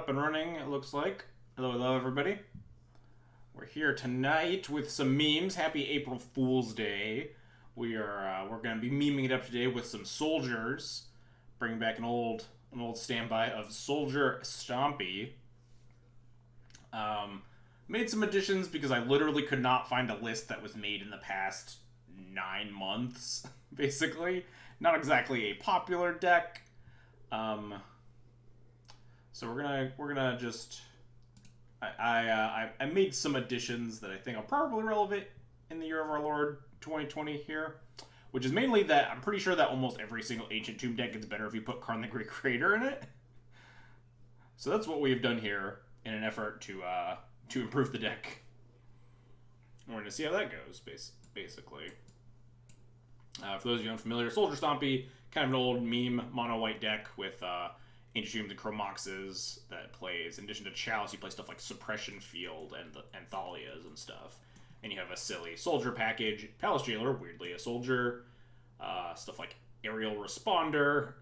up and running, it looks like. Hello, everybody. We're here tonight with some memes. Happy April Fool's Day. We're going to be memeing it up today with some soldiers. Bringing back an old standby of Soldier Stompy. Made some additions because I literally could not find a list that was made in the past 9 months, basically. Not exactly a popular deck. So we're gonna just I made some additions that I think are probably relevant in the year of our Lord 2020 here, which is mainly that I'm pretty sure that almost every single Ancient Tomb deck gets better if you put Karn the Great Creator in it. So that's what we've done here in an effort to improve the deck. And we're gonna see how that goes, basically. For those of you unfamiliar, Soldier Stompy, kind of an old meme mono white deck with Ancient Tombs and Chromoxes that plays, in addition to Chalice, you play stuff like Suppression Field and the Anthalias and stuff. And you have a silly Soldier package, Palace Jailer, weirdly a Soldier, stuff like Aerial Responder,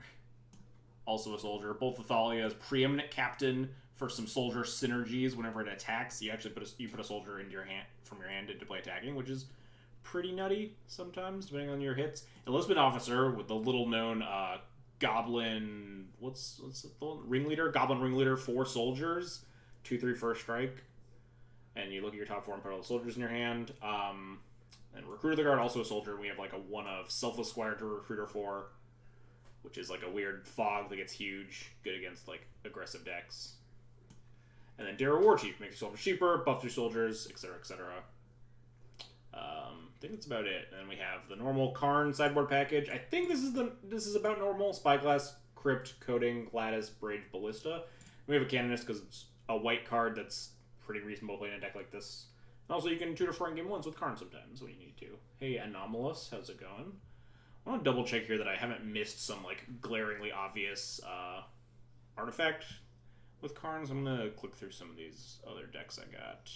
also a Soldier. Both Athalias, Preeminent Captain for some Soldier synergies whenever it attacks. You actually put a Soldier into your hand from your hand into play attacking, which is pretty nutty sometimes, depending on your hits. Enlistment Officer with the little-known Goblin... What's the Ringleader? Goblin Ringleader, 4 soldiers. 2/3 first strike. And you look at your top 4 and put all the soldiers in your hand. And Recruiter the Guard, also a soldier. We have like a 1 of Selfless Squire to Recruiter 4, which is like a weird fog that gets huge. Good against like aggressive decks. And then Dara War Chief makes your soldiers cheaper, buffs your soldiers, etc., etc. I think that's about it. And then we have the normal Karn sideboard package. I think this is about normal. Spyglass, Crypt, Coding, Lattice, Bridge, Ballista. We have a Canonist because it's a white card that's pretty reasonable to play in a deck like this. And also you can tutor for in-game ones with Karn sometimes when you need to. Hey, Anomalous, how's it going? I want to double check here that I haven't missed some like glaringly obvious artifact with Karns. I'm going to click through some of these other decks I got.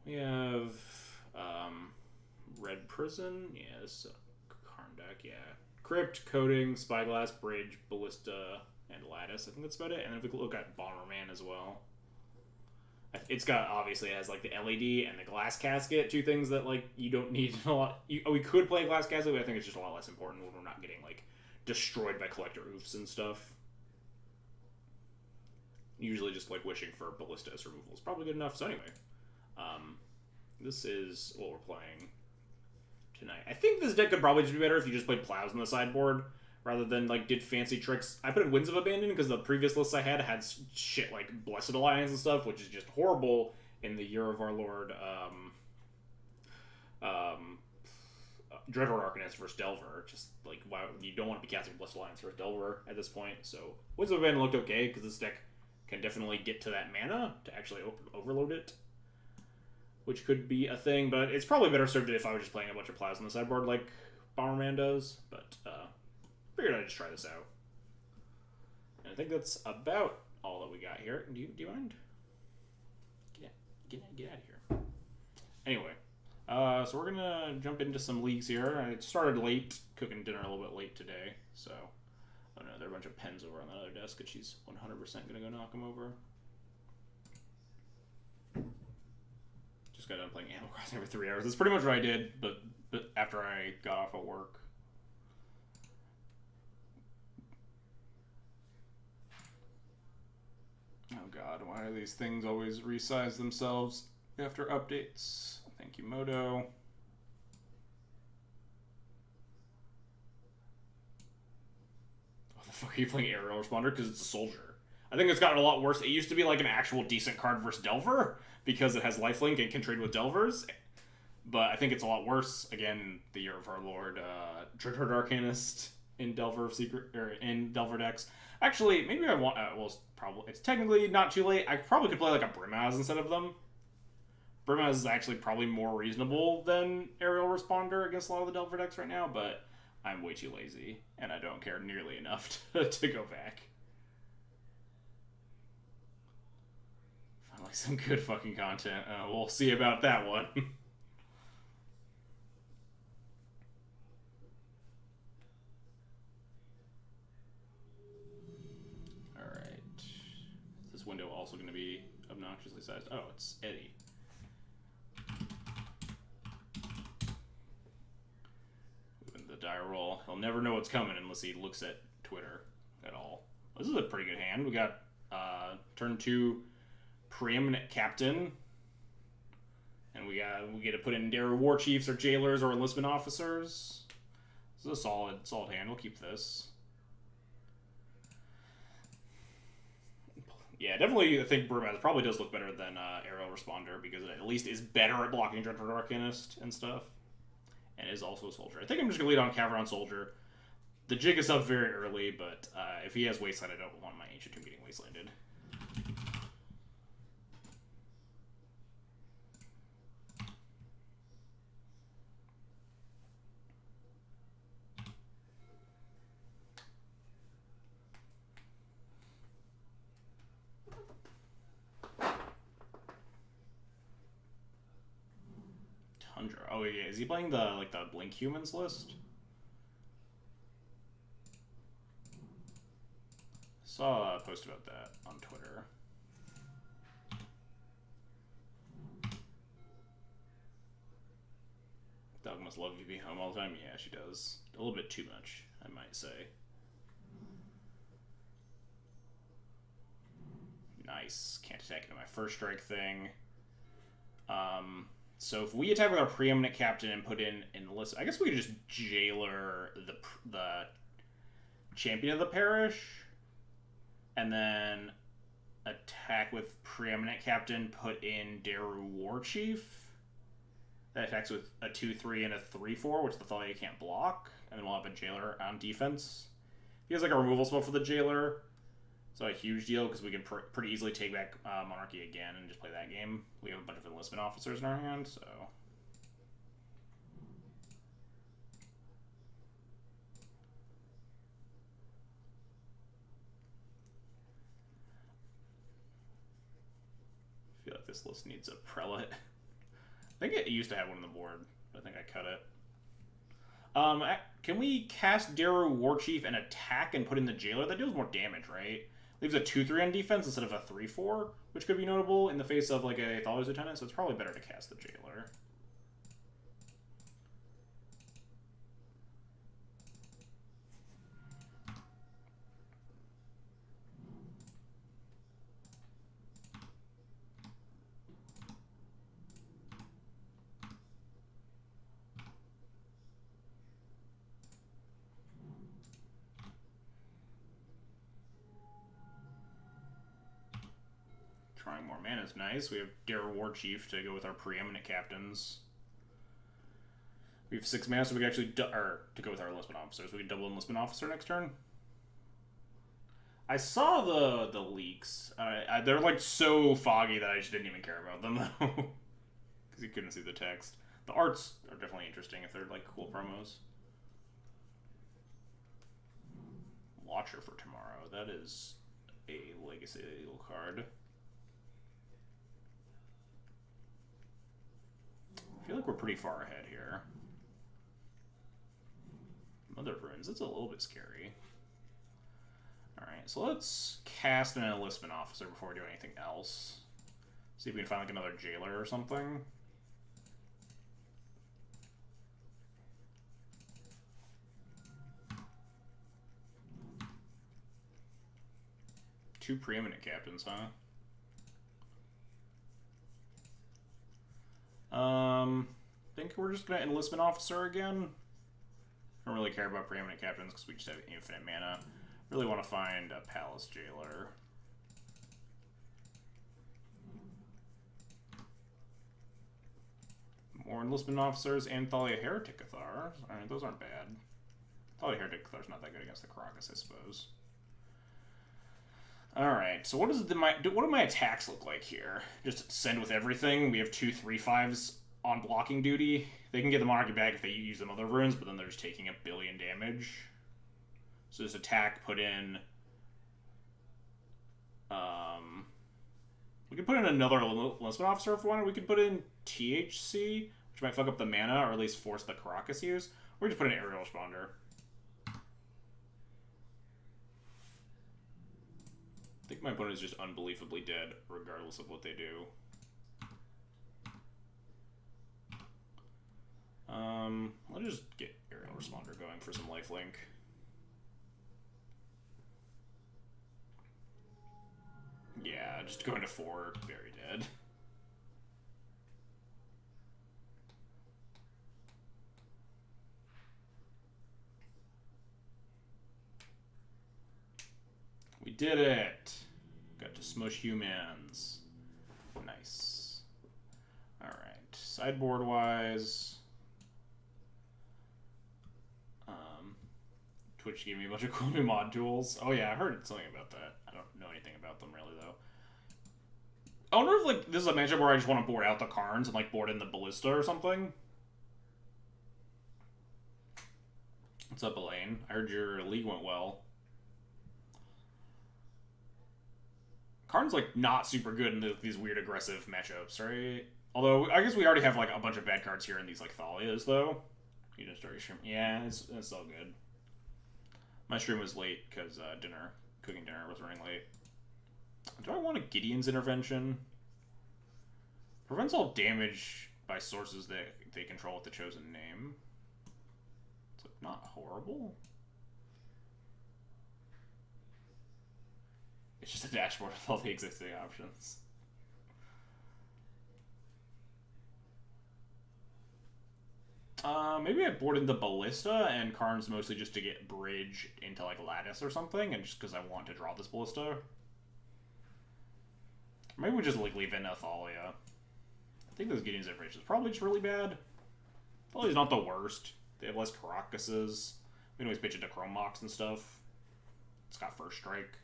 We have Red Prison. Yeah, this is a Karn deck, yeah. Crypt, Coding, Spyglass, Bridge, Ballista, and Lattice. I think that's about it. And then if we look at Bomberman as well. It's got, obviously, it has like the LED and the Glass Casket, 2 things that like you don't need a lot. We could play Glass Casket, but I think it's just a lot less important when we're not getting like destroyed by Collector Oofs and stuff. Usually just like wishing for Ballista as removal is probably good enough. So anyway, this is what we're playing tonight. I think this deck could probably just be better if you just played Plows on the sideboard rather than like did fancy tricks. I put in Winds of Abandon because the previous lists I had shit like Blessed Alliance and stuff, which is just horrible in the year of our Lord Dreadhorde Arcanist versus Delver. Just like, why you don't want to be casting Blessed Alliance versus Delver at this point. So Winds of Abandon looked okay because this deck can definitely get to that mana to actually overload it, which could be a thing, but it's probably better served if I was just playing a bunch of Plows on the sideboard like Bomberman does, but figured I'd just try this out. And I think that's about all that we got here. Do you mind? Get out of here. Anyway, so we're gonna jump into some leagues here. I started late, cooking dinner a little bit late today, so... Oh no, there are a bunch of pens over on the other desk, and she's 100% gonna go knock them over. Just got done playing Animal Crossing every 3 hours. That's pretty much what I did, but after I got off of work. Oh god, why do these things always resize themselves after updates? Thank you, Moto. Fuck, are you playing Aerial Responder? Because it's a soldier. I think it's gotten a lot worse. It used to be like an actual decent card versus Delver because it has lifelink and can trade with Delvers. But I think it's a lot worse. Again, the year of our Lord, Dreadhorde Arcanist in Delver in Delver decks. Actually, maybe I want. Well, it's technically not too late. I probably could play like a Brimaz instead of them. Brimaz is actually probably more reasonable than Aerial Responder against a lot of the Delver decks right now, but I'm way too lazy, and I don't care nearly enough to go back. Finally, some good fucking content. We'll see about that one. Alright. this window also going to be obnoxiously sized? Oh, it's Eddie. Moving the die roll. He'll never know what's coming unless he looks at Twitter at all. This is a pretty good hand. We got turn 2 Preeminent Captain. And we get to put in Daru War Chiefs or Jailers or Enlistment Officers. This is a solid hand. We'll keep this. Yeah, definitely. I think Burmaz probably does look better than Aerial Responder because it at least is better at blocking Dreadful Arcanist and stuff, and is also a Soldier. I think I'm just gonna lead on Cavern Soldier. The jig is up very early, but if he has Wasteland, I don't want my Ancient Tomb getting Wastelanded. Tundra. Oh yeah, is he playing the Blink Humans list? Saw a post about that on Twitter. Dog must love you be home all the time. Yeah, she does. A little bit too much, I might say. Nice. Can't attack into my first strike thing. So if we attack with our Preeminent Captain and put in Enlist, I guess we could just Jailer the Champion of the Parish, and then attack with Preeminent Captain, put in Daru War Chief. That attacks with a 2/3 and a 3/4, which the Thalia can't block, and then we'll have a Jailer on defense. He has like a removal spell for the Jailer. So a huge deal because we can pretty easily take back Monarchy again and just play that game. We have a bunch of Enlistment Officers in our hand, so... I feel like this list needs a Prelate. I think it used to have one on the board, but I think I cut it. Can we cast Daru War Chief and attack and put in the Jailer? That deals more damage, right? Leaves a 2/3 on defense instead of a 3/4, which could be notable in the face of like a Thalia's Lieutenant, so it's probably better to cast the Jailer. Trying more mana is nice. We have Daru War Chief to go with our Preeminent Captains. We have 6 mana, so we can actually to go with our Enlistment Officers. We can double Enlistment Officer next turn. I saw the leaks. They're like so foggy that I just didn't even care about them though, because you couldn't see the text. The arts are definitely interesting if they're like cool promos. Watcher for tomorrow. That is a Legacy card. I feel like we're pretty far ahead here. Mother Runes, it's a little bit scary. Alright, so let's cast an Enlistment Officer before we do anything else. See if we can find like another Jailer or something. Two Preeminent Captains, huh? I think we're just gonna Enlistment Officer again. I don't really care about Preeminent Captains because we just have infinite mana. Really want to find a Palace Jailer. More Enlistment Officers and Thalia Heretic Cathar. Alright, those aren't bad. Thalia Heretic Cathar's not that good against the Crocus, I suppose. Alright, so what do my attacks look like here? Just send with everything. We have 2 3/5s on blocking duty. They can get the Monarchy back if they use them other runes, but then they're just taking 1 billion damage. So just attack, put in... we could put in another Enlistment Officer if we wanted. We could put in THC, which might fuck up the mana, or at least force the Caracas use. Or just put in an Aerial Responder. I think my opponent is just unbelievably dead, regardless of what they do. I'll just get Aerial Responder going for some lifelink. Yeah, just going to 4, very dead. We did it! Got to smush humans. Nice. Alright, sideboard-wise... Twitch gave me a bunch of cool new mod tools. Oh yeah, I heard something about that. I don't know anything about them really though. I wonder if like this is a matchup where I just want to board out the Karns and like board in the Ballista or something. What's up, Elaine? I heard your league went well. Karn's like not super good in these weird aggressive matchups, right? Although I guess we already have like a bunch of bad cards here in these like Thalias though. You just start your stream. Yeah, it's all good. My stream was late because cooking dinner was running late. Do I want a Gideon's Intervention? Prevents all damage by sources that they control with the chosen name. It's like not horrible. It's just a dashboard with all the existing options. Maybe I board in the Ballista and Karn's mostly just to get bridge into like Lattice or something, and just because I want to draw this Ballista. Maybe we just like leave in Athalia. I think this Gideon's Information is probably just really bad. Athalia's not the worst. They have less Caracases. We can always pitch into Chrome Mox and stuff. It's got First Strike.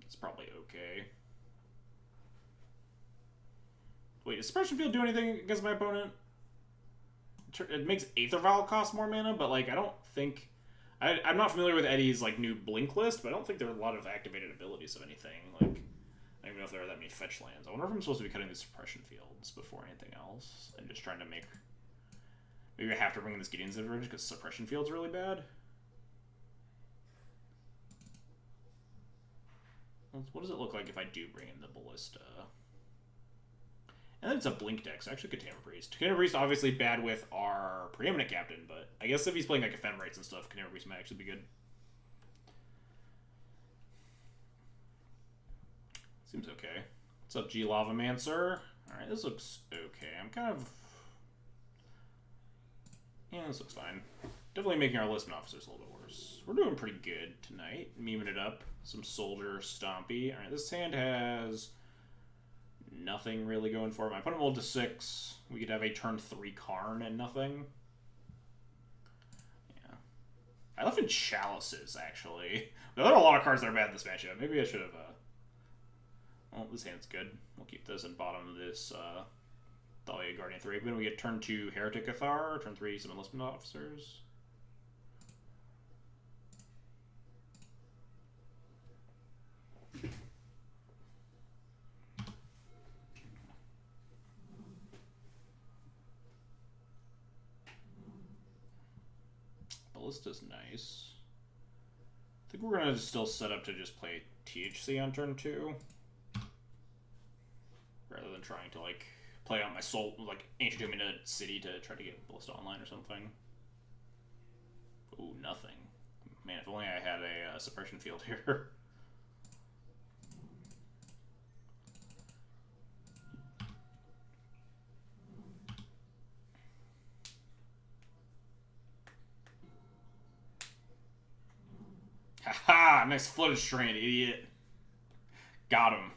It's probably okay. Wait, does Suppression Field do anything against my opponent? It makes Aether Vial cost more mana, but like I don't think... I'm not familiar with Eddie's like new Blink list, but I don't think there are a lot of activated abilities of anything. Like, I don't even know if there are that many fetch lands. I wonder if I'm supposed to be cutting these Suppression Fields before anything else, and just trying to make... Maybe I have to bring in this Gideon's Intervention because Suppression Field's really bad. What does it look like if I do bring in the Ballista? And then it's a Blink deck, so actually Katana Priest. Katana Priest obviously bad with our Preeminent Captain, but I guess if he's playing like Ephemerates and stuff, Katana Priest might actually be good. Seems okay. What's up, G Lavamancer? Alright, this looks okay. I'm kind of... Yeah, this looks fine. Definitely making our Listman officers a little bit worse. We're doing pretty good tonight. Memeing it up. Some Soldier Stompy. Alright, this hand has... nothing really going for it. My opponent rolled to 6. We could have a turn 3 Karn and nothing. Yeah. I left in Chalices, actually. There are a lot of cards that are bad in this matchup. Maybe I should have, Well, this hand's good. We'll keep this and bottom of this, Thalia Guardian 3. Then we get turn 2 Heretic Athar, turn 3 some Enlistment Officers. Ballista's nice. I think we're gonna still set up to just play THC on turn 2. Rather than trying to like play out my soul, like Ancient Tomb into City to try to get Ballista online or something. Ooh, nothing. Man, if only I had a suppression field here. Haha! Nice flooded strain, idiot. Got him.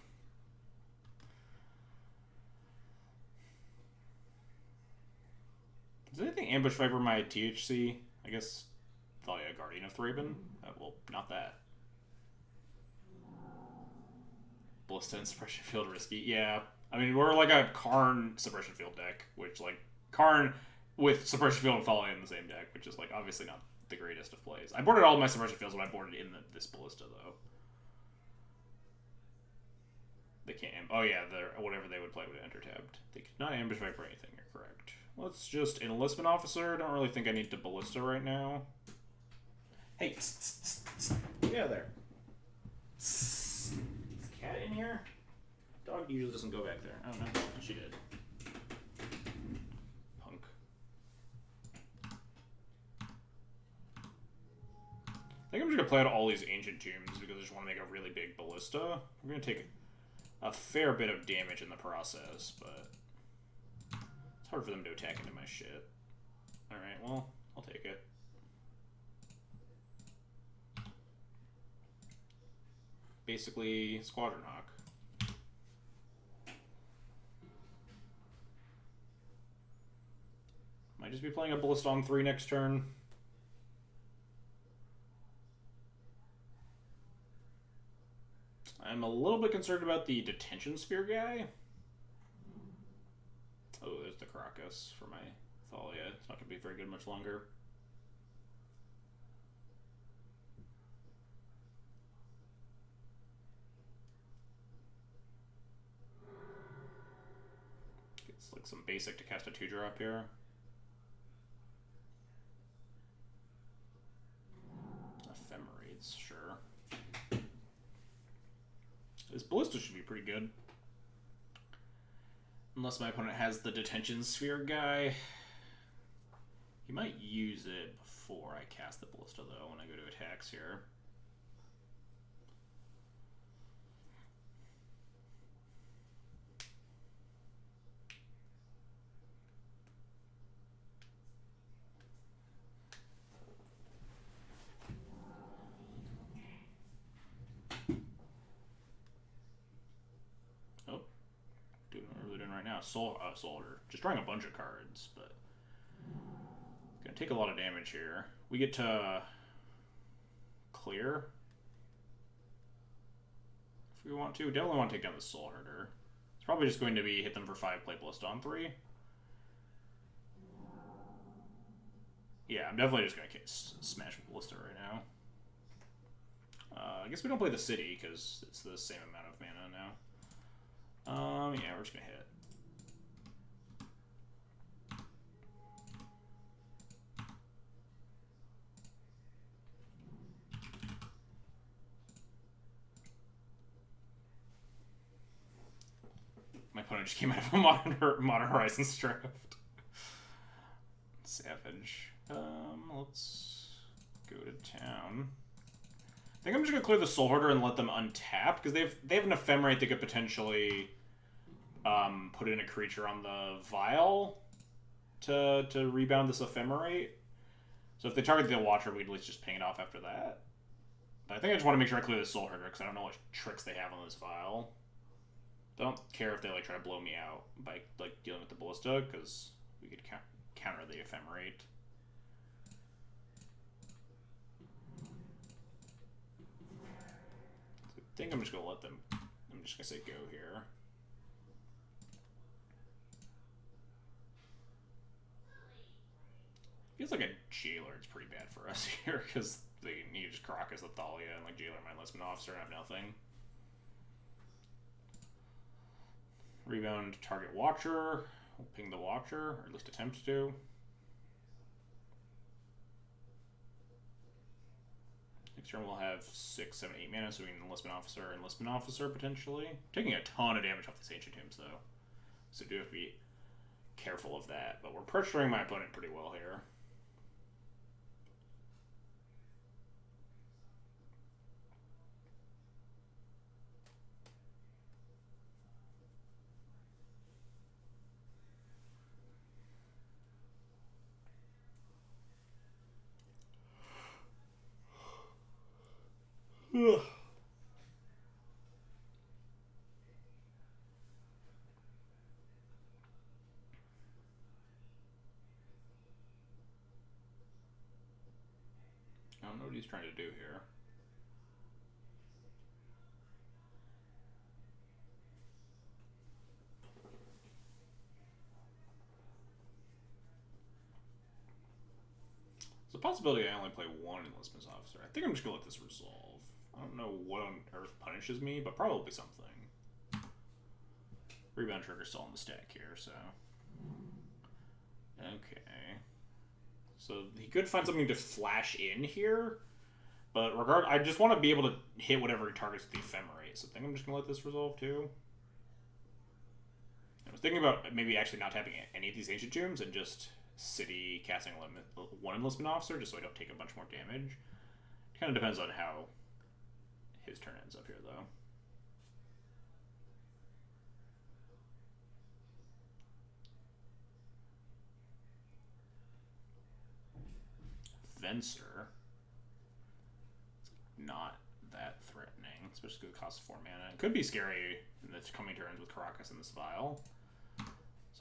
Does anything ambush Viper my THC? I guess Thalia Guardian of Thraben? Well, not that. Ballista and Suppression Field risky. Yeah. I mean, we're like a Karn Suppression Field deck, which, like, Karn with Suppression Field and Thalia in the same deck, which is, like, obviously not the greatest of plays. I boarded all of my Suppression Fields when I boarded in this Ballista, though. They can't... Oh, yeah, whatever they would play would enter tabbed. They could not ambush Viper or anything, you're correct. Let's just Enlistment Officer. Don't really think I need to Ballista right now. Hey, get out of there. Is the cat in here? Dog usually doesn't go back there. I don't know. She did. Punk. I think I'm just gonna play out all these ancient tombs because I just want to make a really big ballista. I'm gonna take a fair bit of damage in the process, but it's hard for them to attack into my shit. Alright, well, I'll take it. Basically, Squadron Hawk. Might just be playing a Ballista on 3 next turn. I'm a little bit concerned about the Detention Sphere guy. Oh, there's the Crocus for my Thalia. It's not going to be very good much longer. It's like some basic to cast a 2-drop here. Ephemerates, sure. This Ballista should be pretty good. Unless my opponent has the Detention Sphere guy. He might use it before I cast the Ballista, though, when I go to attacks here. Right now, Soldier. Just drawing a bunch of cards, but it's gonna take a lot of damage here. We get to clear if we want to. Definitely want to take down the Soul Herder. It's probably just going to be hit them for 5, play Ballista on 3. Yeah, I'm definitely just gonna smash Ballista right now. I guess we don't play the city because it's the same amount of mana now. Yeah, we're just gonna hit. My opponent just came out of a Modern Horizons draft. Savage. Let's go to town. I think I'm just gonna clear the Soul Hoarder and let them untap because they have an Ephemerate they could potentially put in a creature on the Vial to rebound this Ephemerate. So if they target the Watcher, we'd at least just ping it off after that. But I think I just want to make sure I clear the Soul Herder because I don't know what tricks they have on this Vial. I don't care if they like try to blow me out by like dealing with the Ballista because we could counter the Ephemerate. I think I'm just gonna let them. I'm just gonna say go here. Feels like a Jailer's pretty bad for us here because they need to just Crocus the Thalia and like Jailer might Enlistment Officer and have nothing. Rebound target Watcher. We'll ping the Watcher, or at least attempt to. Next turn we'll have 6, 7, 8 mana, so we can Enlistment Officer potentially. Taking a ton of damage off these Ancient Tombs though, so do have to be careful of that. But we're pressuring my opponent pretty well here. Ugh. I don't know what he's trying to do here. There's a possibility I only play one Enlistment Officer. I think I'm just going to let this resolve. I don't know what on earth punishes me, but probably something. Rebound trigger still on the stack here, so. Okay. So he could find something to flash in here, But I just want to be able to hit whatever he targets with the Ephemerate, so I think I'm just going to let this resolve too. I was thinking about maybe actually not tapping any of these Ancient Tombs and just City casting one Enlistment Officer, just so I don't take a bunch more damage. It kind of depends on how his turn ends up here, though. Venser. It's not that threatening, especially because it costs 4 mana. It could be scary in the coming turns with Caracas in this vial. So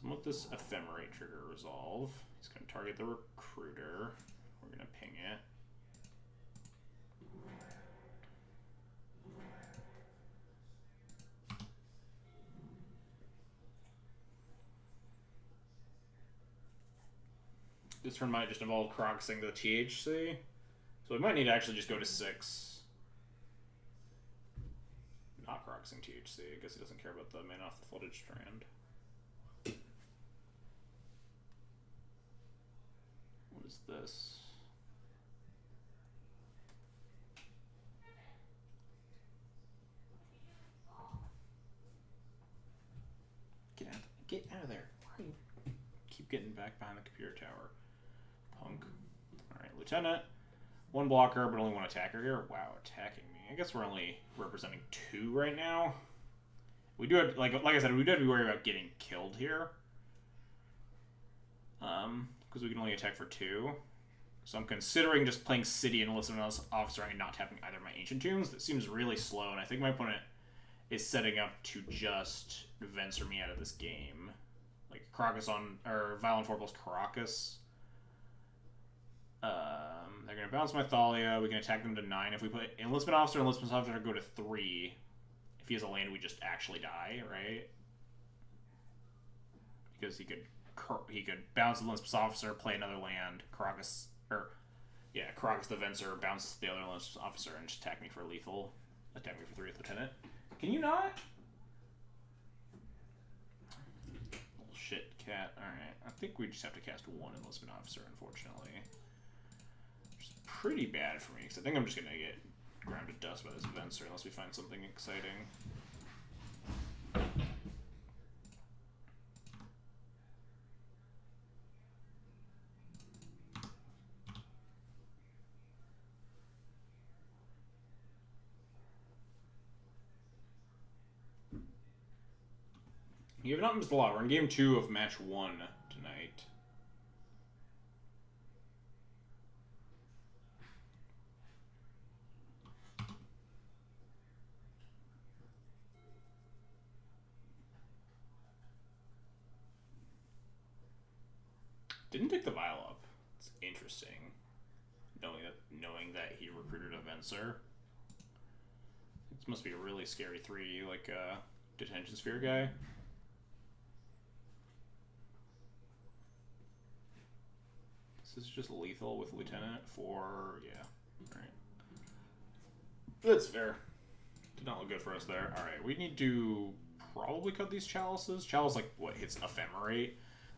I'm going to let this Ephemerate trigger resolve. He's going to target the Recruiter. We're going to ping it. This turn might just involve Croxing the THC. So we might need to actually just go to 6. Not Croxing THC. I guess he doesn't care about the mana off the Flooded Strand. What is this? Get out of there. Why do you keep getting back behind the computer tower? Punk. Alright, Lieutenant. 1 blocker, but only 1 attacker here. Wow, attacking me. I guess we're only representing 2 right now. We do have, like I said, we do have to be worried about getting killed here. Because we can only attack for 2. So I'm considering just playing City and Enlistment Officer and not tapping either of my Ancient Tombs. That seems really slow, and I think my opponent is setting up to just Venser me out of this game. Like Caracas or Violent 4 plus Caracas. They're going to bounce my Thalia. We can attack them to 9. If we put Enlistment Officer go to 3. If he has a land, we just actually die, right? Because he could bounce the Enlistment Officer, play another land, Caracas the Venser, bounce the other Enlistment Officer, and just attack me for lethal. Attack me for 3 with Lieutenant. Can you not? Little shit cat. Alright. I think we just have to cast 1 Enlistment Officer, unfortunately. Which is pretty bad for me, because I think I'm just going to get ground to dust by this Venser unless we find something exciting. You have not missed a lot. We're in game 2 of match 1 tonight. Didn't take the vial up. It's interesting. Knowing that he recruited a Venser. This must be a really scary 3, like detention sphere guy. This is just lethal with Lieutenant for, yeah. Alright. That's fair. Did not look good for us there. Alright, we need to probably cut these chalices. Chalice, like, what, hits Ephemerate?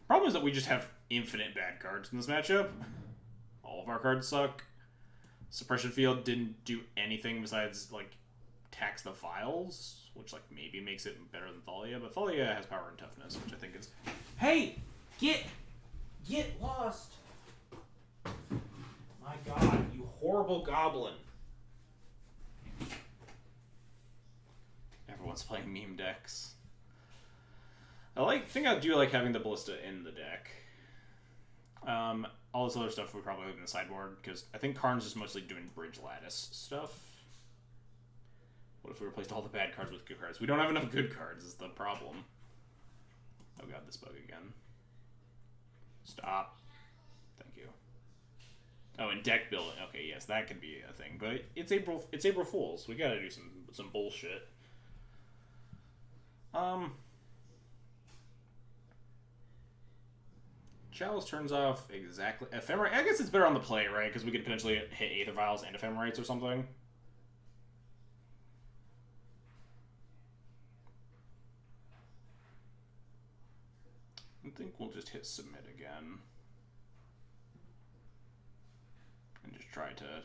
Problem is that we just have infinite bad cards in this matchup. All of our cards suck. Suppression Field didn't do anything besides, like, tax the vials, which, like, maybe makes it better than Thalia, but Thalia has power and toughness, which I think is... Hey! Get lost! My god, you horrible goblin. Everyone's playing meme decks. I think I do like having the Ballista in the deck. All this other stuff we probably leave in the sideboard, because I think Karn's just mostly doing Bridge Lattice stuff. What if we replaced all the bad cards with good cards? We don't have enough good cards, is the problem. Oh god, this bug again. Stop. Thank you. Oh, and deck building. Okay, yes, that could be a thing. But it's April Fools. We gotta do some bullshit. Chalice turns off exactly... Ephemerate. I guess it's better on the play, right? Because we could potentially hit Aether Vials and Ephemerates or something. I think we'll just hit Submit again. And just try to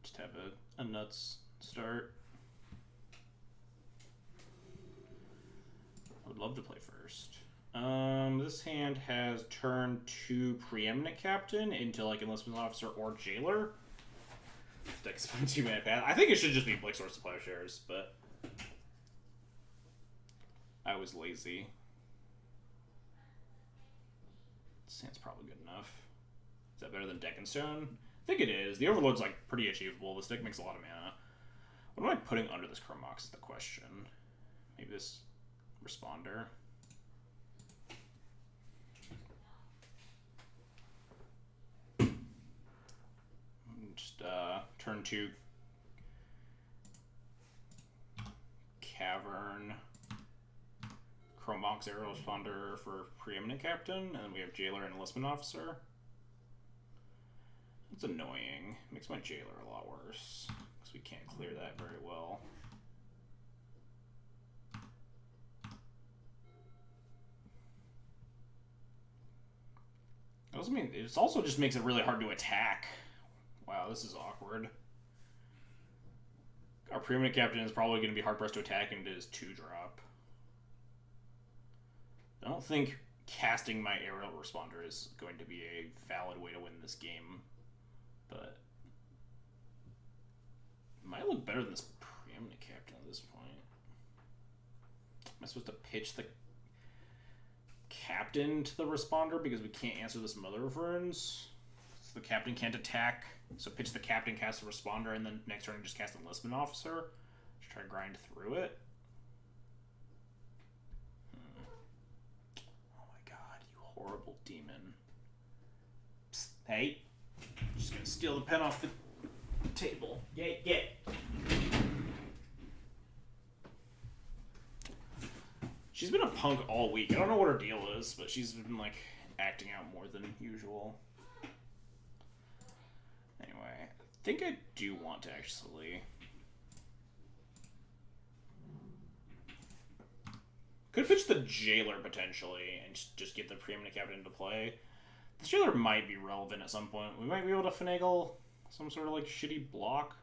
Just have a nuts start. I would love to play first. This hand has turn 2 Preeminent Captain into like Enlistment Officer or Jailer. Deck's 2 mana path. I think it should just be Blink Source to Plowshares, but I was lazy. This hand's probably good enough. Is that better than Deck and Stone? I think it is. The Overload's like pretty achievable. This deck makes a lot of mana. What am I putting under this Chrome Mox is the question. Maybe this Responder. Just turn 2 Cavern, Chrome Mox Arrow Responder for Preeminent Captain, and then we have Jailer and Enlistment Officer. It's annoying. It makes my Jailer a lot worse because we can't clear that very well. It also just makes it really hard to attack. Wow, this is awkward. Our Preeminent Captain is probably going to be hard-pressed to attack into his 2-drop. I don't think casting my Aerial Responder is going to be a valid way to win this game, but it might look better than this Preeminent Captain at this point. Am I supposed to pitch the Captain to the Responder because we can't answer this Mother of Runes? So the Captain can't attack. So pitch the Captain, cast the Responder, and then next turn just cast Enlistment Officer. Just try to grind through it. Oh my god, you horrible demon. Psst, hey. I'm just gonna steal the pen off the table. Get. She's been a punk all week. I don't know what her deal is, but she's been, like, acting out more than usual. Anyway, I think I do want to actually... Could pitch the Jailer, potentially, and just get the Preeminent Captain into play. The Jailer might be relevant at some point. We might be able to finagle some sort of, like, shitty block.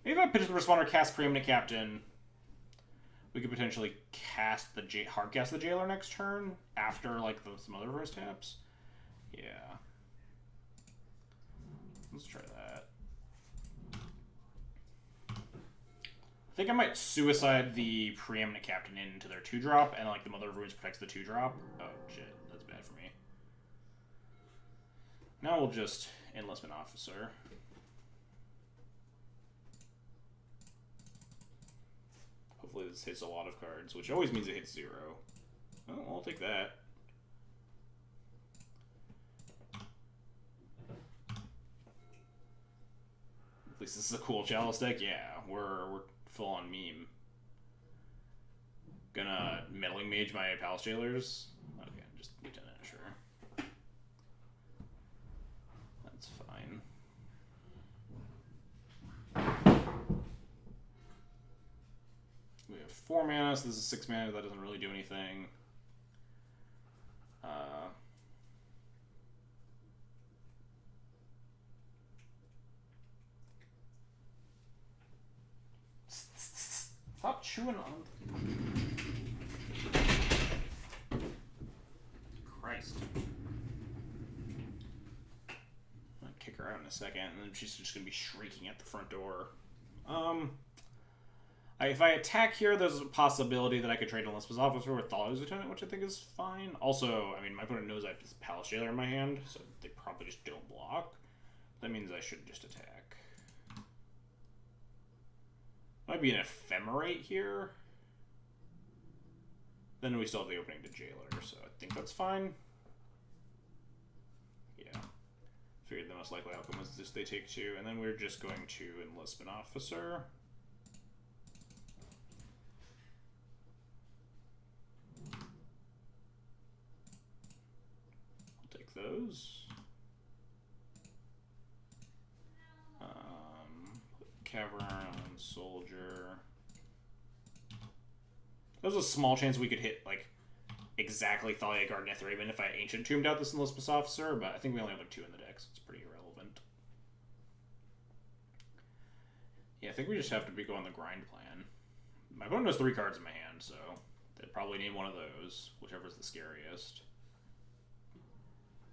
Maybe if I pitch the Responder, cast Preeminent Captain... We could potentially cast the hardcast the Jailer next turn after like some other verse taps. Yeah. Let's try that. I think I might suicide the Preeminent Captain into their 2-drop, and like the Mother of Runes protects the 2-drop. Oh shit, that's bad for me. Now we'll just Enlistment Officer. Hopefully this hits a lot of cards, which always means it hits 0. Oh, I'll take that. At least this is a cool Chalice deck. Yeah, we're full on meme. Gonna Meddling Mage my Palace Jailers. Okay, just Lieutenant, sure. That's fine. We have 4 mana, so this is 6 mana. That doesn't really do anything. Stop chewing on. Christ. I'll kick her out in a second, and then she's just gonna be shrieking at the front door. If I attack here, there's a possibility that I could trade Enlistment Officer with Thalia's Lieutenant, which I think is fine. Also, I mean, my opponent knows I have this Palace Jailer in my hand, so they probably just don't block. That means I should just attack. Might be an Ephemerate here. Then we still have the opening to Jailer, so I think that's fine. Yeah. Figured the most likely outcome was this, they take 2, and then we're just going to Enlistment Officer. Those. Cavern, Soldier. There's a small chance we could hit, like, exactly Thalia Guard Nethraven if I Ancient Tombed out this Enlistment Officer, but I think we only have, like, 2 in the deck, so it's pretty irrelevant. Yeah, I think we just have to be going the grind plan. My opponent has 3 cards in my hand, so they'd probably need one of those, whichever's the scariest.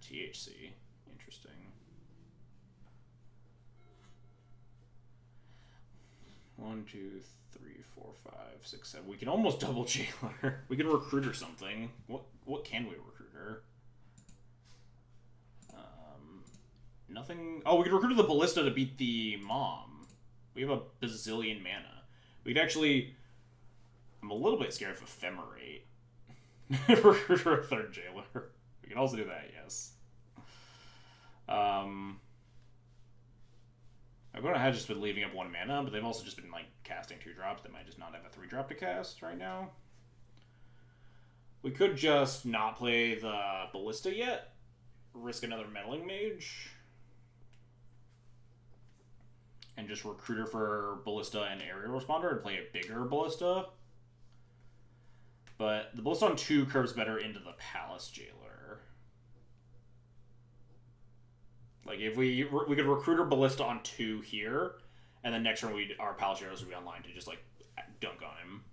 THC. Interesting. One, two, three, 4, 5, 6, 7. We can almost double Jailer. We can recruit or something. What can we recruit her? Nothing. Oh, we could recruit the Ballista to beat the Mom. We have a bazillion mana. We could actually. I'm a little bit scared of Ephemerate. Recruit her a 3rd Jailer. We can also do that, yes. My opponent has just been leaving up 1 mana, but they've also just been like casting 2 drops. They might just not have a 3-drop to cast right now. We could just not play the Ballista yet. Risk another Meddling Mage. And just recruit her for Ballista and Aerial Responder and play a bigger Ballista. But the Ballista on 2 curves better into the Palace Jailer. Like, if we could recruit our Ballista on 2 here, and then next turn our Palace Jailers would be online to just, like, dunk on him.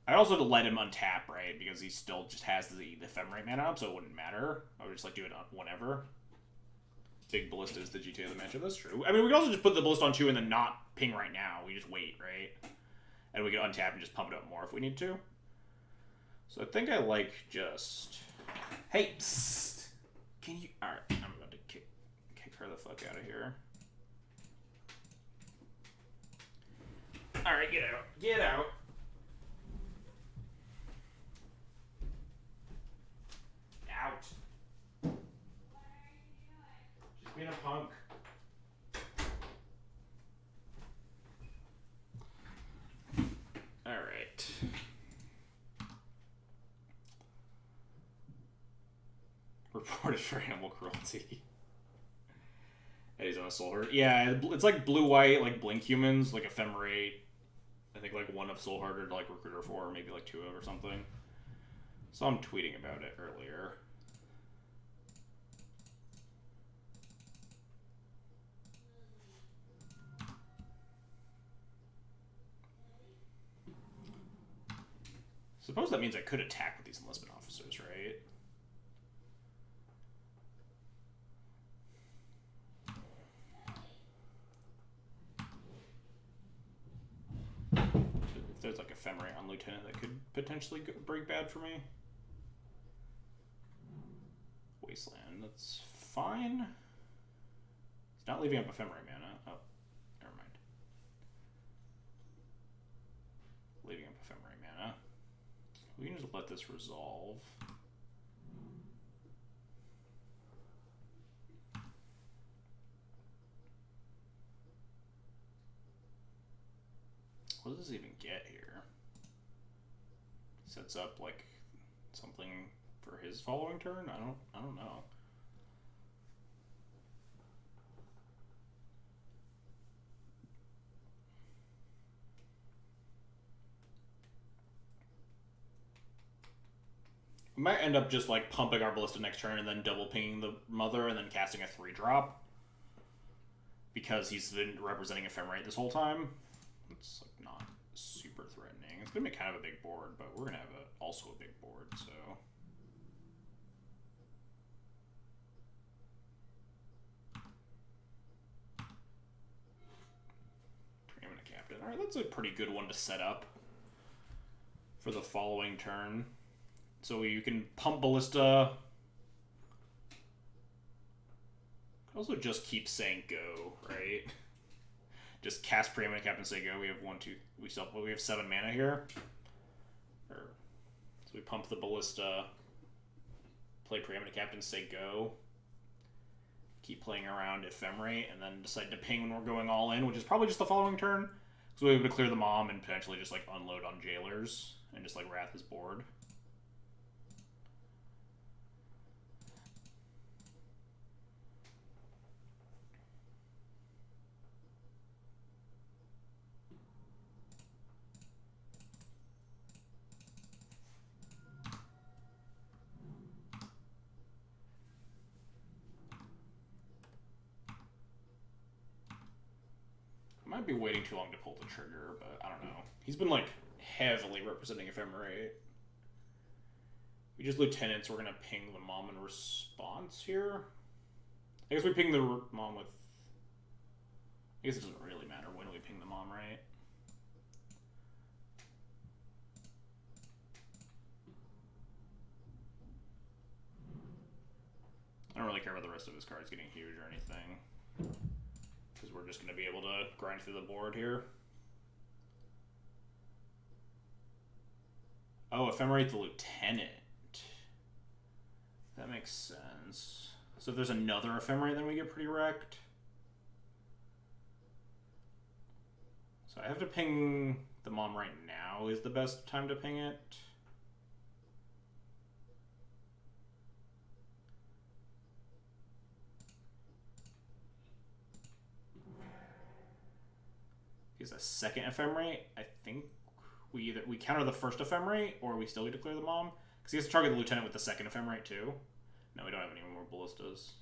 I also had to let him untap, right? Because he still just has the Ephemerate mana up, so it wouldn't matter. I would just, like, do it whenever. Big Ballista is the GTA of the matchup. That's true. I mean, we could also just put the Ballista on 2 and then not ping right now. We just wait, right? And we could untap and just pump it up more if we need to. So I think I like just... Hey! Psst. Can you... Alright, I'm about to kick her the fuck out of here. Alright, get out. Get out. Out. She's being a punk. Alright. Reported for animal cruelty. And he's on a soul herd. Yeah, it's like blue-white, like blink humans, like Ephemerate. I think like 1 of Soul Harder to like recruiter 4, maybe like 2 of or something. So I'm tweeting about it earlier. Suppose that means I could attack with these enlistment officers, right? If there's like a Ephemerate on Lieutenant that could potentially break bad for me. Wasteland, that's fine. It's not leaving up Ephemerate mana. Oh, never mind. Leaving up Ephemerate mana. We can just let this resolve. What does this even get here? Sets up like something for his following turn? I don't know. We might end up just like pumping our Ballista next turn and then double pinging the Mother and then casting a 3-drop. Because he's been representing Ephemerate this whole time. It's like not super threatening. It's gonna be kind of a big board, but we're gonna have also a big board, so. Tournament Captain. Alright, that's a pretty good one to set up for the following turn. So you can pump Ballista. Also just keep saying go, right? Just cast Preeminent Captain, say go. We have 1, 2, we have 7 mana here. So we pump the Ballista, play Preeminent Captain, say go. Keep playing around Ephemerate, and then decide to ping when we're going all in, which is probably just the following turn. So we're able to clear the Mom and potentially just like unload on Jailers and just like wrath his board. Might be waiting too long to pull the trigger, but I don't know. He's been, like, heavily representing Ephemerate. We just lieutenants, we're gonna ping the mom in response here. I guess we ping the mom with... I guess it doesn't really matter when we ping the mom, right? I don't really care about the rest of his cards getting huge or anything. Because we're just going to be able to grind through the board here. Oh, Ephemerate the lieutenant. That makes sense. So if there's another Ephemerate, then we get pretty wrecked. So I have to ping the mom right now is the best time to ping it. Is a second Ephemerate. I think we counter the first Ephemerate or we still get to clear the mom. Because he has to target the lieutenant with the second Ephemerate too. No, we don't have any more ballistas.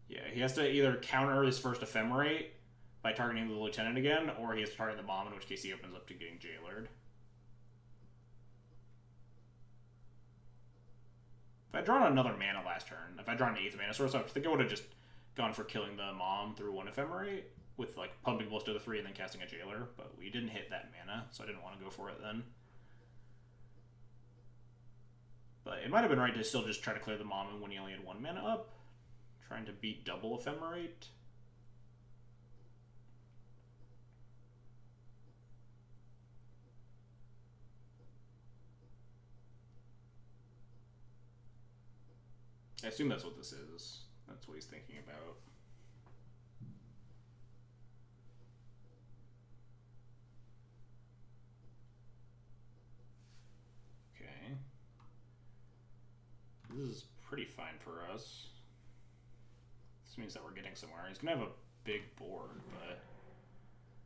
Yeah, he has to either counter his first Ephemerate by targeting the lieutenant again, or he has to target the bomb, in which case he opens up to getting jailered. If I'd drawn another mana last turn, if I'd drawn an 8th mana source, I think I would have just gone for killing the mom through one Ephemerate, with like pumping Ballista to 3 and then casting a jailer, but we didn't hit that mana, so I didn't want to go for it then. But it might have been right to still just try to clear the mom when he only had 1 mana up, trying to beat double Ephemerate. I assume that's what this is. That's what he's thinking about. Okay. This is pretty fine for us. This means that we're getting somewhere. He's going to have a big board, but...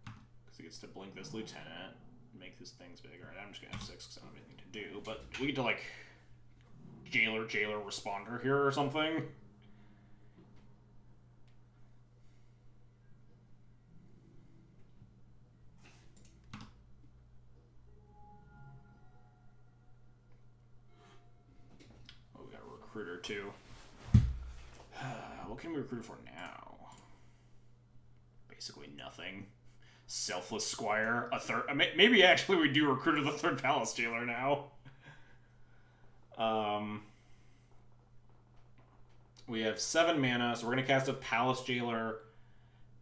because he gets to blink this lieutenant, make his things bigger. I'm just going to have 6 because I don't have anything to do. But we get to, like... jailer responder here or something. Oh, we got a recruiter too. What can we recruit for now? Basically nothing. Selfless Squire, a third. Maybe actually we do recruit the 3rd Palace Jailer now. We have 7 mana, so we're going to cast a Palace Jailer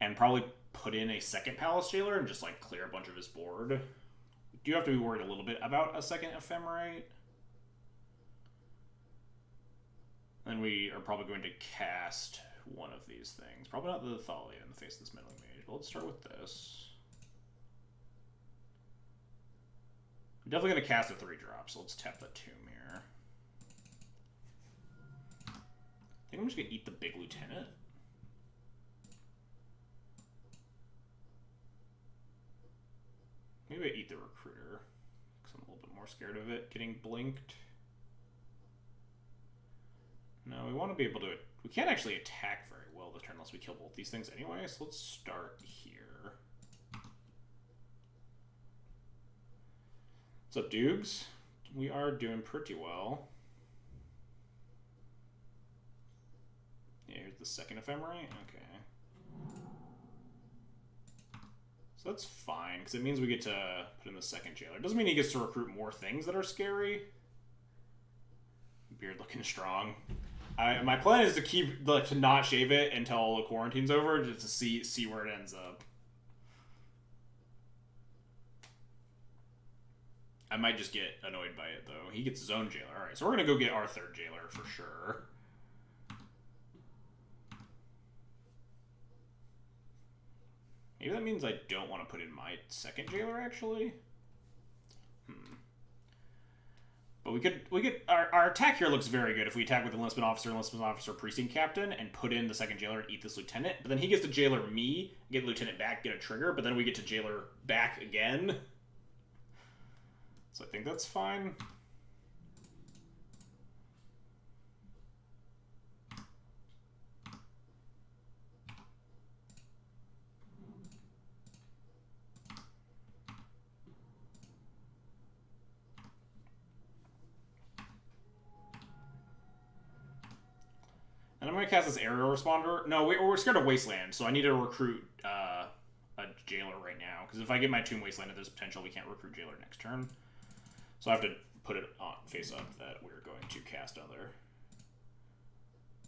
and probably put in a second Palace Jailer and just, like, clear a bunch of his board. We do have to be worried a little bit about a second Ephemerate. Then we are probably going to cast one of these things. Probably not the Thalia in the face of this Meddling Mage, but let's start with this. I'm definitely going to cast a 3-drop, so let's tap the Tomb here. I think I'm just going to eat the big lieutenant. Maybe I eat the recruiter, because I'm a little bit more scared of it getting blinked. No, we want to be able to... we can't actually attack very well this turn unless we kill both these things anyway, so let's start here. What's up, Dukes? We are doing pretty well. Yeah, here's the second Ephemerate. Okay. So that's fine, because it means we get to put in the second Jailer. It doesn't mean he gets to recruit more things that are scary. Beard looking strong. My plan is to keep to not shave it until the quarantine's over, just to see where it ends up. I might just get annoyed by it though. He gets his own jailer. All right, so we're gonna go get our 3rd jailer for sure. Maybe that means I don't want to put in my 2nd jailer actually. But we could our attack here looks very good if we attack with enlistment officer, precinct captain, and put in the 2nd jailer and eat this lieutenant. But then he gets to jailer me, get lieutenant back, get a trigger, but then we get to jailer back again. So I think that's fine. And I'm going to cast this aerial responder. No, we're scared of Wasteland, so I need to recruit a Jailer right now. Because if I get my Tomb Wasteland at this potential, we can't recruit Jailer next turn. So I have to put it on face up that we're going to cast other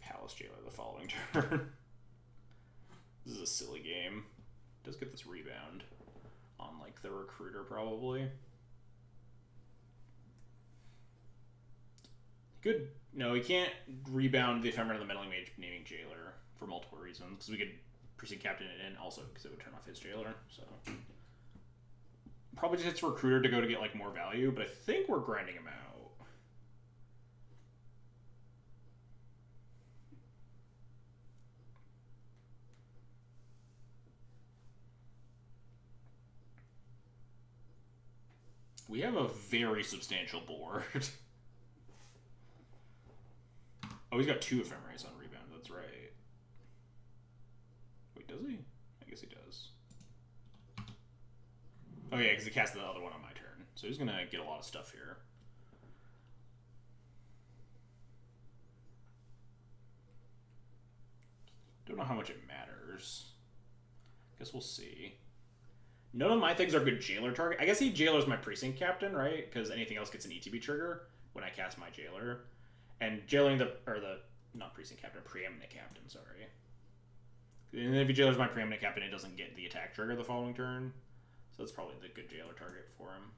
Palace Jailer the following turn. This is a silly game. It does get this rebound on, like, the recruiter, probably. Good. No, we can't rebound the Ephemeral of the Meddling Mage naming Jailer for multiple reasons. Because we could Precinct Captain it in, also because it would turn off his Jailer. So probably just hits Recruiter to go to get, like, more value, but I think we're grinding him out. We have a very substantial board. Oh, he's got 2 Ephemeras on rebound. That's right. Wait, does he? I guess he does. Oh, yeah, because he cast the other one on my turn. So he's going to get a lot of stuff here. Don't know how much it matters. Guess we'll see. None of my things are good Jailer target. I guess he Jailer's my Precinct Captain, right? Because anything else gets an ETB trigger when I cast my Jailer. And Jailing not Precinct Captain, Preeminent Captain, sorry. And if he Jailer's my Preeminent Captain, it doesn't get the attack trigger the following turn. So that's probably the good Jailer target for him.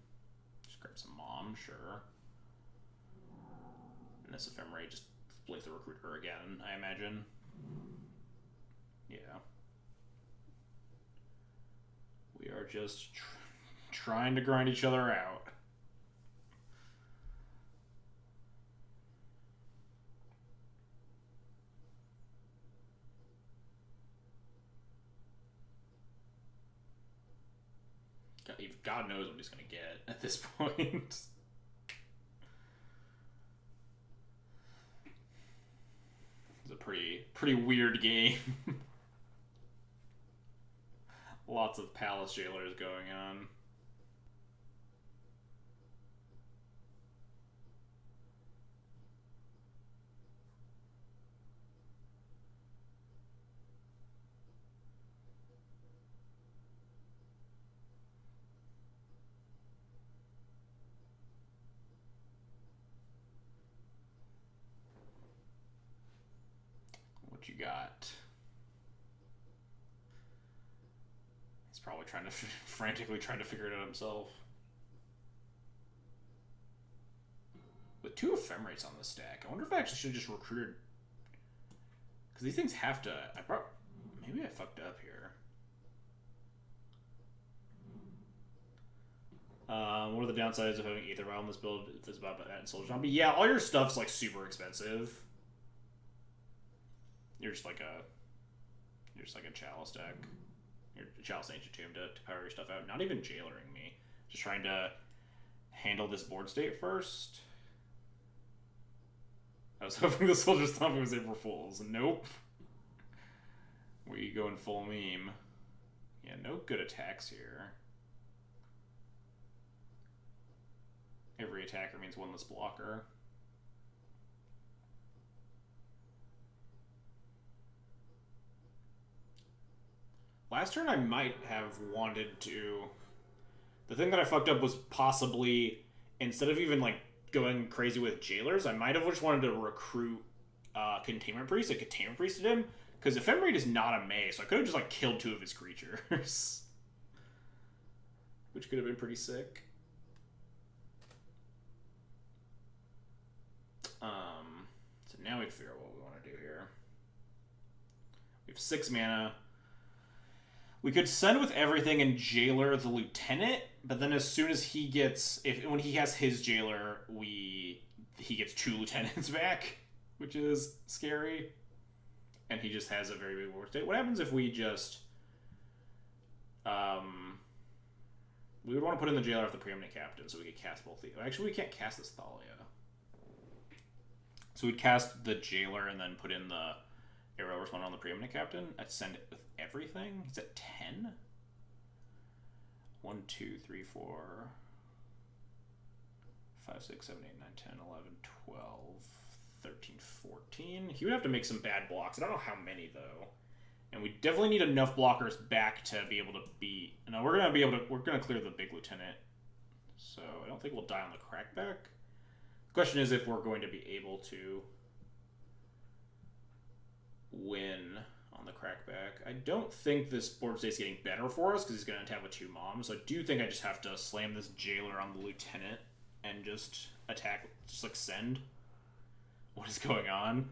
Just grab some Mom, sure. And this Ephemerate just plays the Recruiter again, I imagine. Yeah. We are just trying to grind each other out. God knows what he's going to get at this point. It's a pretty weird game. Lots of Palace Jailers going on. What you got? He's probably frantically trying to figure it out himself. With 2 Ephemerates on the stack, I wonder if I actually should have just recruited. Because these things have to. Maybe I fucked up here. What are the downsides of having Aether Vial in this build? If it's about that and Soldier Zombie. Yeah, all your stuff's like super expensive. You're just like a Chalice deck. You're a Chalice Ancient Tomb to power your stuff out. Not even Jailering me. Just trying to handle this board state first. I was hoping the Soldier Stompy was April Fools. Nope. We going full meme. Yeah, no good attacks here. Every attacker means one less blocker. Last turn I might have wanted to... The thing that I fucked up was possibly, instead of even like going crazy with Jailers, I might have just wanted to recruit Containment Priest. I Containment Priested him, because Ephemerate is not a May, so I could have just like killed 2 of his creatures. Which could have been pretty sick. So now we have to figure out what we want to do here. We have 6 mana. We could send with everything and Jailer the Lieutenant, but then as soon as he gets... when he has his Jailer, he gets 2 Lieutenants back, which is scary. And he just has a very big board state. What happens if we just... we would want to put in the Jailer of the Preeminent Captain so we could cast both the... Actually, we can't cast this Thalia. So we'd cast the Jailer and then put in the Arrow Responder on the Preeminent Captain. I'd send it with everything. He's at 10? 1, 2, 3, 4, 5, 6, 7, 8, 9, 10, 11, 12, 13. 14. He would have to make some bad blocks. I don't know how many, though. And we definitely need enough blockers back to be able to beat... No, we're going to be able to... We're going to clear the big lieutenant. So I don't think we'll die on the crackback. The question is if we're going to be able to win on the crackback. I don't think this board state's getting better for us because he's going to attack with 2 moms. So I do think I just have to slam this jailer on the lieutenant and just attack, just like send. What is going on?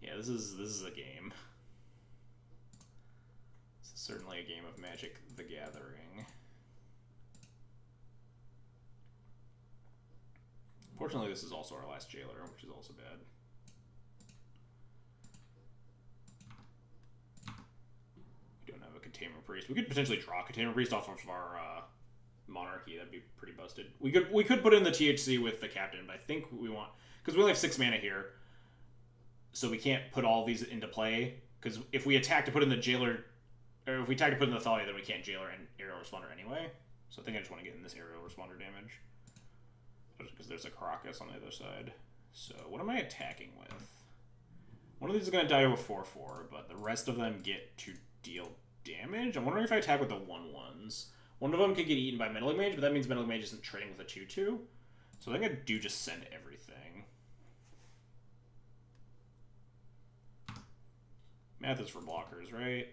Yeah, this is a game. This is certainly a game of Magic the Gathering. Fortunately, this is also our last jailer, which is also bad. We don't have a Containment Priest. We could potentially draw Containment Priest off of our Monarchy. That'd be pretty busted. We could put in the THC with the Captain, but I think we want... Because we only have 6 mana here, so we can't put all these into play. Because if we attack to put in the jailer... Or if we attack to put in the Thalia, then we can't jailer and aerial responder anyway. So I think I just want to get in this aerial responder damage. Because there's a Caracas on the other side. So what am I attacking with? One of these is going to die over 4/4, but the rest of them get to deal damage. I'm wondering if I attack with the 1/1s. One of them could get eaten by Meddling Mage, but that means Meddling Mage isn't trading with a 2/2. So I think I do just send everything. Math is for blockers, right?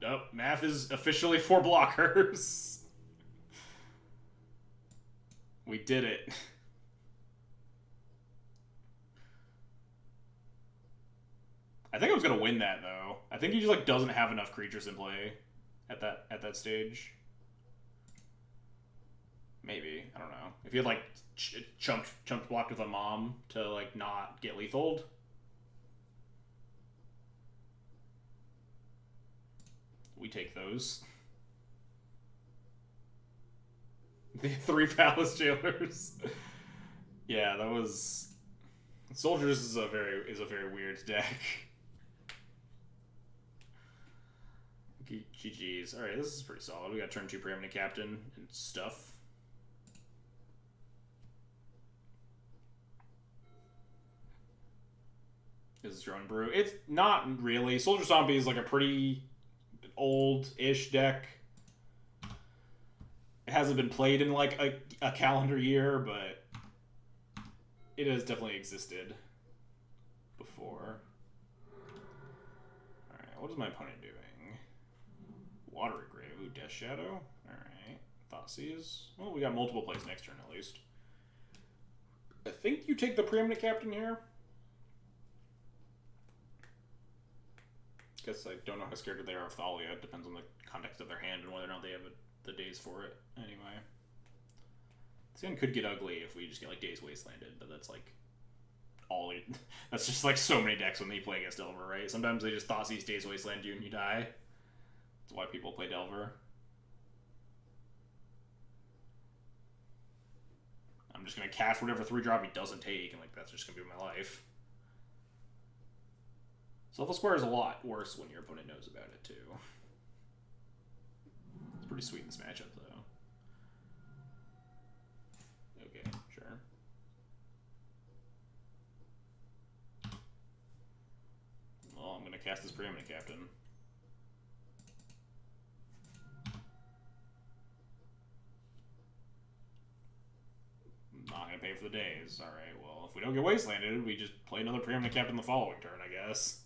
Nope, math is officially for blockers. We did it. I think I was gonna win that though. I think he just like doesn't have enough creatures in play at that stage. Maybe, I don't know. If he had like chumped blocked with a mom to like not get lethaled. We take those. The 3 Palace Jailers. Yeah, that was... Soldiers is a very weird deck. GG's. Alright, this is pretty solid. We got turn 2 Preeminent Captain and stuff. Is Drone Brew? It's not really. Soldier Stompy is like a pretty old-ish deck. It hasn't been played in like a calendar year, but it has definitely existed before. Alright, what is my opponent doing? Watery Grave. Ooh, Death Shadow. Alright. Thoughtseize. Well, we got multiple plays next turn at least. I think you take the Preeminent Captain here. Guess I don't know how scared they are of Thalia. It depends on the context of their hand and whether or not they have the days for it. Anyway. This hand could get ugly if we just get like Days Wastelanded, but that's like all it... That's just like so many decks when they play against Delver, right? Sometimes they just Thoughtseize Days Wasteland you and you die. That's why people play Delver. I'm just gonna cast whatever 3-drop he doesn't take, and like that's just gonna be my life. Selfless Square is a lot worse when your opponent knows about it, too. It's pretty sweet in this matchup, though. Okay, sure. Well, I'm going to cast this Preeminent Captain. I'm not going to pay for the days. Alright, well, if we don't get Wastelanded, we just play another Preeminent Captain the following turn, I guess.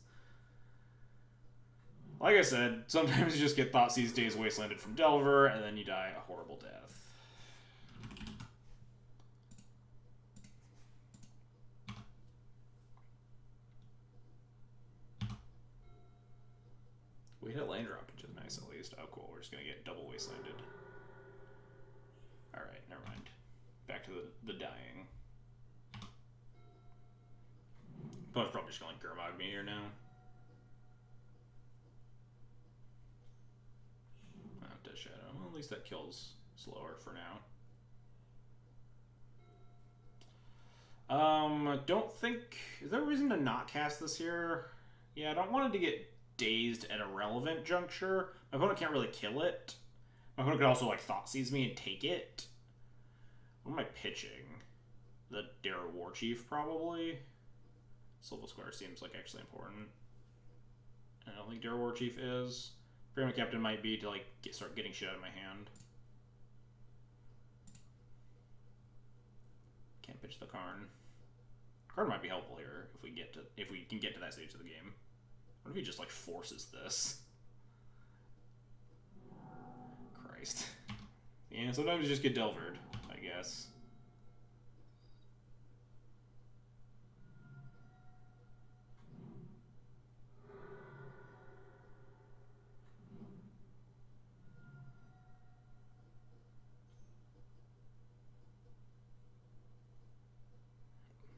Like I said, sometimes you just get Thoughtseize Days Wastelanded from Delver, and then you die a horrible death. We hit a land drop, which is nice at least. Oh, cool. We're just going to get double Wastelanded. Alright, never mind. Back to the dying. But probably just going to Gurmag me here now. Death Shadow. Well, at least that kills slower for now. Don't think... Is there a reason to not cast this here? Yeah, I don't want it to get dazed at a relevant juncture. My opponent can't really kill it. My opponent could also, like, Thought Seize me and take it. What am I pitching? The Dare Warchief, probably? Silva Square seems, like, actually important. I don't think Dare Warchief is. Pyramid Captain might be to, like, start getting shit out of my hand. Can't pitch the Karn. Karn might be helpful here if we can get to that stage of the game. What if he just like forces this? Christ. Yeah, sometimes you just get Delvered, I guess.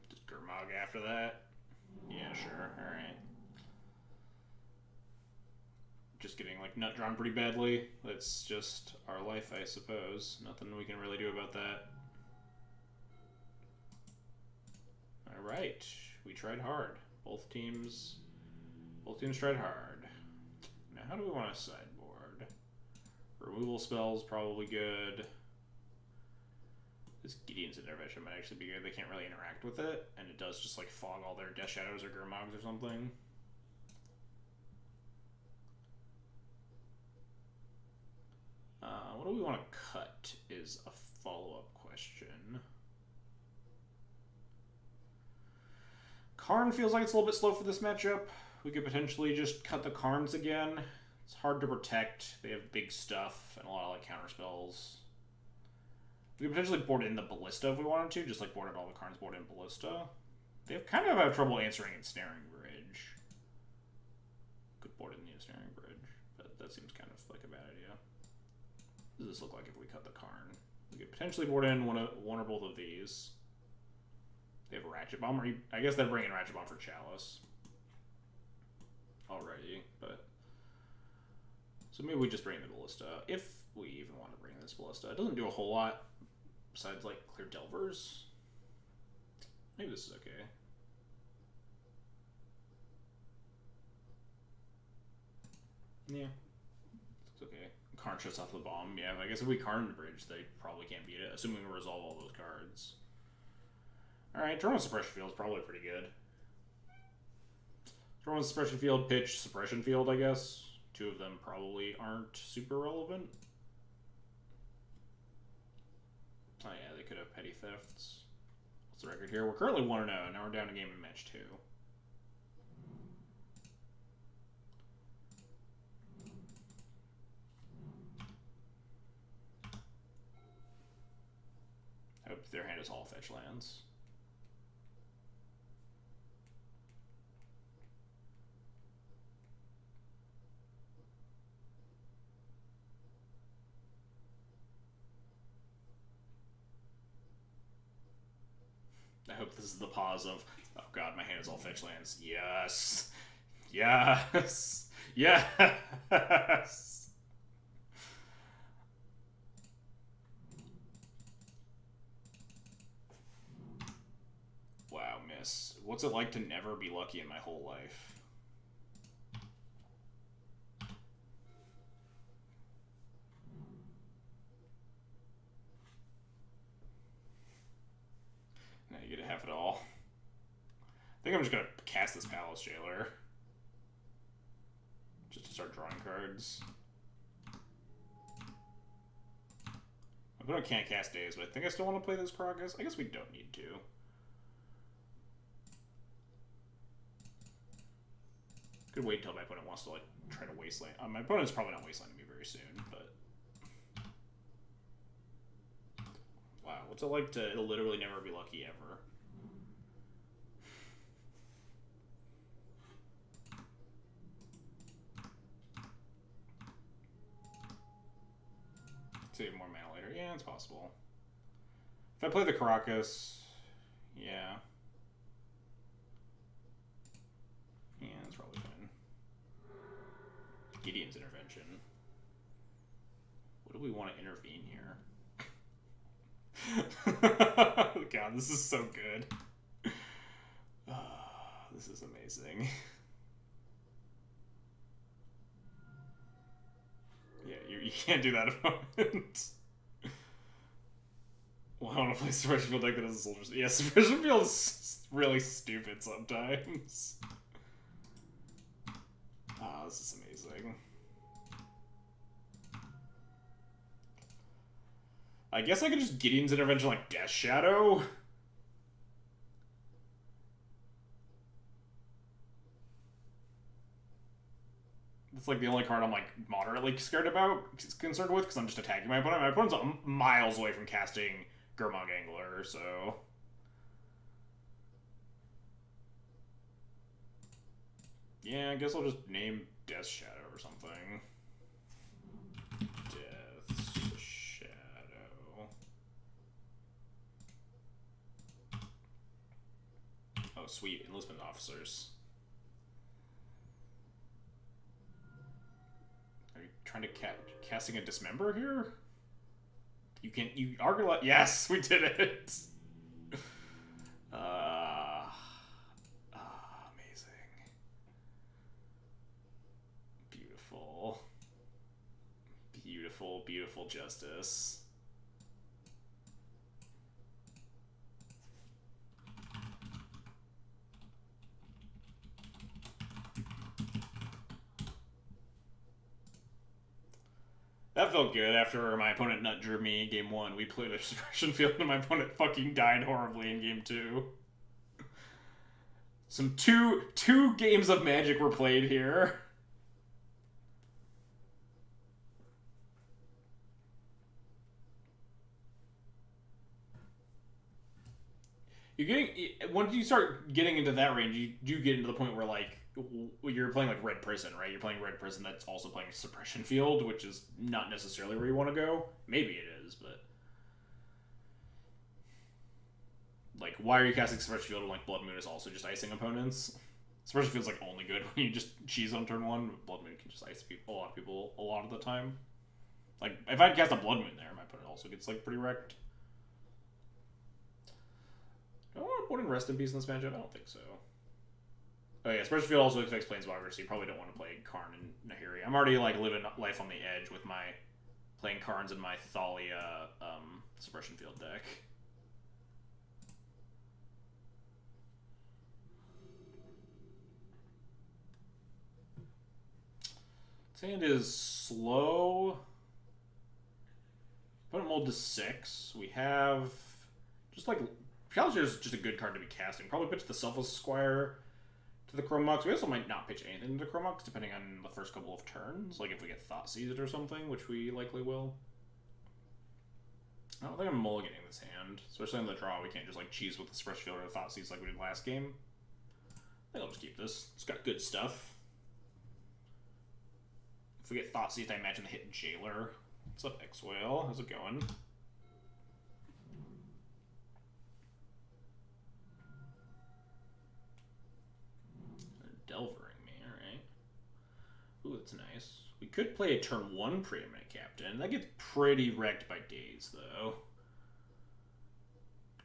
Just Gurmag after that. Yeah, sure. Alright. Just getting like nut drawn pretty badly. That's just our life, I suppose. Nothing we can really do about that. Alright. We tried hard. Both teams tried hard. Now how do we want to sideboard? Removal spells probably good. This Gideon's Intervention might actually be good. They can't really interact with it, and it does just like fog all their Death Shadows or Gurmogs or something. What do we want to cut is a follow-up question. Karn feels like it's a little bit slow for this matchup. We could potentially just cut the Karns again. It's hard to protect. They have big stuff and a lot of like counter spells. We could potentially board in the Ballista if we wanted to, just like board out all the Karns, board in Ballista. They have kind of had trouble answering Ensnaring Bridge. Could board in the Ensnaring Bridge, but that seems kind of like a bad idea. What does this look like if we cut the Karn? We could potentially board in one or both of these. They have a Ratchet Bomb, or I guess they're bringing Ratchet Bomb for Chalice already, but so maybe we just bring the Ballista if we even want to bring this Ballista. It doesn't do a whole lot besides like clear Delvers. Maybe this is okay. Yeah, it's okay. Karn shuts off the bomb. Yeah, I guess if we Karn the bridge, they probably can't beat it, assuming we resolve all those cards. Alright, Drone Suppression Field is probably pretty good. Drone Suppression Field, pitch, Suppression Field, I guess. Two of them probably aren't super relevant. Oh yeah, they could have Petty Thefts. What's the record here? We're currently 1-0, now we're down a game in match 2. I hope their hand is all fetch lands. I hope this is the pause of, oh god, my hand is all fetch lands. Yes. Yes. Yes. Wow, miss. What's it like to never be lucky in my whole life? Now you get to have it all. I think I'm just gonna cast this Palace Jailer. Just to start drawing cards. I bet I can't cast Daze, but I think I still want to play this Krakus. I guess we don't need to. Could wait until my opponent wants to like try to wasteland. My opponent's probably not wastelanding me very soon, but wow, what's it like to literally never be lucky ever? Save more mana later. Yeah, it's possible. If I play the Caracas, yeah. Yeah, that's probably fine. Gideon's Intervention. What do we want to intervene here? God, this is so good. This is amazing. Yeah, you can't do that opponent. Well, I want to play Suppression Field deck that has a Soldiers. Yeah, Suppression Field is really stupid sometimes. Ah, this is amazing. I guess I could just Gideon's Intervention like Death Shadow. That's like the only card I'm like moderately concerned with, because I'm just attacking my opponent. My opponent's miles away from casting Gurmag Angler, so... Yeah, I guess I'll just name Death Shadow or something. Death Shadow. Oh, sweet. Enlistment officers. Are you trying to casting a Dismember here? You are gonna let... Yes, we did it! Amazing. Beautiful. Beautiful, beautiful justice. That felt good after my opponent nut drew me in game 1. We played a Suppression Field and my opponent fucking died horribly in game 2. Some two games of Magic were played here. Once you start getting into that range, you do get into the point where like you're playing like Red Prison, right? You're playing Red Prison that's also playing Suppression Field, which is not necessarily where you want to go. Maybe it is, but like, why are you casting Suppression Field when like Blood Moon is also just icing opponents? Suppression Field's like only good when you just cheese on turn 1. Blood Moon can just ice a lot of people a lot of the time. Like, if I'd cast a Blood Moon there, my opponent also gets like pretty wrecked. Do I want to put in Rest in Peace in this matchup? I don't think so. Oh yeah, Suppression Field also affects Planeswalkers, so you probably don't want to play Karn and Nahiri. I'm already like living life on the edge with my playing Karns in my Thalia Suppression Field deck. This hand is slow. Put it mold to 6. We have just like Challenge is just a good card to be casting. Probably pitch the Selfless Squire to the Chromux. We also might not pitch anything to Chromux, depending on the first couple of turns. Like if we get Thoughtseize or something, which we likely will. I don't think I'm mulliganing this hand. Especially on the draw, we can't just like cheese with the Suppression Field or the Thoughtseize like we did last game. I think I'll just keep this. It's got good stuff. If we get Thoughtseize, I imagine the hit Jailer. What's up, X-Whale? How's it going? Delvering me, alright. Ooh, that's nice. We could play a turn 1 Preeminent Captain. That gets pretty wrecked by Daze, though.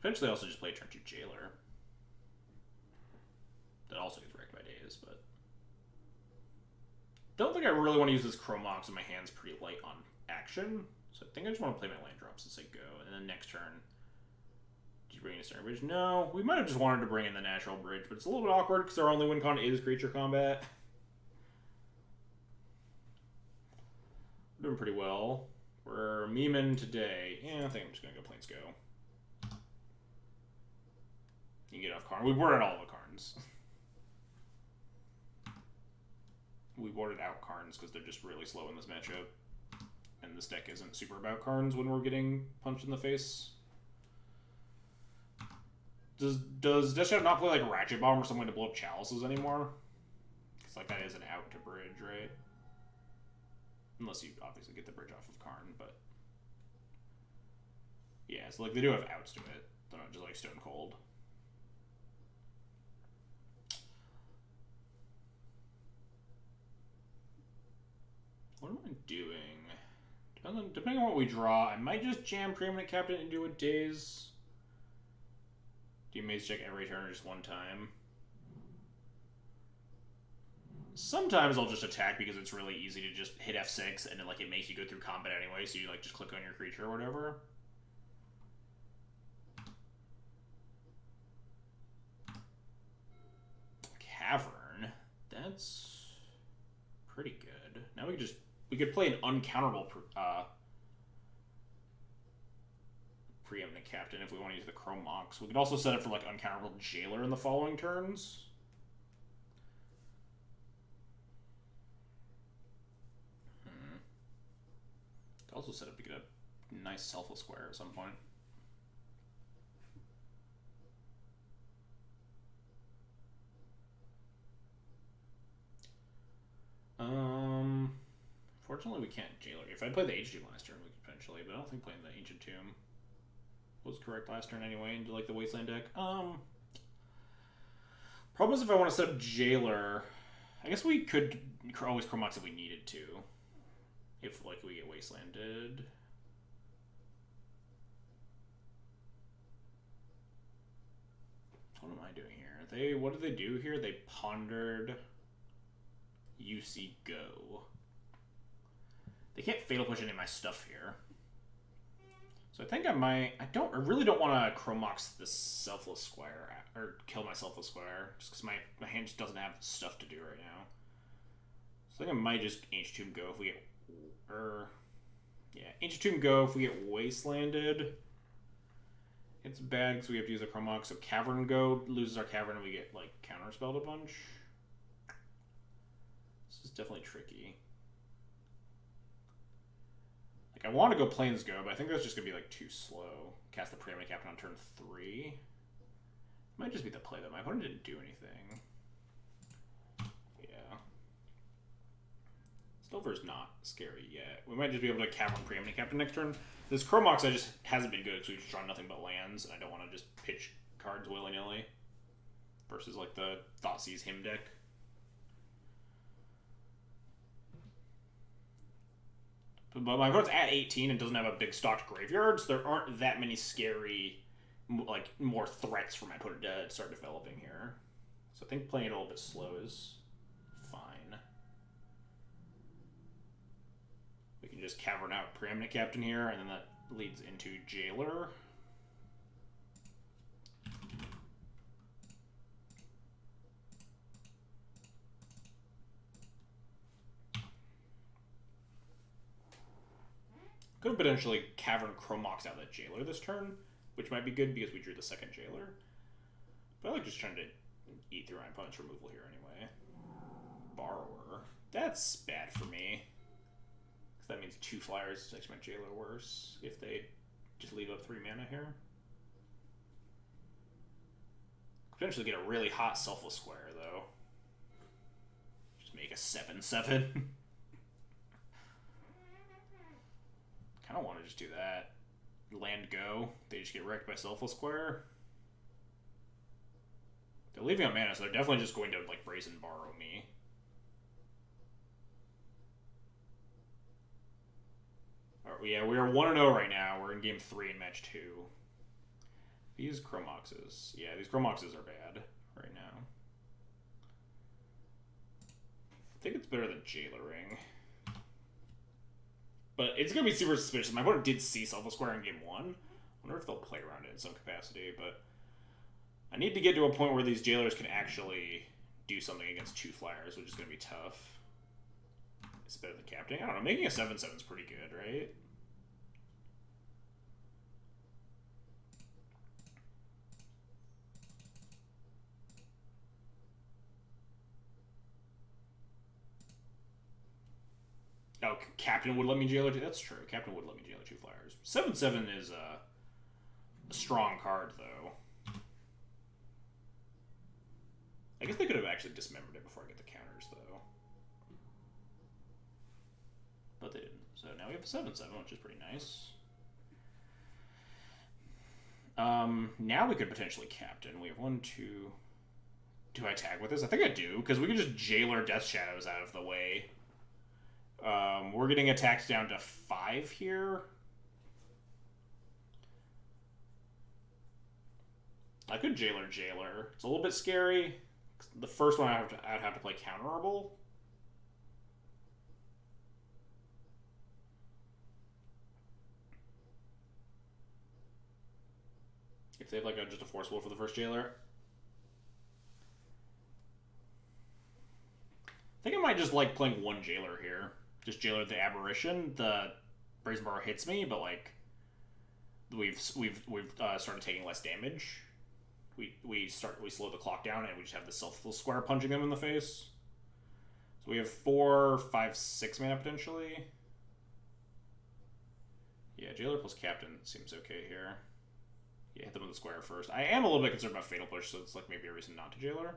Potentially also just play a turn 2 Jailer. That also gets wrecked by Daze, but... Don't think I really want to use this Chromox, and my hand's pretty light on action. So I think I just want to play my land drops and say go. And then next turn... Did you bring in a Center Bridge? No. We might have just wanted to bring in the Natural Bridge, but it's a little bit awkward because our only win con is Creature Combat. We're doing pretty well. We're memeing today. Yeah, I think I'm just going to go Plains Go. You can get off Karn. We boarded all the Karns. We boarded out Karns because they're just really slow in this matchup. And this deck isn't super about Karns when we're getting punched in the face. Does Death Shadow not play like Ratchet Bomb or something to blow up Chalices anymore? Because like that is an out to bridge, right? Unless you obviously get the bridge off of Karn, but... Yeah, so like they do have outs to it. They're not just like Stone Cold. What am I doing? Depending on what we draw, I might just jam Preeminent Captain into a Daze. Do you maze check every turn or just one time? sometimes I'll just attack because it's really easy to just hit F6 and then, like, it makes you go through combat anyway, so you, like, just click on your creature or whatever. Cavern. That's pretty good. Now we could play an uncounterable preeminent captain if we want to use the Chrome Mox. We could also set it for, like, uncounterable Jailer in the following turns. Also set up to get a nice selfless square at some point. Fortunately we can't Jailer. If I played the Age Tomb last turn, we could potentially, but I don't think playing the Ancient Tomb was correct last turn anyway into, like, the Wasteland deck. Problem is if I want to set up Jailer, I guess we could always Chrome Mox if we needed to. If, like, we get Wastelanded. What am I doing here? What did they do here? They pondered UC Go. They can't Fatal Push any of my stuff here. So I think I really don't want to Chrome Mox this Selfless Squire, or kill my Selfless Squire, just because my hand just doesn't have stuff to do right now. So I think I might just Ancient Tomb Go if we get Ancient Tomb Go if we get Wastelanded. It's bad because we have to use a Chrome Mox. So Cavern Go loses our Cavern and we get, like, counterspelled a bunch. This is definitely tricky. Like, I want to go Plains Go, but I think that's just going to be, like, too slow. Cast the Preeminent Captain on turn 3. Might just be the play, though. My opponent didn't do anything. Yeah. Stilver's not scary yet. We might just be able to Cavern Preeminent Captain next turn. This Chrome Mox just hasn't been good because we've just drawn nothing but lands, and I don't want to just pitch cards willy-nilly. Versus, like, the Thoughtseize Hymn deck. But my opponent's at 18 and doesn't have a big stocked graveyard, so there aren't that many scary, like, more threats for my opponent to start developing here. So I think playing it a little bit slow is fine. We can just Cavern out Preeminent Captain here, and then that leads into Jailer. Could potentially Cavern Chrome Mox out that Jailer this turn, which might be good because we drew the second Jailer. But I like just trying to eat through my opponent's removal here anyway. Borrower. That's bad for me. Because that means 2 flyers makes my Jailer worse if they just leave up 3 mana here. Potentially get a really hot Selfless Square, though. Just make a 7/7. I don't want to just do that. Land go. They just get wrecked by Selfless Square. They're leaving on mana, so they're definitely just going to, like, Brazen Borrow me. Yeah, we are 1-0 right now. We're in game 3 in match 2. These Chrome Moxes. Yeah, these Chrome Moxes are bad right now. I think it's better than Jailering. But it's going to be super suspicious. My opponent did see Selfless Square in game 1. I wonder if they'll play around it in some capacity, but I need to get to a point where these Jailers can actually do something against 2 flyers, which is going to be tough. It's better than Captain. I don't know. Making a 7/7 is pretty good, right? Oh, Captain would let me Jailer 2. That's true. Captain would let me Jailer 2 flyers. 7/7 is a strong card, though. I guess they could have actually dismembered it before I get the counters, though. But they didn't. So now we have a 7/7, which is pretty nice. Now we could potentially Captain. We have 1, 2... Do I tag with this? I think I do, because we could just Jailer Death Shadows out of the way. We're getting attacked down to 5 here. I could Jailer. It's a little bit scary. The first one I'd have to play counterable. could save like just a Force Wolf for the first Jailer. I think I might just like playing one Jailer here. Just Jailer the Aberration. The Brazen Bar hits me, but like we've started taking less damage. We slow the clock down, and we just have the Selfless Squire punching them in the face. So we have 4, 5, 6 mana potentially. Yeah, Jailer plus Captain seems okay here. Yeah, hit them with the Squire first. I am a little bit concerned about Fatal Push, so it's like maybe a reason not to Jailer.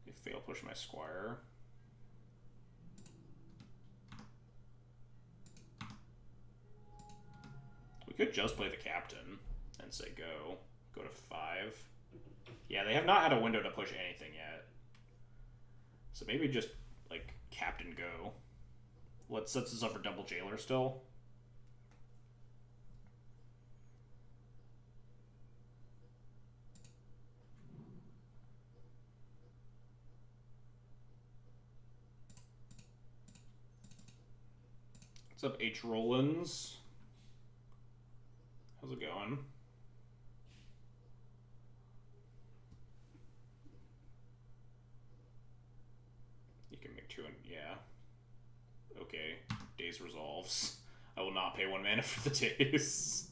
If Fatal Push my Squire. We could just play the Captain and say go. Go to 5. Yeah, they have not had a window to push anything yet. So maybe just, like, Captain go. Let's set this up for double Jailer still. What's up, H. Rollins? How's it going? You can make 2 and yeah. Okay. Daze resolves. I will not pay 1 mana for the Daze.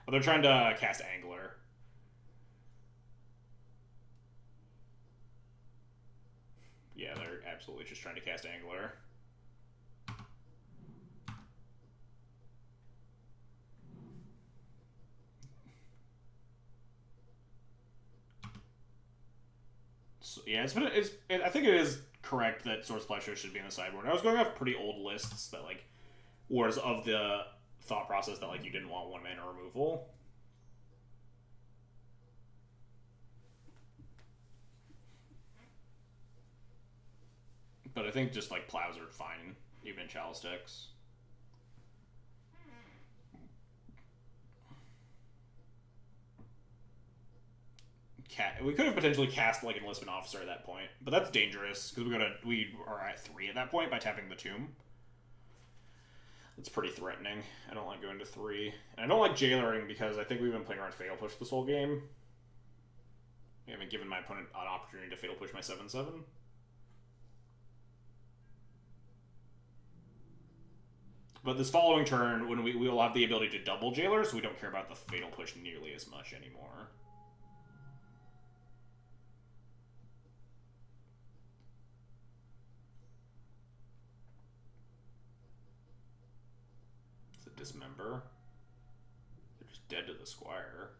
Oh, they're trying to cast Angler. Yeah, they're absolutely just trying to cast Angler. So, yeah, I think it is correct that Sword Splasher should be in the sideboard. I was going off pretty old lists that like was of the thought process that like you didn't want 1 mana removal. But I think just like plows are fine, even in Chalice decks. We could have potentially cast like Enlistment Officer at that point, but that's dangerous because we are at 3 at that point by tapping the Tomb. It's pretty threatening. I don't like going to 3, and I don't like Jailering because I think we've been playing around Fatal Push this whole game. I haven't given my opponent an opportunity to Fatal Push my 7/7. But this following turn, when we will have the ability to double Jailer, so we don't care about the Fatal Push nearly as much anymore. Dismember. They're just dead to the Squire.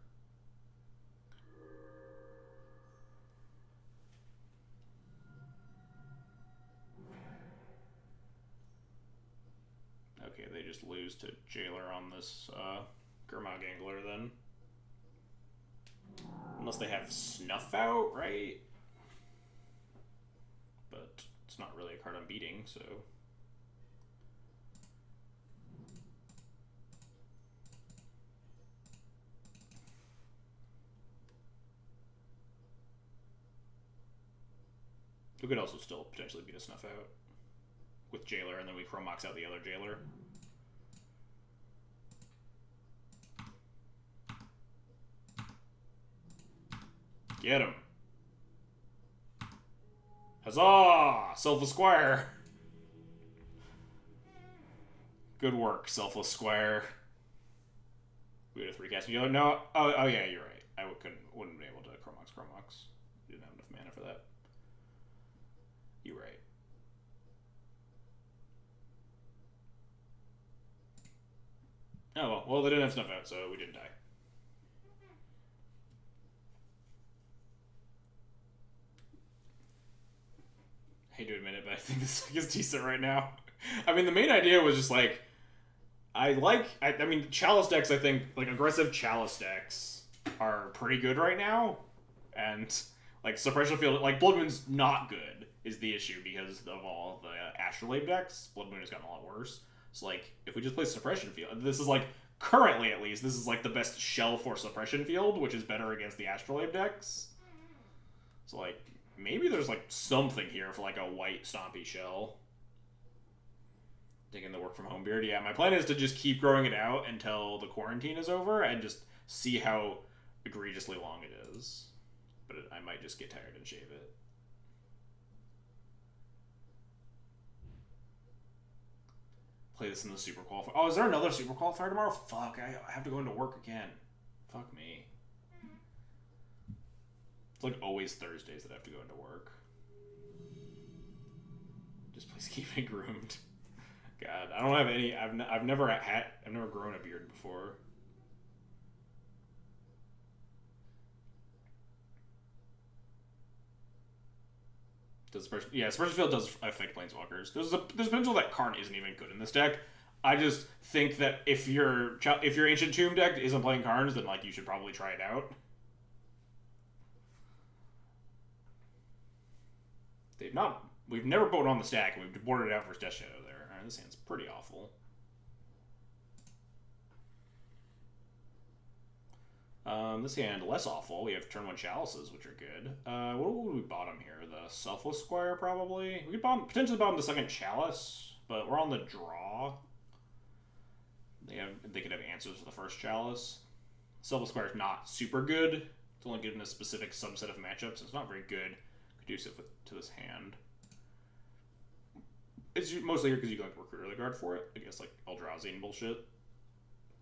Okay, they just lose to Jailer on this Gurmag Angler then. Unless they have Snuff out, right? But it's not really a card I'm beating, so... We could also still potentially beat a Snuff out with Jailer, and then we Chromox out the other Jailer. Get him. Huzzah! Selfless Squire. Good work, Selfless Squire. We had a 3 cast. No. Oh yeah, you're right. I wouldn't be able to Chromox. Didn't have enough mana for that. You're right. Oh well, they didn't have Snuff out, so we didn't die. I hate to admit it, but I think this is decent right now. I mean, the main idea was just like, I mean, Chalice decks, I think, like, aggressive Chalice decks are pretty good right now. And, like, Suppression Field, like, Blood Moon's not good is the issue because of all the Astrolabe decks. Blood Moon has gotten a lot worse. So, like, if we just play Suppression Field, this is, like, currently at least, this is, like, the best shell for Suppression Field, which is better against the Astrolabe decks. So, like, maybe there's, like, something here for, like, a white Stompy shell. Taking the work from Homebeard. Yeah, my plan is to just keep growing it out until the quarantine is over and just see how egregiously long it is. But I might just get tired and shave it. Play this in the Super Qualifier. Oh, is there another Super Qualifier tomorrow? Fuck, I have to go into work again. Fuck me. It's like always Thursdays that I have to go into work. Just please keep me groomed. God, I don't have any. I've never grown a beard before. Suppression Field does affect Planeswalkers. There's potential that Karn isn't even good in this deck. I just think that if your Ancient Tomb deck isn't playing Karns, then like you should probably try it out. We've never put it on the stack, and we've boarded it out for Death Shadow there. Alright, this hand's pretty awful. This hand, less awful. We have turn 1 Chalices, which are good. What would we bottom here? The Selfless Squire, probably? We could potentially bottom the second Chalice, but we're on the draw. They could have answers for the first Chalice. Selfless Squire is not super good. It's only good in a specific subset of matchups. It's not very good conducive to this hand. It's mostly here because you can like recruit early guard for it. I guess like Eldrazi and bullshit.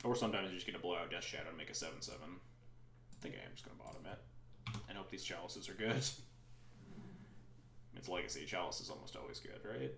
Or sometimes you just get a blowout Death Shadow and make a 7/7. I think I am just going to bottom it. And hope these Chalices are good. It's Legacy. Chalice is almost always good, right?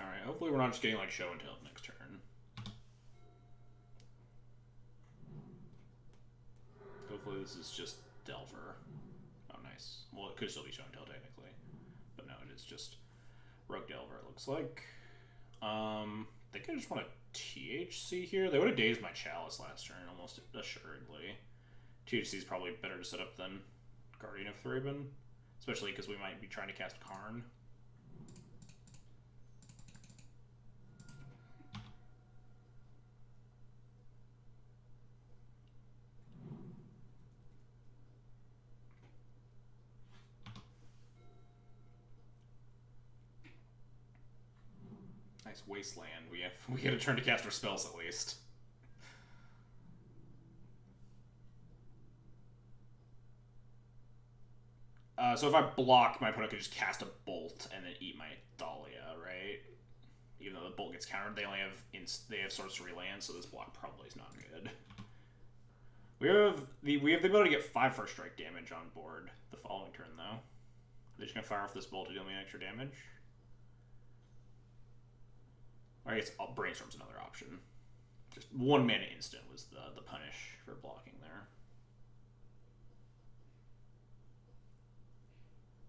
Alright, hopefully we're not just getting like show and tell next turn. Hopefully this is just Delver. Oh, nice. Well, it could still be show and tell technically. But no, it is just Rogue Delver, it looks like. I think I just want a THC here. They would have dazed my Chalice last turn, almost assuredly. THC is probably better to set up than Guardian of Thraben. Especially because we might be trying to cast Karn. Nice Wasteland. We get a turn to cast our spells at least. So if I block, my opponent could just cast a Bolt and then eat my Thalia, right? Even though the Bolt gets countered, they only have Sorcery Land, so this block probably is not good. We have the ability to get 5 first strike damage on board the following turn, though. They're just gonna fire off this Bolt to deal me extra damage. Or I guess Brainstorm's another option. Just 1 mana instant was the punish for blocking there.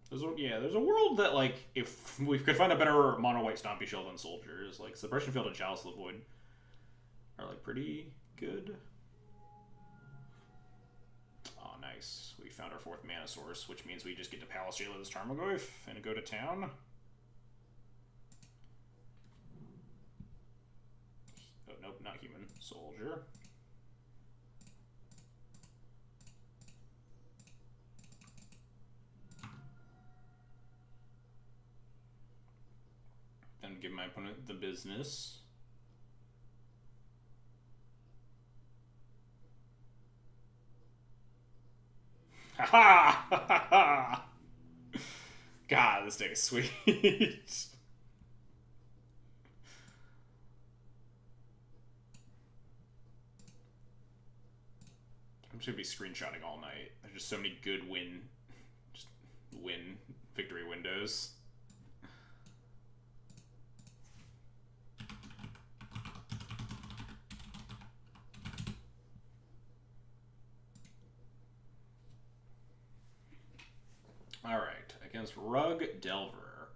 There's a world that, like, if we could find a better mono-white Stompy Shell than Soldiers, like, Suppression Field and Chalice of the Void are, like, pretty good. Oh, nice. We found our 4th mana source, which means we just get to Palace Jailer this Tarmogoyf and go to town. Oh, nope, not human. Soldier. Then give my opponent the business. Ha ha! God, this deck is sweet. I'm just gonna be screenshotting all night. There's just so many good win victory windows. Alright, against Rug Delver.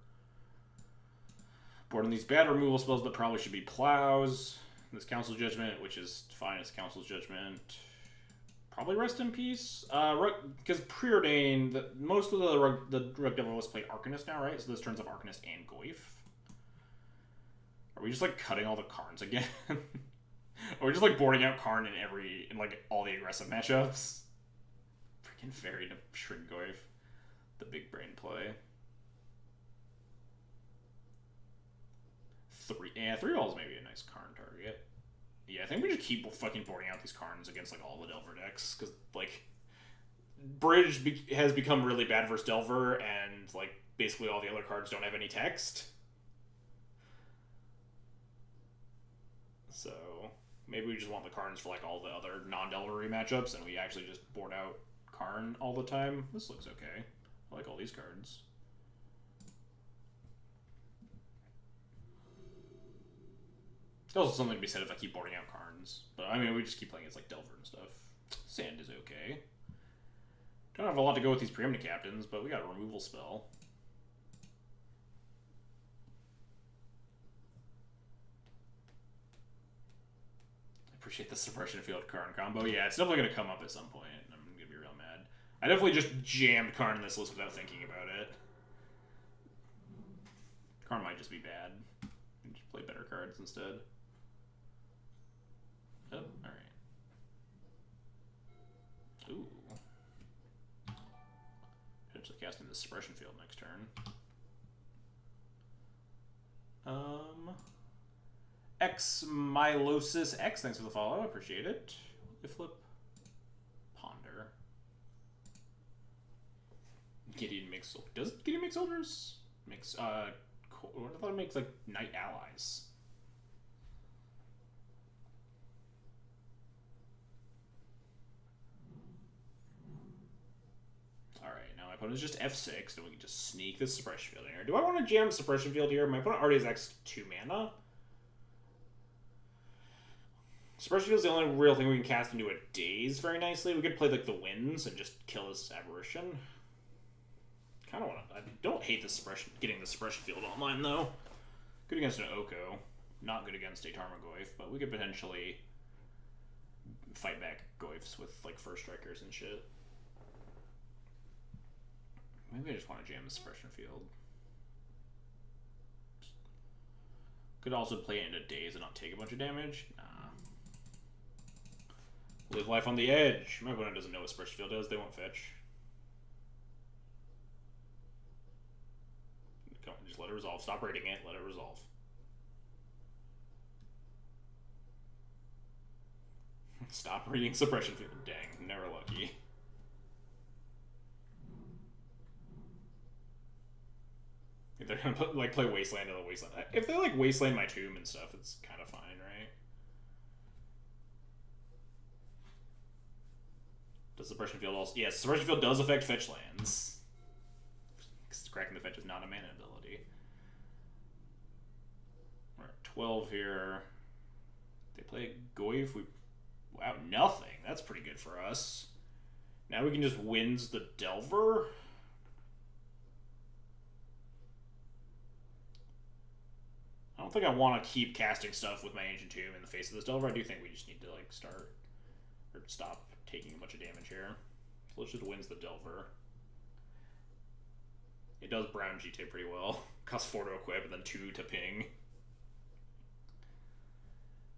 Boarding these bad removal spells that probably should be Plows. This Council's Judgment, which is fine as Council's Judgment. Probably Rest in Peace. Because Preordained, most of the Rug Delver was played Arcanist now, right? So this turns off Arcanist and Goyf. we just like cutting all the Karns again? Or we're just like boarding out Karn in like all the aggressive matchups? Freaking Fairy to Shringoif. The big brain play. Three balls maybe a nice Karn target. Yeah, I think we just keep fucking boarding out these Karns against like all the Delver decks, because like Bridge has become really bad versus Delver, and like basically all the other cards don't have any text. So maybe we just want the Karns for like all the other non-Delvery matchups, and we actually just board out Karn all the time. This looks okay. I like all these cards. There's also something to be said if I keep boarding out Karns. But I mean, we just keep playing as like Delver and stuff. Sand is okay. Don't have a lot to go with these preeminent captains, but we got a removal spell. I appreciate the suppression field Karn combo. Yeah, it's definitely going to come up at some point. I'm going to be real mad. I definitely just jammed Karn in this list without thinking about it. Karn might just be bad. Just play better cards instead. Oh, alright. Ooh. Potentially casting the suppression field next turn. X Milosis X, thanks for the follow, I appreciate it. Flip. Ponder. Gideon makes, does Gideon make soldiers? Makes, I thought it makes like knight allies. Alright, now my opponent is just F6, and we can just sneak this suppression field in here. Do I want to jam suppression field here? My opponent already has X2 mana. Suppression field is the only real thing we can cast into a daze very nicely. We could play like the winds and just kill this aberration. Kind of want to. I don't hate the suppression, getting the suppression field online though. Good against an Oko, not good against a Tarmogoyf, but we could potentially fight back Goyfs with like first strikers and shit. Maybe I just want to jam the suppression field. Could also play it into daze and not take a bunch of damage. Nah. Live life on the edge. My opponent doesn't know what suppression field does. They won't fetch. Just let it resolve. Stop raiding it. Let it resolve. Stop reading suppression field. Dang, never lucky. If they're gonna put, like play Wasteland to the Wasteland. If they like Wasteland my tomb and stuff, it's kind of fine, right? Does suppression field also? Yes, suppression field does affect fetch lands. Cracking the fetch is not a mana ability. We're at 12 here. They play Goyf. Wow, nothing. That's pretty good for us. Now we can just wins the Delver. I don't think I want to keep casting stuff with my Ancient Tomb in the face of this Delver. I do think we just need to like start or stop taking a bunch of damage here. So let's just wins the Delver. It does brown GT pretty well. Costs 4 to equip and then 2 to ping.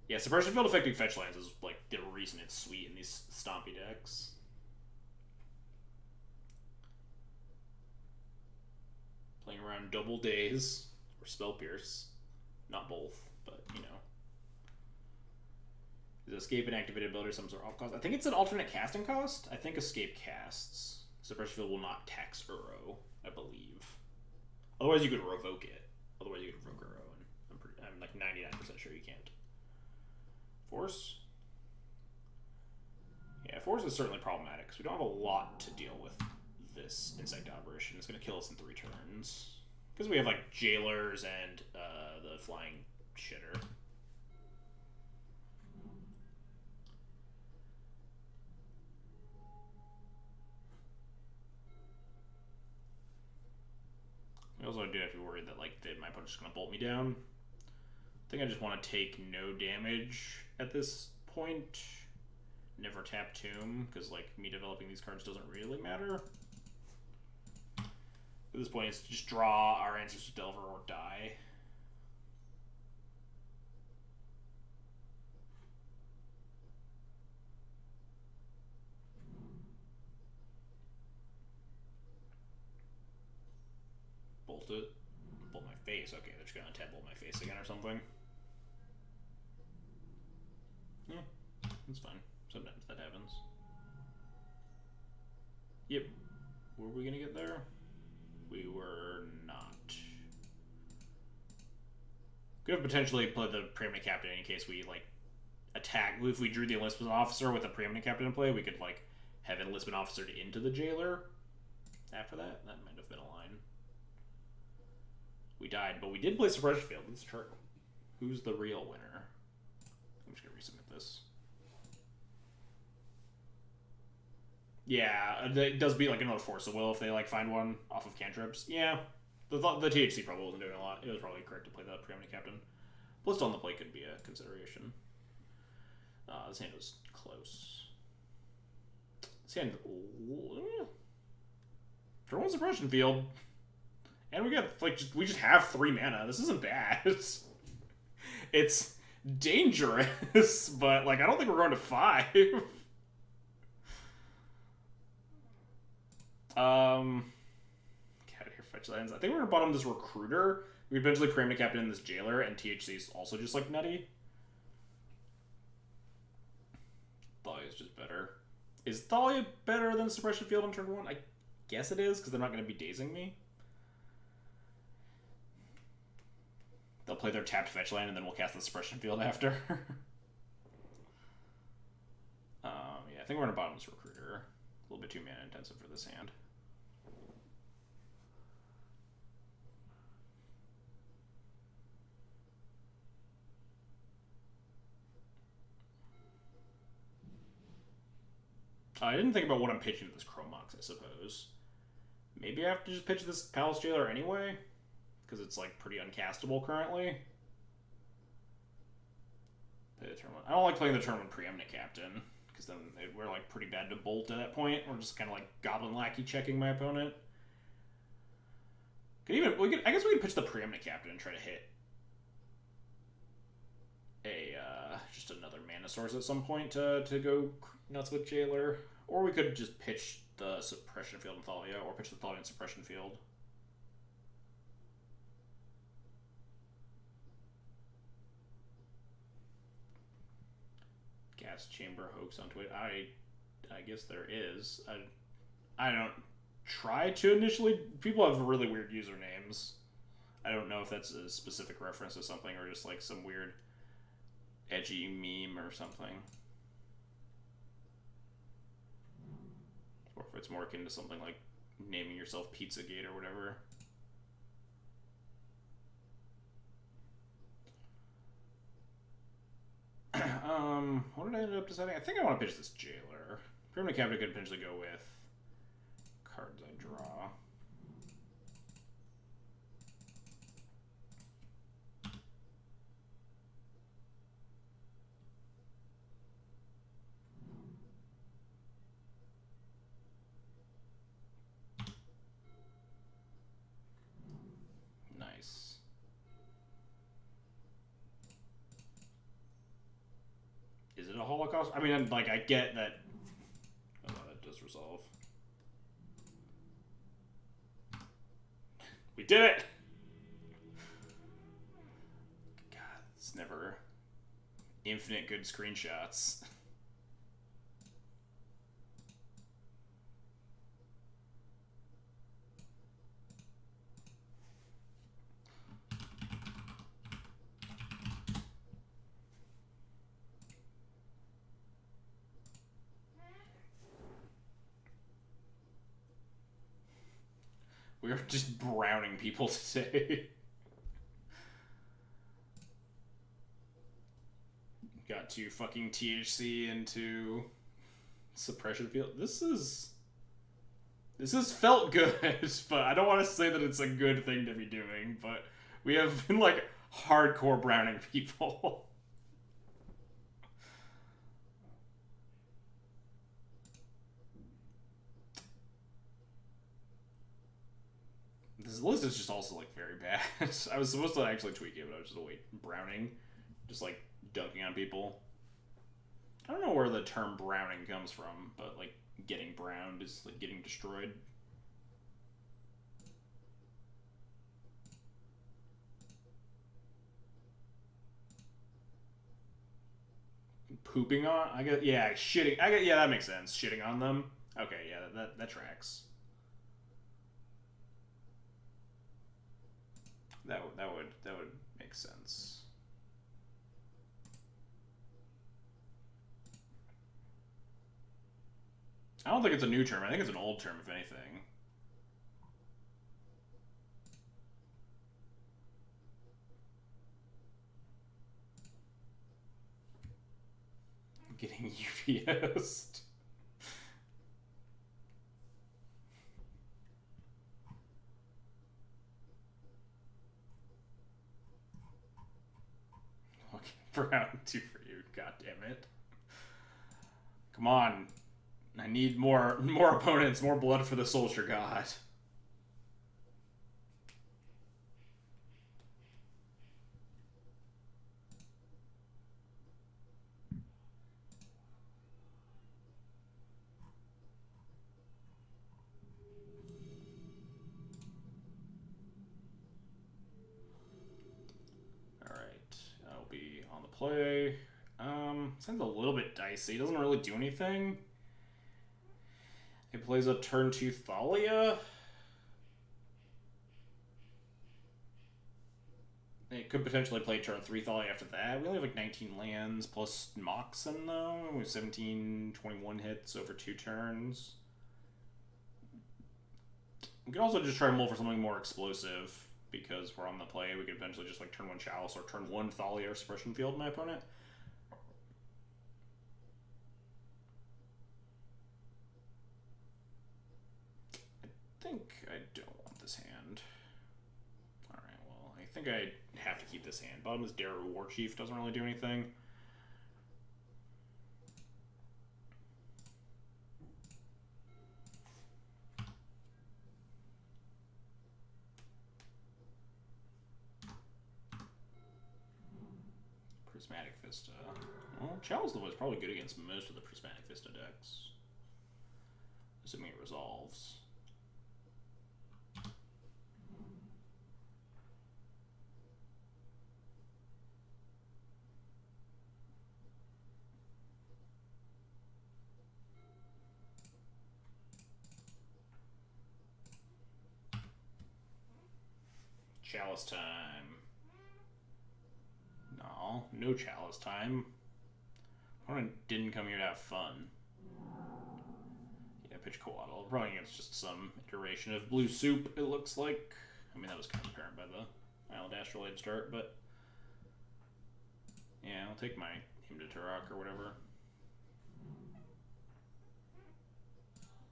Yeah, suppression field affecting fetch lands is like the reason it's sweet in these Stompy decks. Playing around double daze or spell pierce. Not both, but you know. Is escape an activated ability or some sort of off cost? I think it's an alternate casting cost. I think escape casts. Suppression field will not tax Uro, I believe. Otherwise, you could revoke it. Otherwise, you could revoke Uro, and I'm like 99% sure you can't. Force? Yeah, Force is certainly problematic because we don't have a lot to deal with this Insect Aberration. It's going to kill us in 3 turns. Because we have like Jailers and the Flying Shitter. I also do have to be worried that like my opponent's just going to bolt me down. I think I just want to take no damage at this point. Never tap Tomb, because like me developing these cards doesn't really matter. At this point, it's just draw our answers to Delver or die. face. Okay, they're just gonna tabble my face again or something. Yeah, that's fine. Sometimes that happens. Yep. Were we gonna get there? We were not. Could have potentially played the preeminent captain in case we, like, attack. If we drew the enlistment officer with a preeminent captain in play, we could, like, have enlistment officered into the jailer. After that, that might have been a line. We died, but we did play suppression field. Let's chart. Who's the real winner? I'm just gonna resubmit this. Yeah, it does be like another force of will if they like find one off of cantrips. Yeah, the THC probably wasn't doing a lot. It was probably correct to play that preeminent captain. Blitz on the play could be a consideration. This hand was close. This hand, turn one suppression field, and we got like we just have 3 mana. This isn't bad. It's dangerous, but like I don't think we're going to 5. Get out of here, fetch lands. I think we're gonna bottom this recruiter. We eventually preeminent captain in this jailer, and THC is also just like nutty. Thalia is just better. Is Thalia better than suppression field on turn 1? I guess it is, because they're not going to be dazing me. They'll play their tapped fetch land, and then we'll cast the suppression field after. Yeah, I think we're going to bottom this recruiter. A little bit too mana intensive for this hand. I didn't think about what I'm pitching to this Chromox, I suppose. Maybe I have to just pitch this Palace Jailer anyway? Because it's, like, pretty uncastable currently. Play the turn 1. I don't like playing the turn 1 preeminent captain, because then we're, like, pretty bad to bolt at that point. We're just kind of, like, Goblin Lackey checking my opponent. I guess we could pitch the preeminent captain and try to hit just another mana source at some point to go nuts with Jailer. Or we could just pitch the suppression field in Thalia, or pitch the Thalia in suppression field. Gas chamber hoax onto it. I guess there is. I don't try to initially. People have really weird usernames. I don't know if that's a specific reference to something or just like some weird edgy meme or something. Or if it's more akin to something like naming yourself Pizzagate or whatever. What did I end up deciding? I think I want to pitch this Jailer. Permanent Captain could potentially go with cards I draw. Nice. Is it a Holocaust? I mean, like, I get that. Oh, that does resolve. We did it! God, it's never infinite good screenshots. We are just browning people today. Got to fucking THC into suppression field. This is felt good, but I don't want to say that it's a good thing to be doing, but we have been like hardcore browning people. This list is just also, like, very bad. I was supposed to actually tweak it, but I was just browning. Just, like, dunking on people. I don't know where the term browning comes from, but, like, getting browned is, like, getting destroyed. Pooping on? I guess, yeah, shitting. I guess, yeah, that makes sense. Shitting on them. Okay, yeah, that tracks. That would make sense. I don't think it's a new term. I think it's an old term, if anything. Getting UPS'd. Okay, for round 2 for you. God damn it. Come on. I need more opponents, more blood for the soldier god. Be on the play. Sounds a little bit dicey. Doesn't really do anything. It plays a turn 2 Thalia. It could potentially play turn 3 Thalia after that. We only have like 19 lands plus Moxen though. We have 17, 21 hits over 2 turns. We could also just try to mull for something more explosive. Because we're on the play, we could eventually just like turn 1 Chalice or turn 1 Thalia or Suppression Field my opponent. I think I don't want this hand. Alright, well, I think I have to keep this hand. Bottom is Daru War Chief, doesn't really do anything. Prismatic Vista. Well, Chalice is probably good against most of the Prismatic Vista decks. Assuming it resolves. Chalice time. No Chalice time. Opponent didn't come here to have fun. Yeah, pitch Coatl. Probably it's just some iteration of Blue Soup, it looks like. I mean, that was kind of apparent by the Island Astrolabe start, but... Yeah, I'll take my Hymn to Turok or whatever.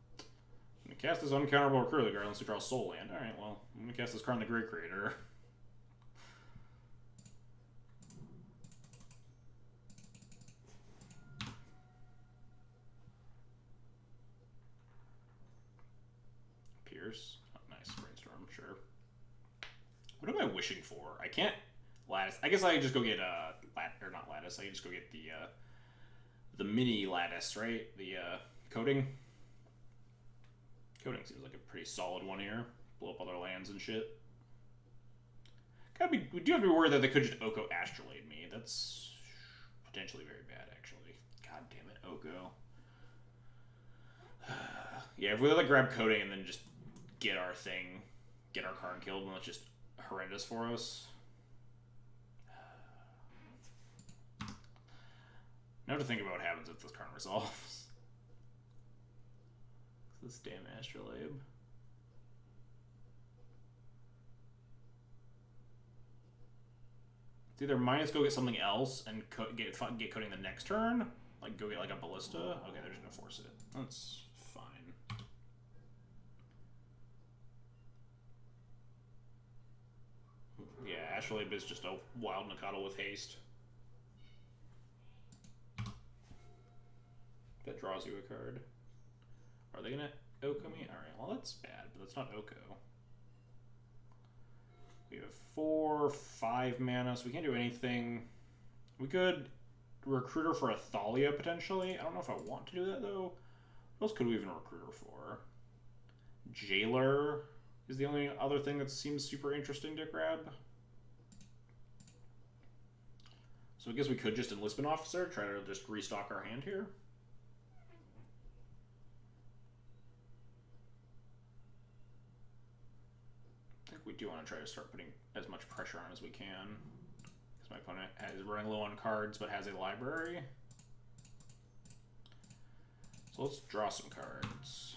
I'm gonna cast this uncounterable Recruiter Guard unless we draw Soul Land. Alright, well, I'm gonna cast this card in the Great Creator. Oh, nice. Brainstorm, sure. What am I wishing for? I can't Lattice. I guess I just go get or not Lattice. I just go get the mini Lattice, right? The Coding. Coding seems like a pretty solid one here. Blow up other lands and shit. We do have to be worried that they could just Oko Astrolabe me. That's potentially very bad, actually. God damn it, Oko. Yeah, if we let grab Coding and then just get our thing, get our card killed, and that's just horrendous for us. Now to think about what happens if this card resolves. This damn Astrolabe. It's either minus go get something else and get Coding the next turn, like go get like a Ballista. Okay, they're just gonna force it. That's fine. Yeah, Astrolabe is just a wild Nakatl with haste. That draws you a card. Are they gonna Oko me? Alright, well that's bad, but that's not Oko. We have 4, 5 mana, so we can't do anything. We could Recruiter for a Thalia, potentially. I don't know if I want to do that, though. What else could we even Recruiter for? Jailer is the only other thing that seems super interesting to grab. So I guess we could just enlistment officer, try to just restock our hand here. I think we do want to try to start putting as much pressure on as we can. Because my opponent is running low on cards, but has a library. So let's draw some cards.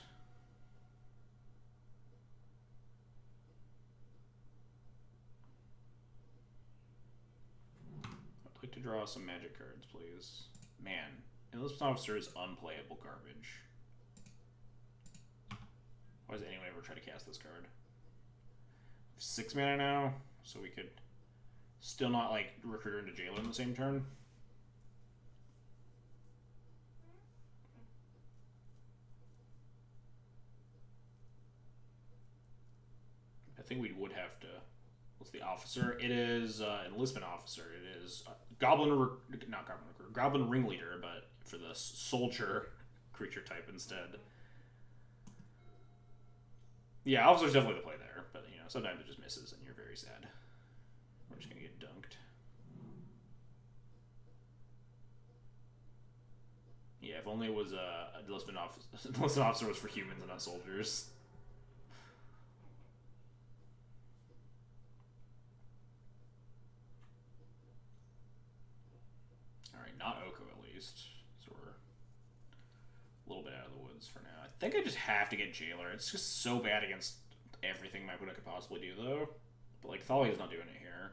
I'd like to draw some magic cards, please. Man, Enlistment Officer is unplayable garbage. Why does anyone ever try to cast this card? 6 mana now, so we could still not, like, recruit her into Jailer in the same turn. I think we would have to... What's the officer? It is Enlistment Officer. It is Goblin Ringleader, but for the Soldier creature type instead. Yeah, Officer's definitely the play there, but, you know, sometimes it just misses and you're very sad. We're just going to get dunked. Yeah, if only it was a Enlistment Officer was for humans and not soldiers. Not Oko, at least. So we're a little bit out of the woods for now. I think I just have to get Jailer. It's just so bad against everything my opponent could possibly do, though. But, like, Thalia's not doing it here.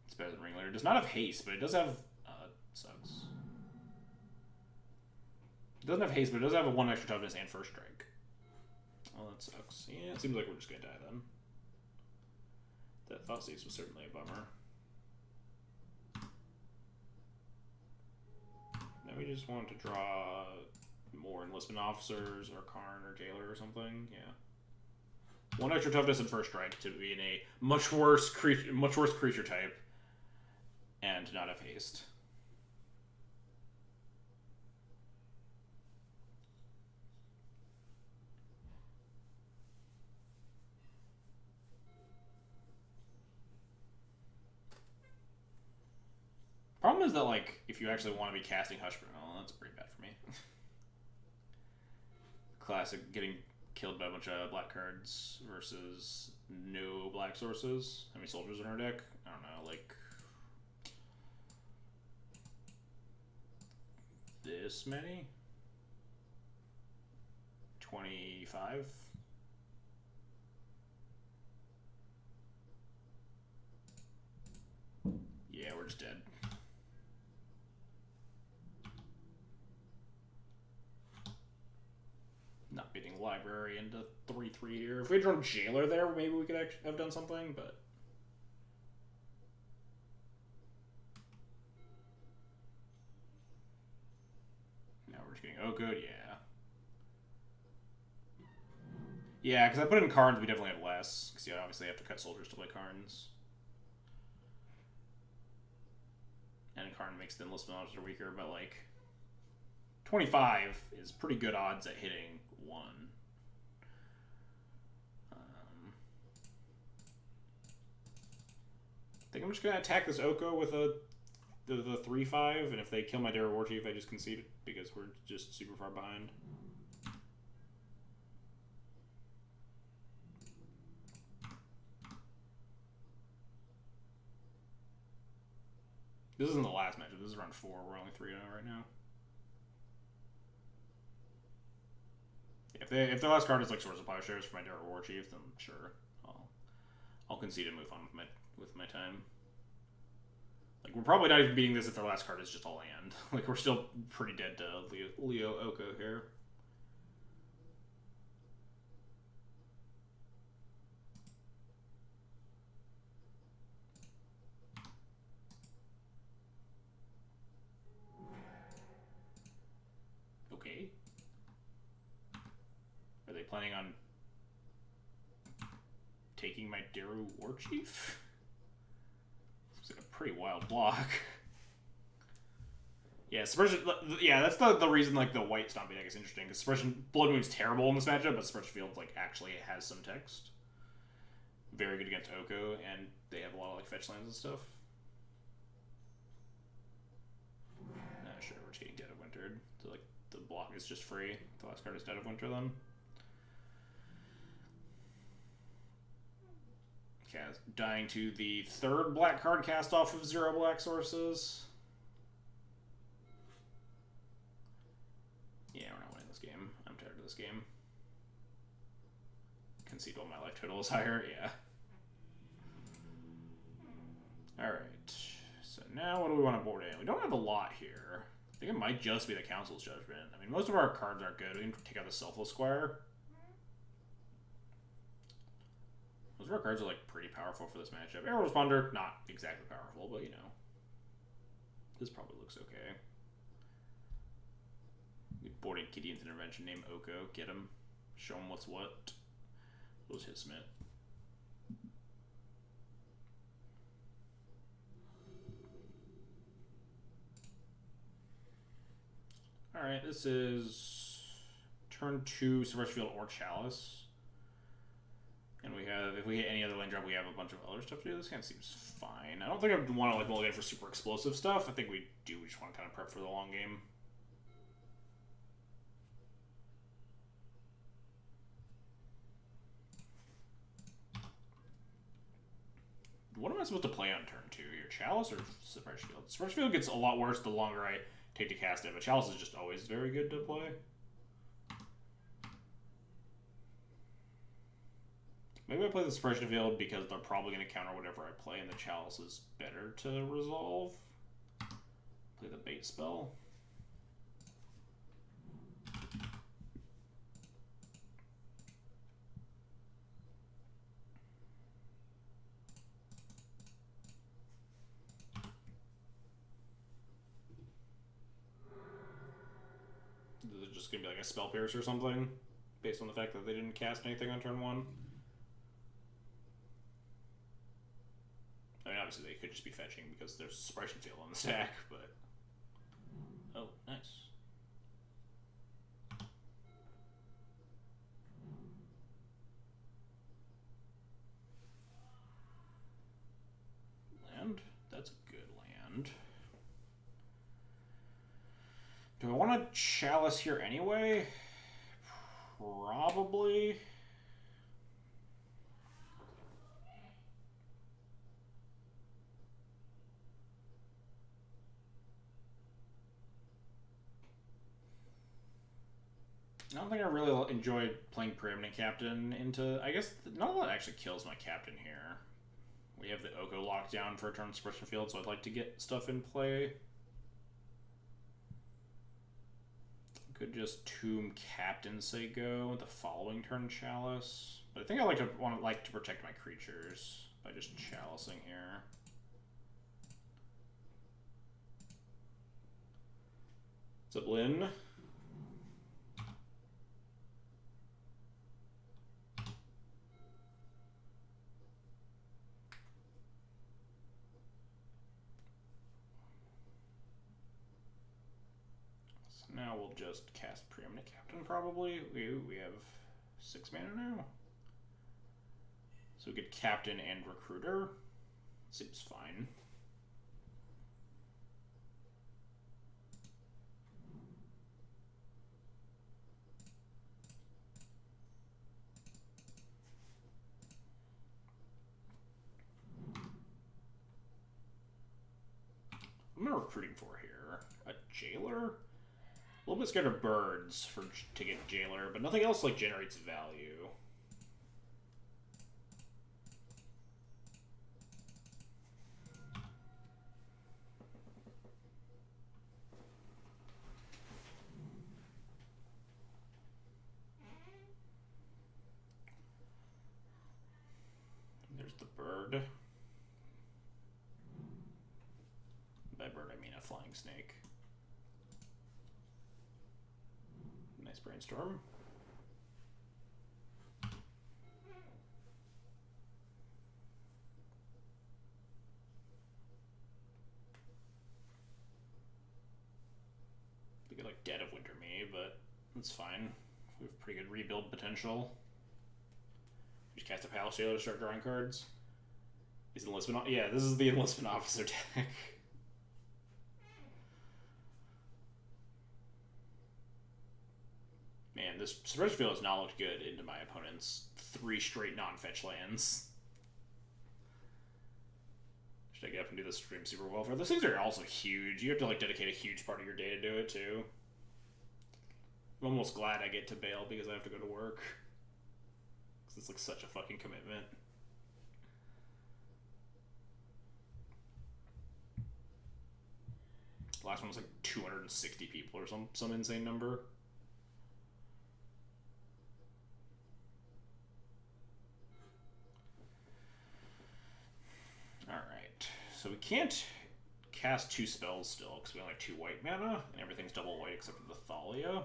It's better than Ringleader. It does not have haste, but it does have... sucks. It doesn't have haste, but it does have a 1 extra toughness and first strike. Oh, that sucks. Yeah, it seems like we're just gonna die then. That Thoughtseize was certainly a bummer. Now we just want to draw more Enlistment Officers or Karn or Jailer or something. Yeah. 1 extra toughness and first strike to be in a much worse creature type and not have haste. Problem is that, like, if you actually want to be casting Hushburn, oh, that's pretty bad for me. Classic getting killed by a bunch of black cards versus no black sources. How many soldiers in our deck? I don't know, like... this many? 25? Yeah, we're just dead. Not beating Library into 3/3 here. If we had drawn Jailer there, maybe we could actually have done something, but... Now we're just getting... Oh, good, yeah. Yeah, because I put in Karns, we definitely have less. Because, yeah, obviously I have to cut soldiers to play Karns. And Karn makes the Enlistment Officer weaker, but, like... 25 is pretty good odds at hitting 1. I think I'm just going to attack this Oko with the 3/5, and if they kill my Dara Warchief, I just concede it, because we're just super far behind. This isn't the last matchup, this is round 4, we're only 3-0 right now. If their last card is like Source of Plowshares for my Dara Warchief, then sure, I'll concede and move on with my time. Like, we're probably not even beating this if their last card is just a land. Like, we're still pretty dead to Leo Oko here. Okay. Are they planning on taking my Daru Warchief? It's like a pretty wild block. Yeah, Suppression... Yeah, that's the reason, like, the white Stompy deck is interesting, because Suppression... Blood Moon's terrible in this matchup, but Suppression Field, like, actually has some text. very good against Oko, and they have a lot of like fetch lands and stuff. Sure, we're just getting Dead of Wintered. So like the block is just free. The last card is Dead of Winter then. Okay, dying to the third black card cast off of 0 black sources. Yeah, we're not winning this game. I'm tired of this game. Concede while my life total is higher, yeah. Alright, so now what do we want to board in? We don't have a lot here. I think it might just be the Council's Judgment. I mean, most of our cards aren't good. We can take out the Selfless Squire. Most of our cards are like pretty powerful for this matchup. Arrow Responder, not exactly powerful, but you know. This probably looks okay. We board in Gideon's Intervention, name Oko, get him, show him what's what. What was his Smith? Alright, this is turn 2, Submerged Field or Chalice. And we have, if we hit any other lane drop, we have a bunch of other stuff to do. This kind of seems fine. I don't think I want to like mulligan for super explosive stuff. I think we just want to kind of prep for the long game. What am I supposed to play on turn 2 here? Chalice or Submerged Field? Submerged Field gets a lot worse the longer I take to cast it, but Chalice is just always very good to play. Maybe I play the Suppression Field because they're probably going to counter whatever I play, and the Chalice is better to resolve. Play the bait spell. Is it just going to be like a Spell Pierce or something? Based on the fact that they didn't cast anything on turn 1? I mean, obviously they could just be fetching because there's a Suppression Field on the stack, but... Oh, nice. Land? That's a good land. Do I want to Chalice here anyway? Probably. I don't think I really enjoyed playing Preeminent Captain into... I guess not a lot actually kills my Captain here. We have the Oko locked down for a turn Suppression Field, so I'd like to get stuff in play. Could just Tomb Captain, say go, the following turn Chalice. But I think I like to protect my creatures by just Chalicing here. What's up, Lynn? Now we'll just cast Preeminent Captain, probably. We have 6 mana now. So we get Captain and Recruiter. Seems fine. What am I recruiting for here? A Jailer? A little bit scared of birds to get Jailer, but nothing else like generates value. There's the bird. By bird I mean a flying snake. Nice brainstorm. They could like Dead of Winter me, but that's fine. We have pretty good rebuild potential. Just cast a Palacio to start drawing cards. Is enlistment? Yeah, this is the enlistment officer deck. Man, this Surprise Field has not looked good into my opponent's 3 straight non-fetch lands. Should I get up and do the stream super well for? Those things are also huge. You have to like dedicate a huge part of your day to do it too. I'm almost glad I get to bail because I have to go to work. Because it's like such a fucking commitment. The last one was like 260 people or some insane number. Alright, so we can't cast 2 spells still because we only have 2 white mana and everything's double white except for the Thalia.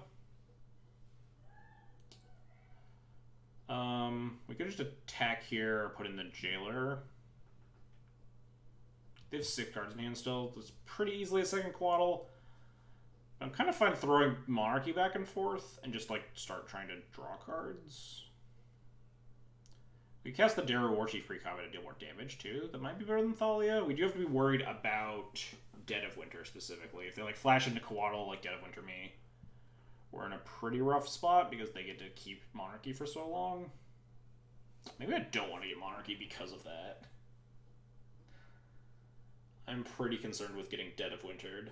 We could just attack here, put in the Jailer. They have 6 cards in hand still. It's pretty easily a second Quaddle. I'm kind of fine throwing Monarchy back and forth and just like start trying to draw cards. We cast the Daru War Chief pre-combat to deal more damage too. That might be better than Thalia. We do have to be worried about Dead of Winter specifically. If they like flash into Quaddle like Dead of Winter me, we're in a pretty rough spot because they get to keep Monarchy for so long. Maybe I don't want to get Monarchy because of that. I'm pretty concerned with getting Dead of Wintered.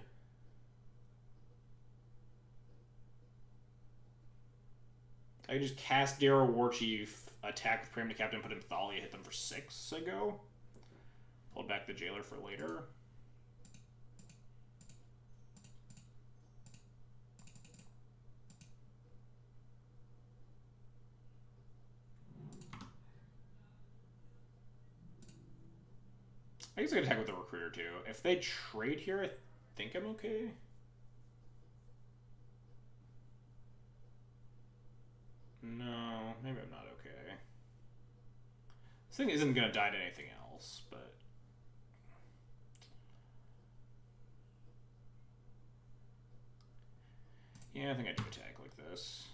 I can just cast Daru War Chief, attack with Preemptive Captain, put in Thalia, hit them for 6 ago. Pull back the Jailer for later. I guess I can attack with the Recruiter too. If they trade here, I think I'm okay. No, maybe I'm not okay. This thing isn't going to die to anything else, but... yeah, I think I do attack like this.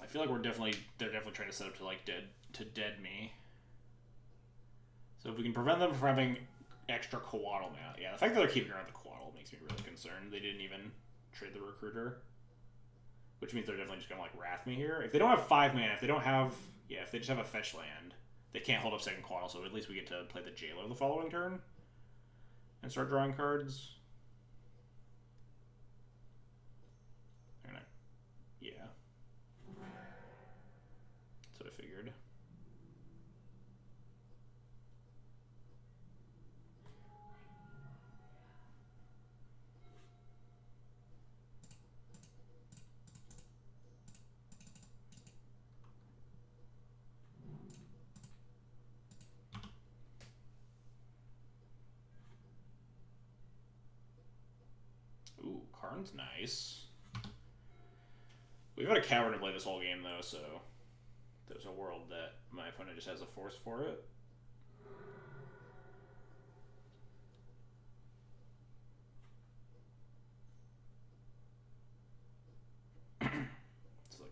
I feel like they're definitely trying to set up to like dead me. So if we can prevent them from having extra Quaddle now. Yeah, the fact that they're keeping around the Quaddle makes me really concerned. They didn't even trade the Recruiter. Which means they're definitely just gonna like Wrath me here. If they don't have 5 mana, if they don't have if they just have a fetch land, they can't hold up second Quaddle, so at least we get to play the Jailer the following turn. And start drawing cards. They're gonna that's what I figured. Ooh, Karn's nice. We've got a coward to play this whole game though, so there's a world that my opponent just has a force for it. It's like...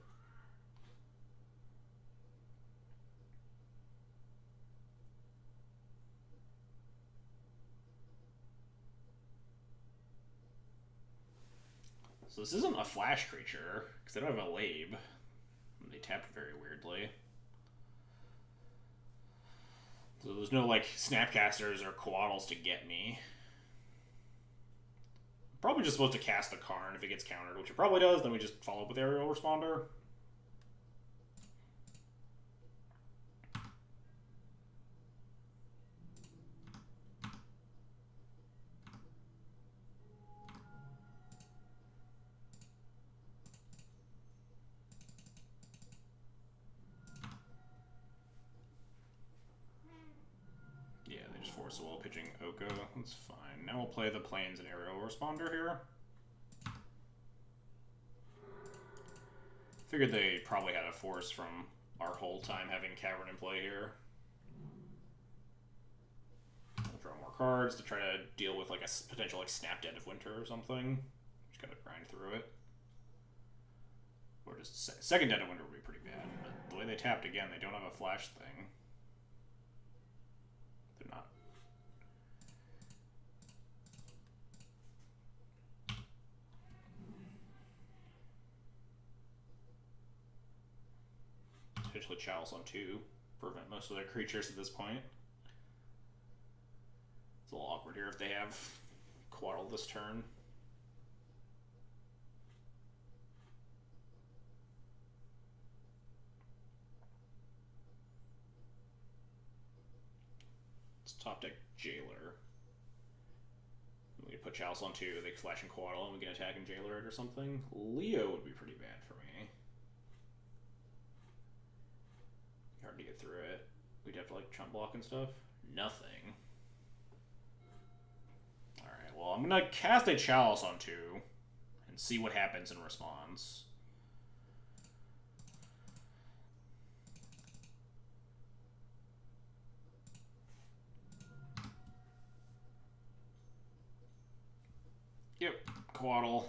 so this isn't a flash creature, because they don't have a Labe. They tapped very weirdly. So there's no, like, Snapcasters or Quaddles to get me. Probably just supposed to cast the Karn if it gets countered, which it probably does, then we just follow up with Aerial Responder. Force while pitching Oko. That's fine. Now we'll play the Plains and Aerial Responder here. Figured they probably had a force from our whole time having Cavern in play here. I'll draw more cards to try to deal with like a potential like Snap Dead of Winter or something. Just gotta grind through it. Or just second Dead of Winter would be pretty bad. But the way they tapped again, they don't have a flash thing. They're not. Potentially Chalice on 2. Prevent most of their creatures at this point. It's a little awkward here if they have Quaddle this turn. It's top deck Jailer. We can put Chalice on 2, they can flash and Quaddle, and we can attack and Jailer it or something. Leo would be pretty bad for me. Hard to get through it. We'd have to like chump block and stuff. Nothing. Alright, well I'm gonna cast a Chalice on 2 and see what happens in response. Yep, Quaddle.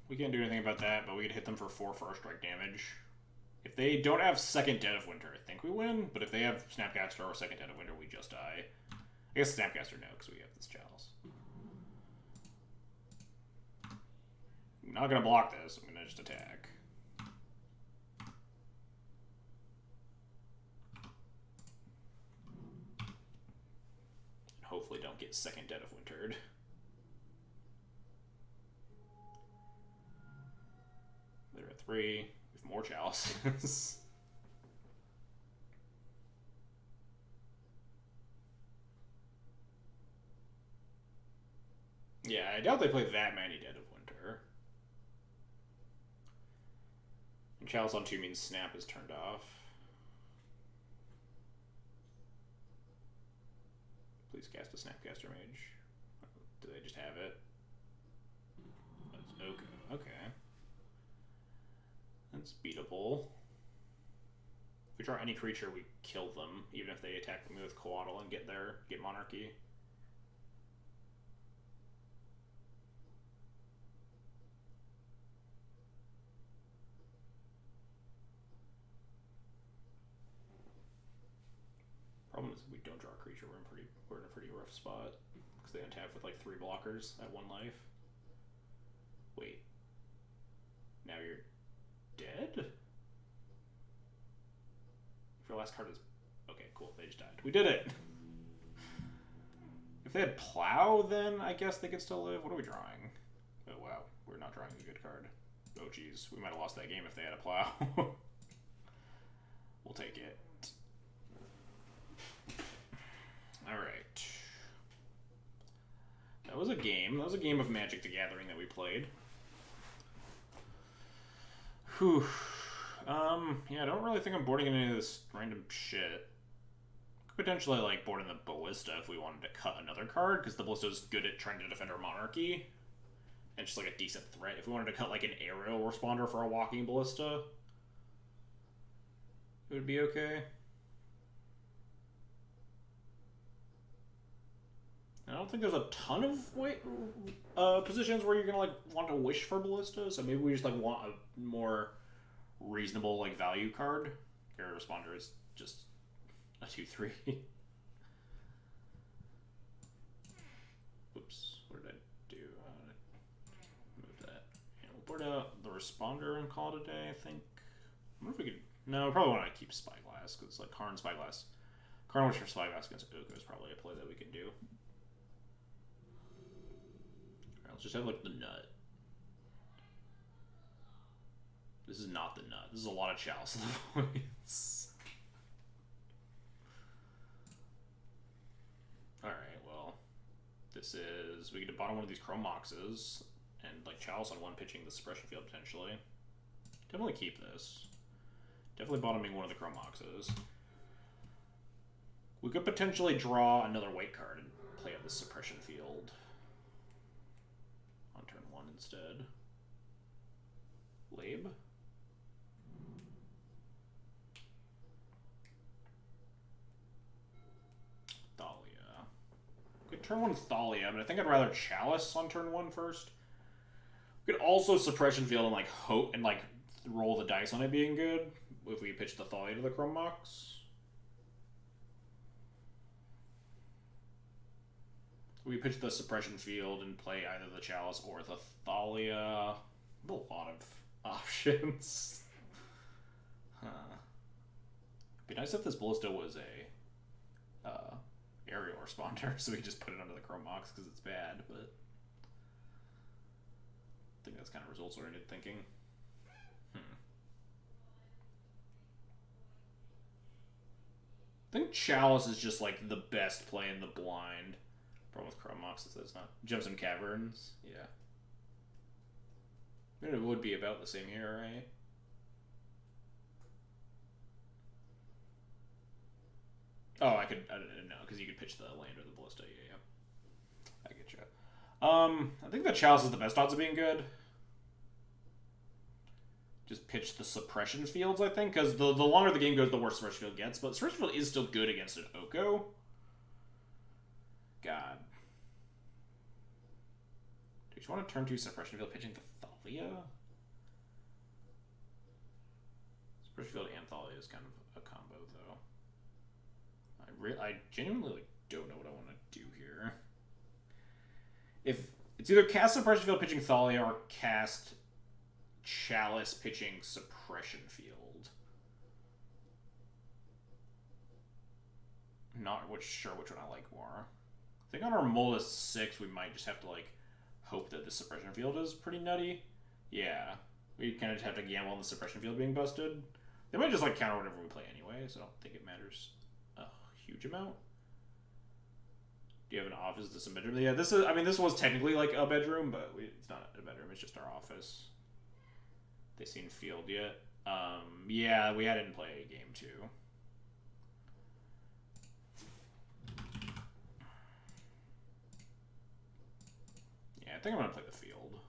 We can't do anything about that, but we could hit them for 4 first strike damage. If they don't have second Dead of Winter, I think we win. But if they have Snapcaster or second Dead of Winter, we just die. I guess Snapcaster no, because we have this Chalice. I'm not going to block this. I'm going to just attack. Hopefully don't get second Dead of Wintered. They're at 3. With more Chalices. Yeah, I doubt they play that many Dead of Winter. And Chalice on 2 means Snap is turned off. Please cast a Snapcaster Mage. Do they just have it? That's okay. Okay. That's beatable. If we draw any creature, we kill them, even if they attack me with Coatl and get Monarchy. Problem is if we don't draw a creature, we're in a pretty rough spot. Because they untap with like 3 blockers at 1 life. Wait. Now you're dead? If your last card is... Okay, cool. They just died. We did it! If they had Plow, then I guess they could still live. What are we drawing? Oh, wow. We're not drawing a good card. Oh, geez. We might have lost that game if they had a Plow. We'll take it. Alright. That was a game. That was a game of Magic the Gathering that we played. Whew. Yeah, I don't really think I'm boarding any of this random shit. Could potentially, like, board in the Ballista if we wanted to cut another card, because the Ballista is good at trying to defend our Monarchy. And just, like, a decent threat. If we wanted to cut, like, an Aerial Responder for a Walking Ballista, it would be okay. I don't think there's a ton of positions where you're gonna like want to wish for Ballista, so maybe we just like want a more reasonable like value card. Your Responder is just a 2/3. Oops, what did I do? Move that. Yeah, we'll board out the Responder and call it a day. I think. I wonder if we could. No, we probably want to keep Spyglass because like Karn Spyglass, Karn Wish for Spyglass against Oko is probably a play that we can do. Let's just have like the nut. This is not the nut. This is a lot of Chalice points. Alright, well. This is... We get to bottom one of these Chrome Moxes and like Chalice on 1 pitching the suppression field potentially. Definitely keep this. Definitely bottoming one of the Chrome Moxes. We could potentially draw another white card and play out the suppression field. On turn 1 instead. Labe? turn 1 Thalia, but I think I'd rather Chalice on turn 1 first. We could also Suppression Field and like hope and like roll the dice on it being good if we pitch the Thalia to the Chrome Mox. We pitch the Suppression Field and play either the Chalice or the Thalia. A lot of options. Huh. It'd be nice if this Ballista was a aerial responder, so we just put it under the Chrome Mox because it's bad, but I think that's kind of results-oriented thinking. I think Chalice is just like the best play in the blind. Problem with Chrome Mox is that it's not. Jumps in Caverns, yeah. I mean, it would be about the same here, right? Oh, I didn't know, because you could pitch the land or the Ballista, yeah. I get you. I think that Chalice is the best odds of being good. Just pitch the Suppression Fields, I think, because the longer the game goes, the worse Suppression Field gets, but Suppression Field is still good against an Oko. God. Do you want to turn 2 Suppression Field pitching the Thalia? Suppression Field and Thalia is kind of a combo, though. I genuinely like, don't know what I want to do here. If it's either cast Suppression Field pitching Thalia or cast Chalice pitching Suppression Field. Not sure which one I like more. I think on our Mola 6 we might just have to like hope that the Suppression Field is pretty nutty. Yeah. We kind of just have to gamble on the Suppression Field being busted. They might just like counter whatever we play anyway, so I don't think it matters a huge amount. Do you have an office that's a bedroom? Yeah, this was technically like a bedroom, but it's not a bedroom, it's just our office. They seen field yet? Yeah, we hadn't played game 2. Yeah, I think I'm gonna play the field.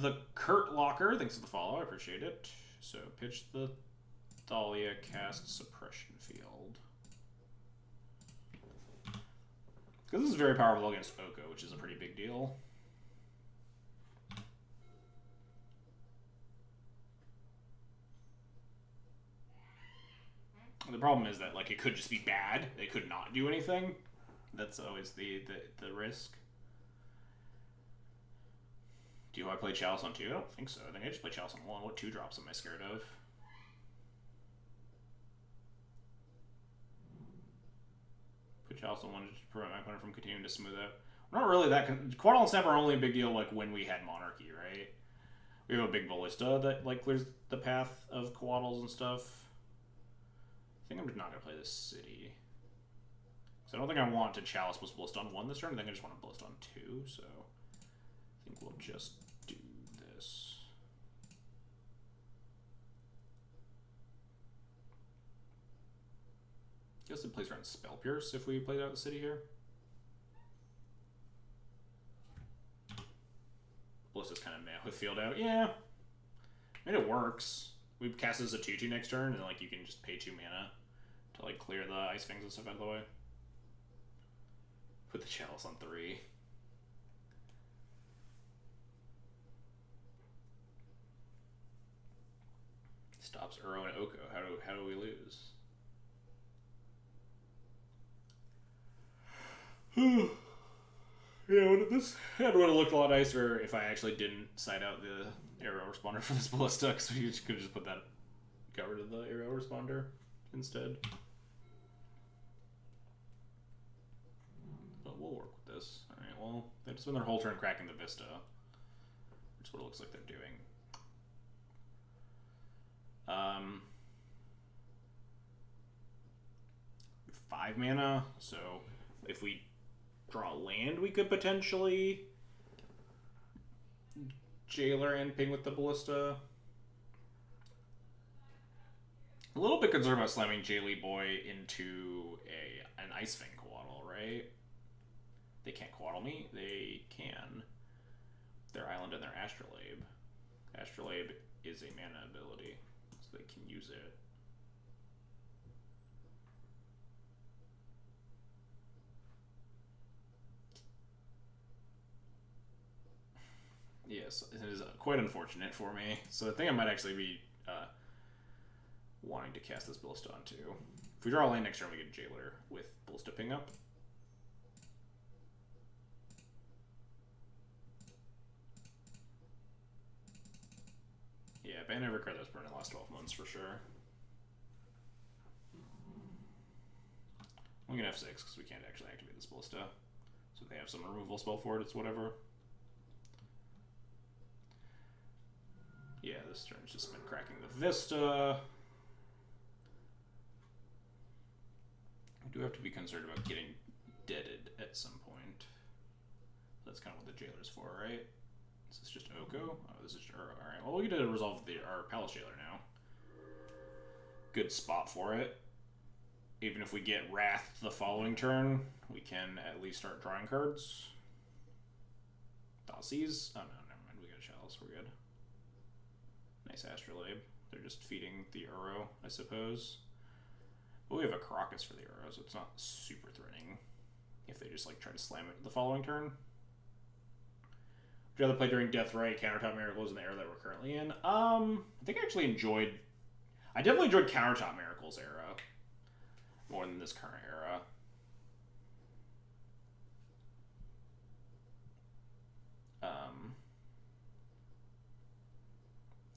The Kurt Locker, thanks for the follow, I appreciate it. So pitch the Thalia, cast Suppression Field. Because this is very powerful against Oko, which is a pretty big deal. The problem is that like it could just be bad. They could not do anything. That's always the risk. Do I play Chalice on 2? I don't think so. I think I just play Chalice on 1. What 2 drops am I scared of? Put Chalice on 1 to prevent my opponent from continuing to smooth out. We're not really that... Quaddle and Snap are only a big deal like when we had Monarchy, right? We have a big Ballista that like clears the path of Quaddles and stuff. I think I'm just not going to play this city. So I don't think I want to Chalice plus Ballista on 1 this turn. I think I just want to Ballista on 2, so... I think we'll just do this. I guess it plays around Spell Pierce if we played out the city here. Ballista's kind of meh with field out. Yeah. I mean, it works. We cast as a 2/2 next turn, and like you can just pay 2 mana to like clear the Ice Fangs and stuff out of the way. Put the Chalice on 3. Stops Uro and Oko. How do we lose? Yeah, this would have looked a lot nicer if I actually didn't side out the aerial responder for this Ballista, because we could have just put that, got rid of the aerial responder instead. But we'll work with this. Alright, well, they just spend their whole turn cracking the Vista, which is what it looks like they're doing. 5 mana, so if we draw land, we could potentially Jailer and ping with the Ballista. A little bit concerned about slamming Jailer Boy into an Ice Fang Quaddle, right? They can't Quaddle me. They can. Their Island and their Astrolabe. Astrolabe is a mana ability, so they can use it. Yes, it is quite unfortunate for me. So I think I might actually be wanting to cast this Ballista on too. If we draw a land next turn, we get Jailer with Ballista ping up. Yeah, ban every card that's burned in the last 12 months for sure. We can F6 because we can't actually activate this Ballista. So if they have some removal spell for it, it's whatever. Yeah, this turn's just been cracking the Vista. We do have to be concerned about getting deaded at some point. That's kind of what the Jailer's for, right? Is this just Oko? Oh, this is alright. Well, we get to resolve our Palace Jailer now. Good spot for it. Even if we get Wrath the following turn, we can at least start drawing cards. Thoughtseas? Oh no, never mind. We got a Chalice. We're good. Nice Astrolabe. They're just feeding the Uro, I suppose. But we have a Caracas for the Uro, so it's not super threatening if they just like try to slam it the following turn. Would you rather play during Deathrite, Countertop Miracles in the era that we're currently in? I think I definitely enjoyed Countertop Miracles era more than this current era.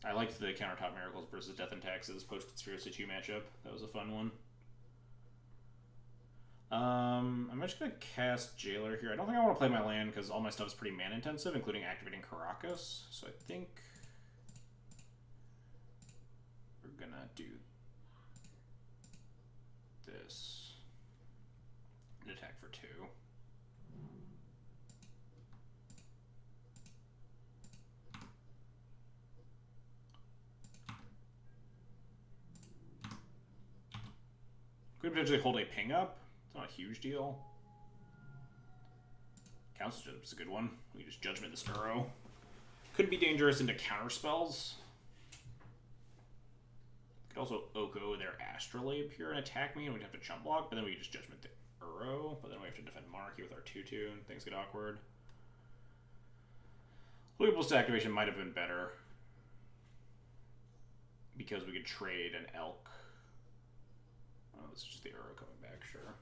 I liked the Countertop Miracles versus Death and Taxes post-Conspiracy 2 matchup. That was a fun one. I'm just going to cast Jailer here. I don't think I want to play my land because all my stuff is pretty mana intensive, including activating Caracas. So I think we're going to do this and attack for 2. Could potentially hold a ping up. It's not a huge deal. Council Judgment's a good one. We can just Judgment this Uro. Could be dangerous into counter spells. Could also Oko their Astrolabe here and attack me, and we'd have to chump block, but then we could just Judgment the Uro, but then we have to defend Monarchy with our 2/2, and things get awkward. Ballista activation might have been better because we could trade an Elk. Oh, this is just the Uro coming back, sure.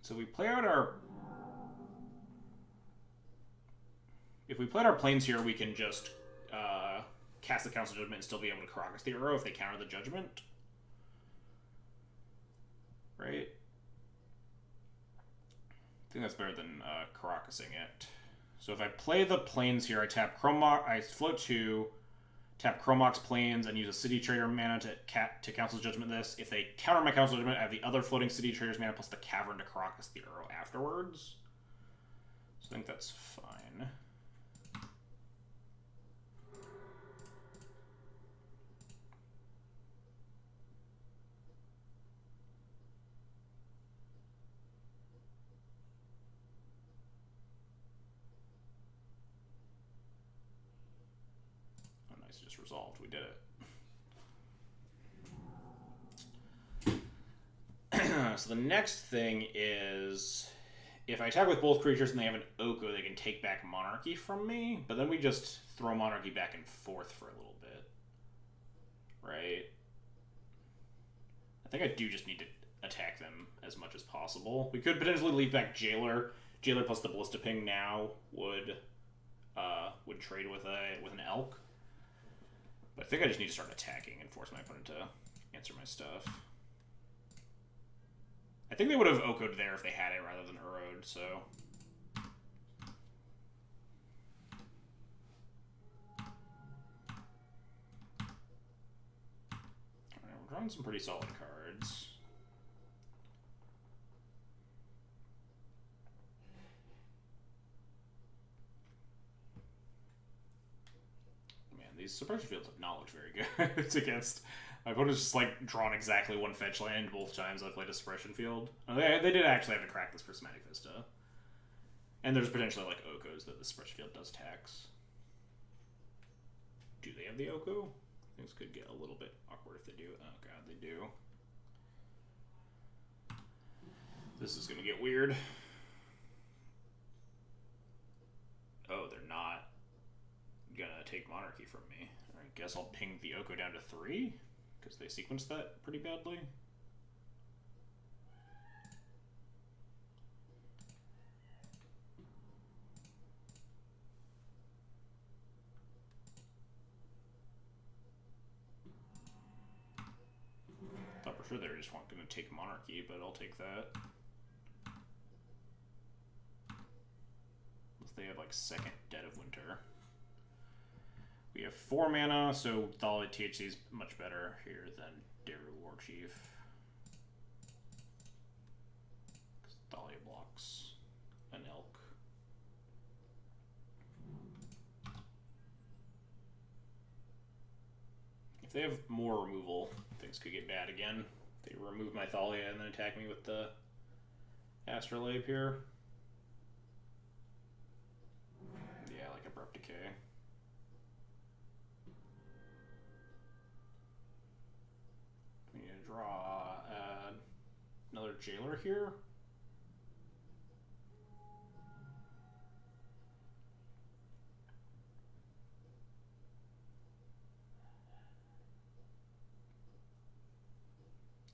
So we play out our... If we played our planes here, we can just cast the Council Judgment and still be able to Caracas the Uro if they counter the Judgment. Right? I think that's better than Caracasing it. So if I play the planes here, I tap Chromox, I float 2, tap Chromox Plains, and use a City Trader mana to Council Judgment this. If they counter my Council Judgment, I have the other floating City Traders mana plus the Cavern to Caracas the Uro afterwards. So I think that's fine. Just resolved. We did it. So the next thing is, if I attack with both creatures and they have an Oko, they can take back Monarchy from me, but then we just throw Monarchy back and forth for a little bit. Right? I think I do just need to attack them as much as possible. We could potentially leave back Jailer. Jailer plus the Ballista Ping now would trade with an Elk. But I think I just need to start attacking and force my opponent to answer my stuff. I think they would have Oko'd there if they had it rather than Uro'd, so... Alright, we're drawing some pretty solid cards. These suppression fields have not looked very good. It's against... My opponent's just, like, drawn exactly one fetch land both times I've played a suppression field. Oh, they did actually have to crack this Prismatic Vista. And there's potentially, like, Okos that the suppression field does tax. Do they have the Oko? Things could get a little bit awkward if they do. Oh, God, they do. This is going to get weird. guess I'll ping the Oko down to 3, because they sequenced that pretty badly. Thought for sure they were just going to take Monarchy, but I'll take that. Unless they have like second Dead of Winter. We have 4 mana, so Thalia THC is much better here than Daru Warchief. Because Thalia blocks an elk. If they have more removal, things could get bad again. They remove my Thalia and then attack me with the Astrolabe here. Yeah, like Abrupt Decay. We need to draw another Jailer here.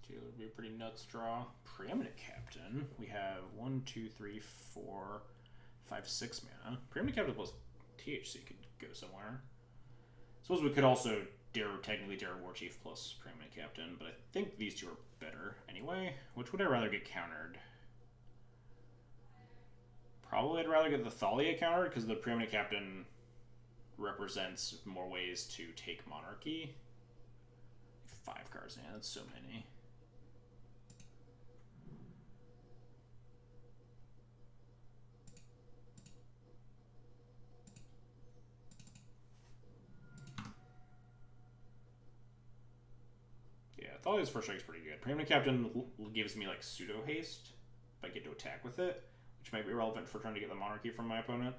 Jailer would be a pretty nuts draw. Preeminent Captain. We have 1, 2, 3, 4, 5, 6 mana. Preeminent Captain plus THC could go somewhere. Suppose we could also technically Daru Warchief plus Preeminent Captain, but I think these two are better anyway. Which would I rather get countered? Probably I'd rather get the Thalia countered, because the Preeminent Captain represents more ways to take Monarchy. 5 cards, yeah, that's so many. Thalia's first strike is pretty good. Preeminent Captain gives me like pseudo haste if I get to attack with it, which might be relevant for trying to get the Monarchy from my opponent.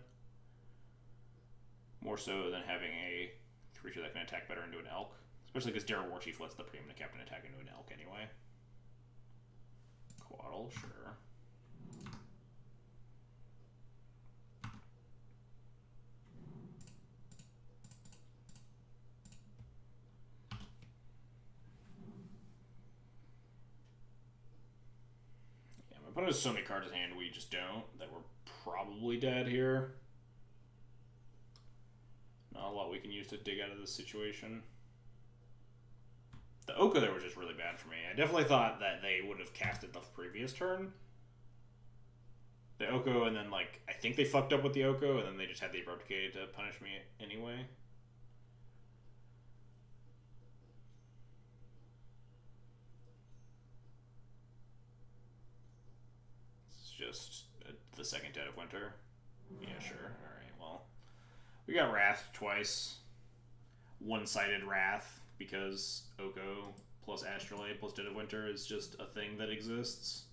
More so than having a creature that can attack better into an elk. Especially because Daru Warchief lets the Preeminent Captain attack into an elk anyway. Quaddle, sure. My opponent has so many cards in hand we just don't, that we're probably dead here. Not a lot we can use to dig out of this situation. The Oko there was just really bad for me. I definitely thought that they would have casted the previous turn. The Oko, and then like, I think they fucked up with the Oko, and then they just had the Abrupt Decay to punish me anyway. Just the second Dead of Winter. Yeah, sure. Alright, well. We got Wrath twice. One-sided Wrath, because Oko plus Astrolabe plus Dead of Winter is just a thing that exists.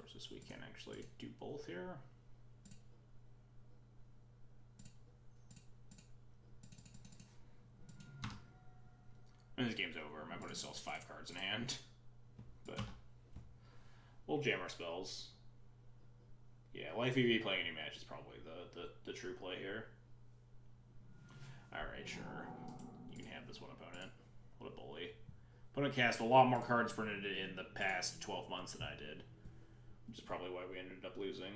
Versus we can actually do both here. And this game's over. My opponent still has 5 cards in hand. But we'll jam our spells. Yeah, Life EV playing any match is probably the true play here. Alright, sure. You can have this one, opponent. What a bully. Opponent cast a lot more cards printed in the past 12 months than I did. Which is probably why we ended up losing.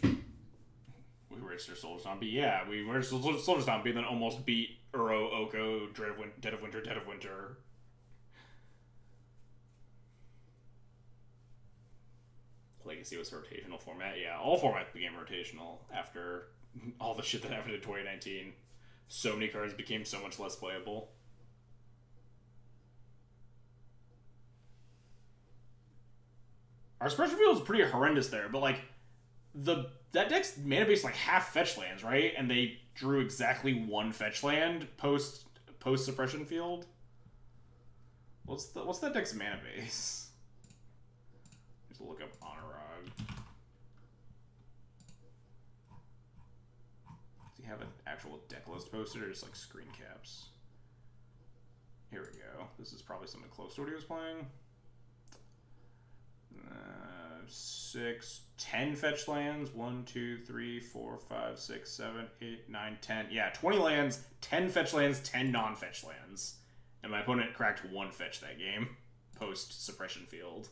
We registered Soldier Stompy. Yeah, we registered Soldier Stompy and then almost beat Uro, Oko, Dead of Winter, Dead of Winter. Legacy was a rotational format. Yeah, all formats became rotational after all the shit that happened in 2019. So many cards became so much less playable. Our special field is pretty horrendous there, but like, that deck's mana base like half fetch lands, right? And they drew exactly one fetch land post suppression field. What's that deck's mana base? Just look up Honorog. Does he have an actual deck list posted or just like screen caps? Here we go. This is probably something close to what he was playing. 10 fetch lands. 1, 2, 3, 4, 5, 6, 7, 8, 9, 10. Yeah, 20 lands, 10 fetch lands, 10 non-fetch lands. And my opponent cracked 1 fetch that game, post suppression field.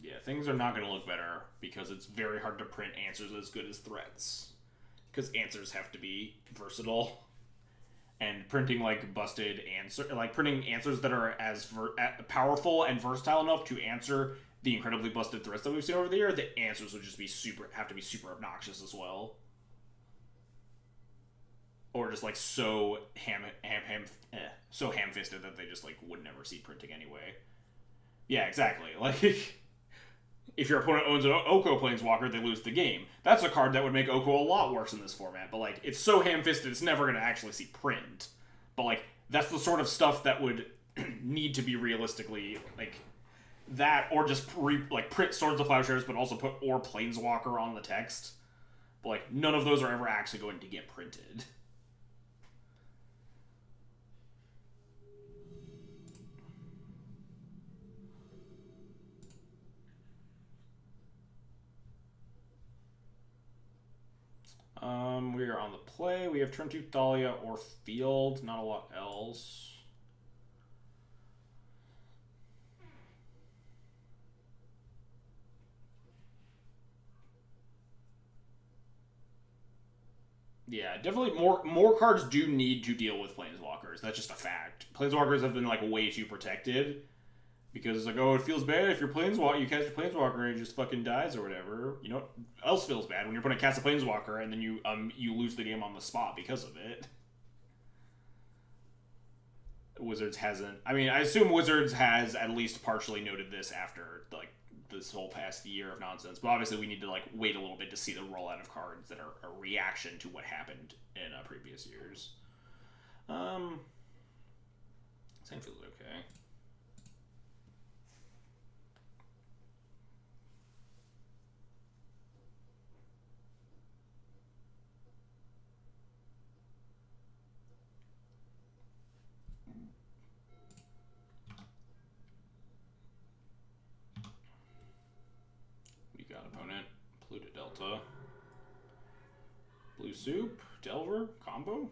Yeah, things are not going to look better because it's very hard to print answers as good as threats. Because answers have to be versatile. And printing like busted answer, like printing answers that are as powerful and versatile enough to answer the incredibly busted threats that we've seen over the year, the answers would just be have to be super obnoxious as well. Or just like so ham-fisted that they just like would never see printing anyway. Yeah, exactly. Like, if your opponent owns an Oko Planeswalker, they lose the game. That's a card that would make Oko a lot worse in this format, but like, it's so ham-fisted it's never going to actually see print. But like, that's the sort of stuff that would need to be realistically, like, that, or just print Swords of Plowshares, but also put or Planeswalker on the text. But like, none of those are ever actually going to get printed. We are on the play. We have turn 2 Thalia or Field. Not a lot else. Yeah, definitely more cards do need to deal with Planeswalkers. That's just a fact. Planeswalkers have been like way too protected. Because it's like, oh, it feels bad if you cast your Planeswalker and it just fucking dies or whatever. You know what else feels bad? When you're putting cast a Planeswalker and then you lose the game on the spot because of it. Wizards hasn't... I mean, I assume Wizards has at least partially noted this after, like, this whole past year of nonsense. But obviously we need to, like, wait a little bit to see the rollout of cards that are a reaction to what happened in previous years. Same feels okay. Opponent, Pluto Delta, Blue Soup, Delver, combo,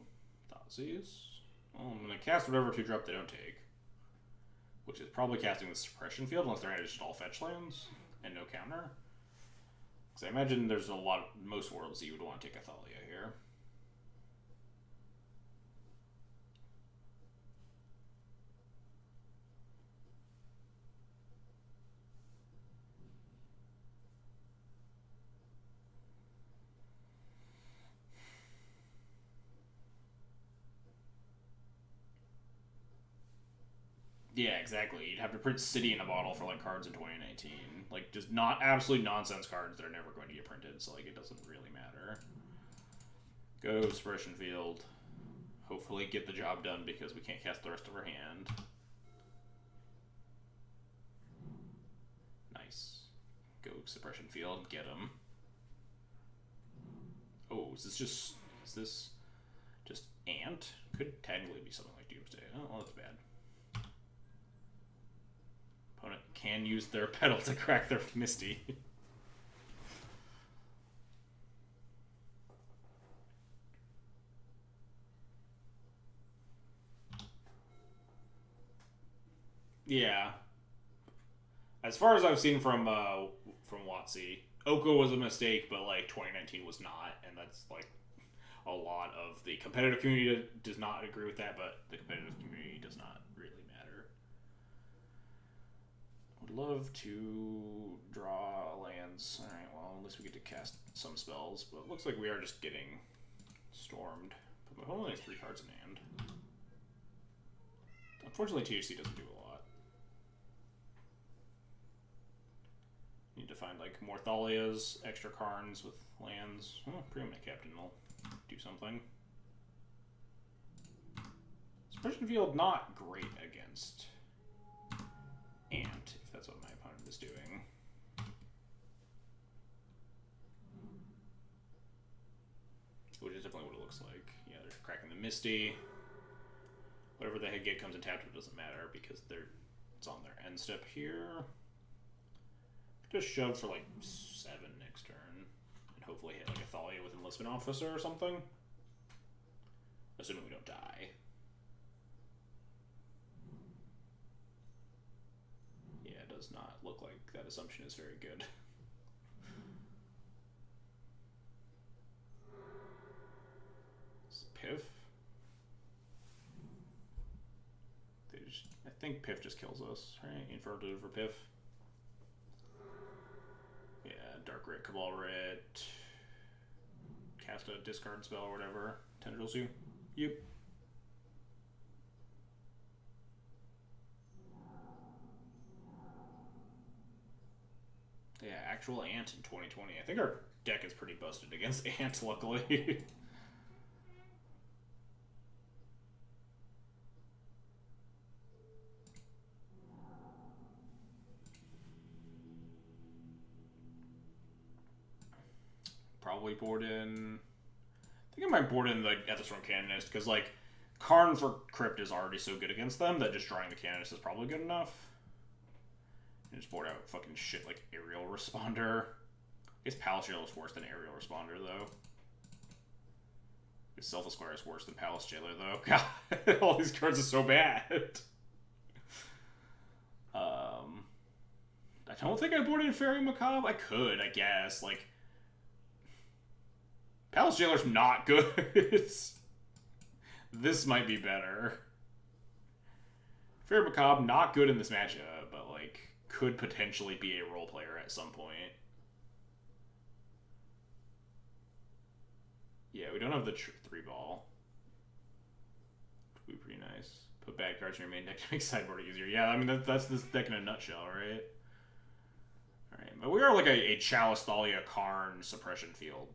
Thoughtseize. Well, I'm going to cast whatever 2-drop they don't take, which is probably casting the suppression field unless they're just all fetch lands and no counter. Because I imagine there's most worlds that you would want to take a Thalia here. Yeah, exactly. You'd have to print City in a bottle for like cards in 2019. Like, just not absolute nonsense cards that are never going to get printed, so like it doesn't really matter. Go Suppression Field. Hopefully get the job done because we can't cast the rest of our hand. Nice. Go Suppression Field, get him. Oh, is this just Ant? Could technically be something like Doomsday. Oh, well, that's bad. Opponent can use their pedal to crack their Misty. Yeah. As far as I've seen from WotC, Oko was a mistake, but like 2019 was not, and that's like a lot of the competitive community does not agree with that, but the competitive community does not really matter. Would love to draw lands. Alright, well, at least we get to cast some spells, but it looks like we are just getting stormed. But my opponent has 3 cards in hand. Unfortunately, THC doesn't do a lot. Need to find, like, more Thalias, extra Karns with lands. Oh, Preeminent Captain will do something. Suppression Field, not great against Ant, if that's what my opponent is doing. Which is definitely what it looks like. Yeah, they're cracking the Misty. Whatever the head gate comes in tapped, it doesn't matter because it's on their end step here. Just shove for like 7 next turn. And hopefully hit like a Thalia with Enlistment Officer or something. Assuming we don't die. Yeah, it does not look like that assumption is very good. Piff. I think Piff just kills us, right? Inferno for Piff. Yeah, Dark Writ, Cabal Writ. Cast a discard spell or whatever. Tendrils you. Yep. Yeah, actual Ant in 2020. I think our deck is pretty busted against Ant, luckily. Probably board in... I think I might board in the Ethersworn Canonist, because, like, Karn for Crypt is already so good against them that just drawing the Canonist is probably good enough. And just board out fucking shit like Aerial Responder. I guess Palace Jailer is worse than Aerial Responder, though. Because Self Esquire is worse than Palace Jailer, though. God, all these cards are so bad. I don't think I boarded in Fairy Macabre. I could, I guess. Like, Palace Jailer's not good. This might be better. Fairy Macabre, not good in this matchup, but, like, could potentially be a role player at some point. Yeah, we don't have the 3-ball. Would be pretty nice. Put bad cards in your main deck to make sideboard easier. Yeah, I mean, that's this deck in a nutshell, right? Alright, but we are like a Chalice, Thalia, Karn, Suppression Field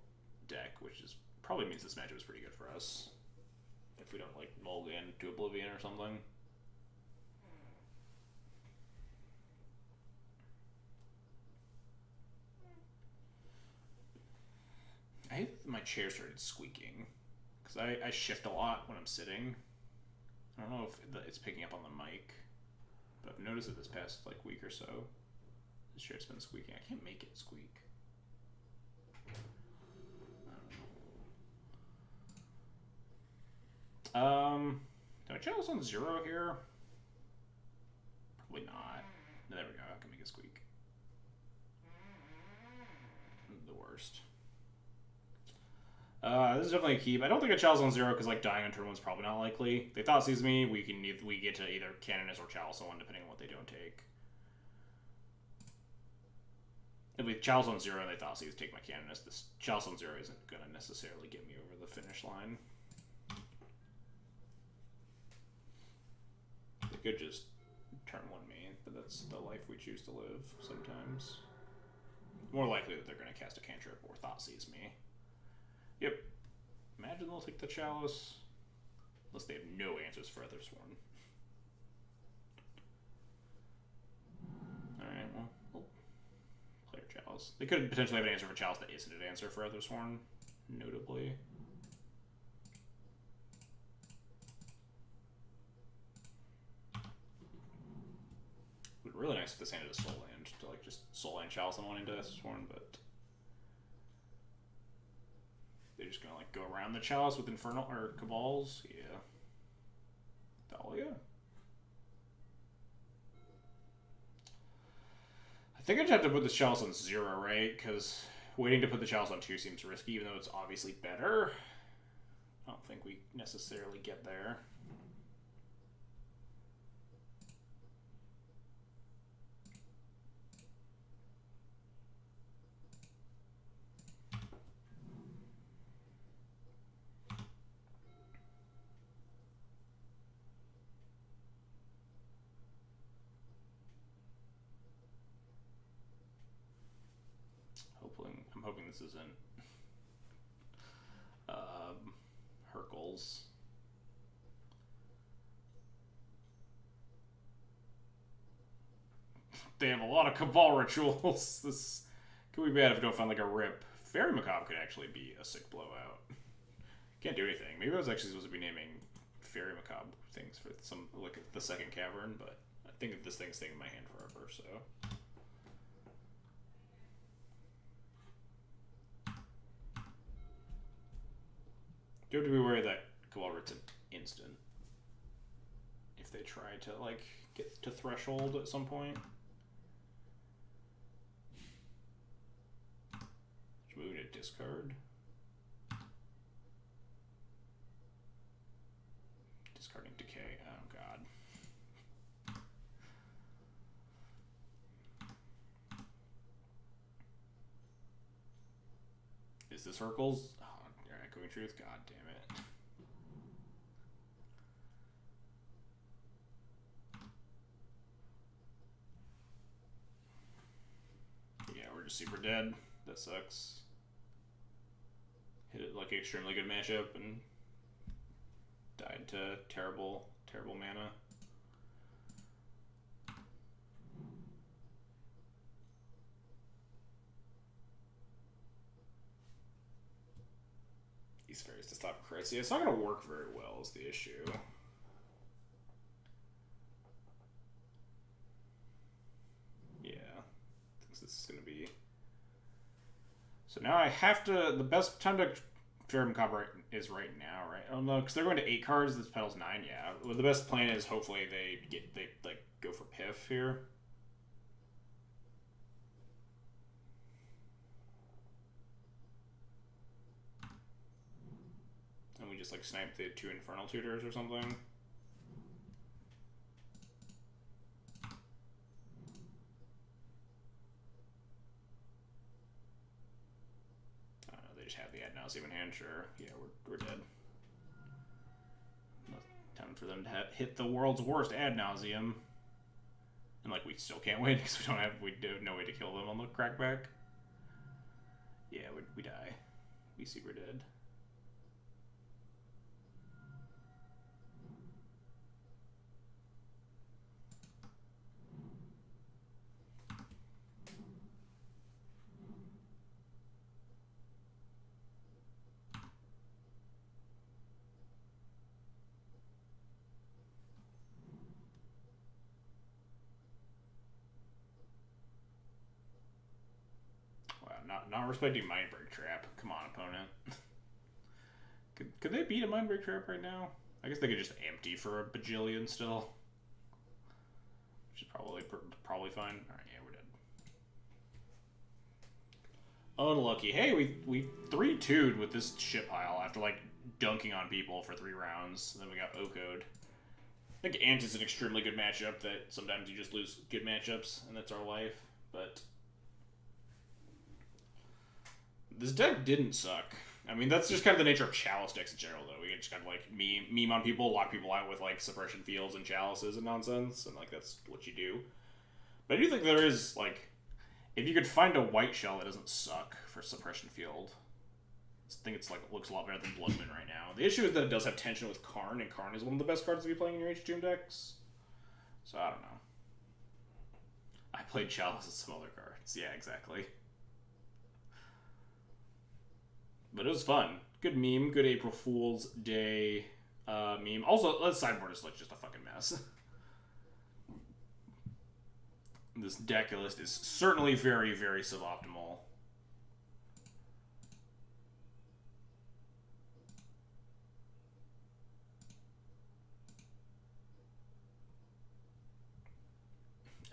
deck, which is probably means this matchup is pretty good for us. If we don't, like, mulligan to Oblivion or something. I hate that my chair started squeaking, because I shift a lot when I'm sitting. I don't know if it's picking up on the mic, but I've noticed it this past, like, week or so. This chair's been squeaking. I can't make it squeak. I don't know. Do I chalice on 0 here? Probably not. There we go. I can make it squeak. The worst. This is definitely a keep. I don't think a chalice on 0 because, like, dying on turn 1 is probably not likely. They thought seize me. We get to either Canonist or chalice on 1 depending on what they don't take. If we chalice on 0 and they thought seize, take my Canonist. This chalice on 0 isn't going to necessarily get me over the finish line. They could just turn 1 me, but that's the life we choose to live sometimes. More likely that they're going to cast a cantrip or thought seize me. Yep. Imagine they'll take the chalice. Unless they have no answers for Ethersworn. Alright, well, we'll play our chalice. They could potentially have an answer for chalice that isn't an answer for Ethersworn, notably. It would be really nice if this handed a soul land to, like, just soul land chalice on one into Ethersworn, but they're just gonna, like, go around the chalice with Infernal or Cabals. Yeah. Thalia. I think I just have to put this chalice on 0, right? Because waiting to put the chalice on 2 seems risky, even though it's obviously better. I don't think we necessarily get there. this isn't Hercules. They have a lot of Cabal rituals. This could be bad if we don't find like a rip. Fairy Macabre could actually be a sick blowout. Can't do anything. Maybe I was actually supposed to be naming Fairy Macabre things for some, like the second cavern, but I think that this thing's staying in my hand forever, so. Do have to be aware that Cabal Writ's an instant. If they try to, like, get to Threshold at some point. Moving to discard. Discarding Decay. Oh, God. Is this Hercules? Oh, you're echoing truth? God damn it. Yeah, we're just super dead. That sucks. Hit it like an extremely good matchup and died to terrible, terrible mana. These fairies to stop crits. Yeah, it's not going to work very well is the issue. Yeah, I think this is going to be... So now I have to... The best time to Fairy Macabre is right now, right? Oh no, because they're going to 8 cards. This pedal's 9. Yeah. Well, the best plan is hopefully they like go for Piff here. And we just like snipe the 2 Infernal Tutors or something. Have the ad nauseum in hand, sure. Yeah, we're dead. Time for them to hit the world's worst ad nauseum, and like we still can't win because we have no way to kill them on the crackback. Yeah, we die. We super dead. Not respecting Mindbreak Trap. Come on, opponent. Could they beat a Mindbreak Trap right now? I guess they could just empty for a bajillion still. Which is probably fine. Alright, yeah, we're dead. Unlucky. Hey, we 3-2'd with this shit pile after, like, dunking on people for 3 rounds. Then we got OHKO'd. I think Ant is an extremely good matchup that sometimes you just lose good matchups, and that's our life. But... this deck didn't suck. I mean, that's just kind of the nature of Chalice decks in general, though. We just kind of, like, meme on people, lock people out with, like, Suppression Fields and Chalices and nonsense, and, like, that's what you do. But I do think there is, like, if you could find a white shell that doesn't suck for Suppression Field, I think it's, like, looks a lot better than Bloodman right now. The issue is that it does have tension with Karn, and Karn is one of the best cards to be playing in your H-Tomb decks. So, I don't know. I played Chalice with some other cards. Yeah, exactly. But it was fun. Good meme. Good April Fool's Day meme. Also, the sideboard is like just a fucking mess. This deck list is certainly very, very suboptimal.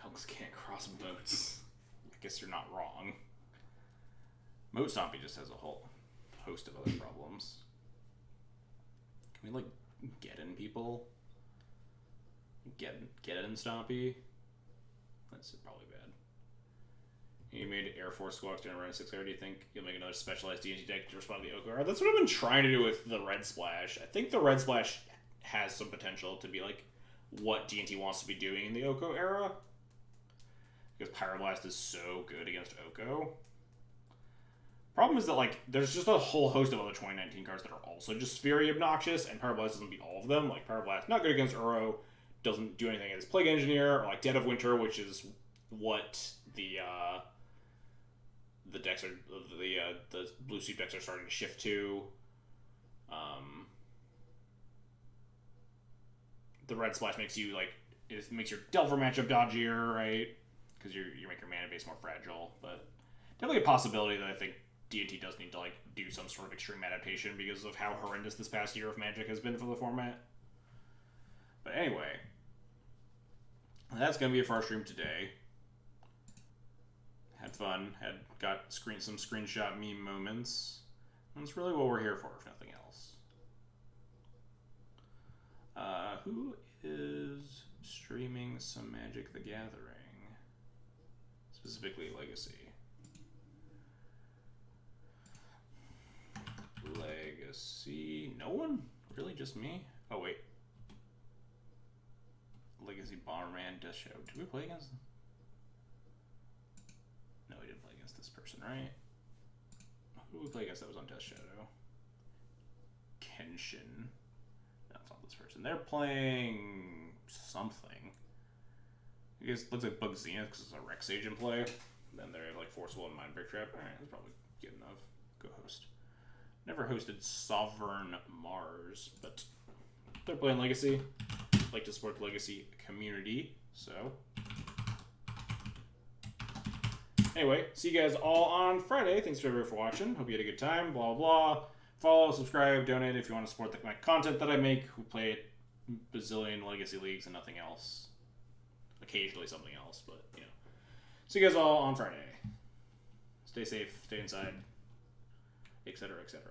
Elks can't cross moats. I guess you're not wrong. Moat Stompy just has a whole host of other problems. Can we, like, get in people? Get in Stompy? That's probably bad. You made Air Force Squawks during round 6 already. Do you think you'll make another specialized D&D deck to respond to the OHKO? That's what I've been trying to do with the Red Splash. I think the Red Splash has some potential to be, like, what D&D wants to be doing in the OHKO era. Because Pyroblast is so good against OHKO. Problem is that, like, there's just a whole host of other 2019 cards that are also just very obnoxious, and Parablast doesn't beat all of them. Like, Parablast, not good against Uro, doesn't do anything against Plague Engineer, or, like, Dead of Winter, which is what the decks are, the blue suit decks are starting to shift to. The red splash makes you, like, it makes your Delver matchup dodgier, right? Because you make your mana base more fragile, but definitely a possibility that I think D&T does need to, like, do some sort of extreme adaptation because of how horrendous this past year of Magic has been for the format. But anyway, that's going to be it for our stream today. Had fun, got some screenshot meme moments. And that's really what we're here for, if nothing else. Who is streaming some Magic the Gathering? Specifically Legacy. Legacy. No one? Really? Just me? Oh, wait. Legacy Bomberman Death Shadow. Did we play against them? No, we didn't play against this person, right? Who did we play against that was on Death Shadow? Kenshin. That's not this person. They're playing something. I guess it looks like Bug Zenith because it's a Rex Sage in play. Then they have like Forceful and Mindbreak Trap. Alright, that's probably good enough. Go host. Never hosted Sovereign Mars, but they're playing Legacy. Like to support the Legacy community, so. Anyway, see you guys all on Friday. Thanks everyone for watching. Hope you had a good time. Blah, blah. Follow, subscribe, donate if you want to support my content that I make. We play it bazillion Legacy Leagues and nothing else. Occasionally something else, but, you know. See you guys all on Friday. Stay safe, stay inside, etc., etc.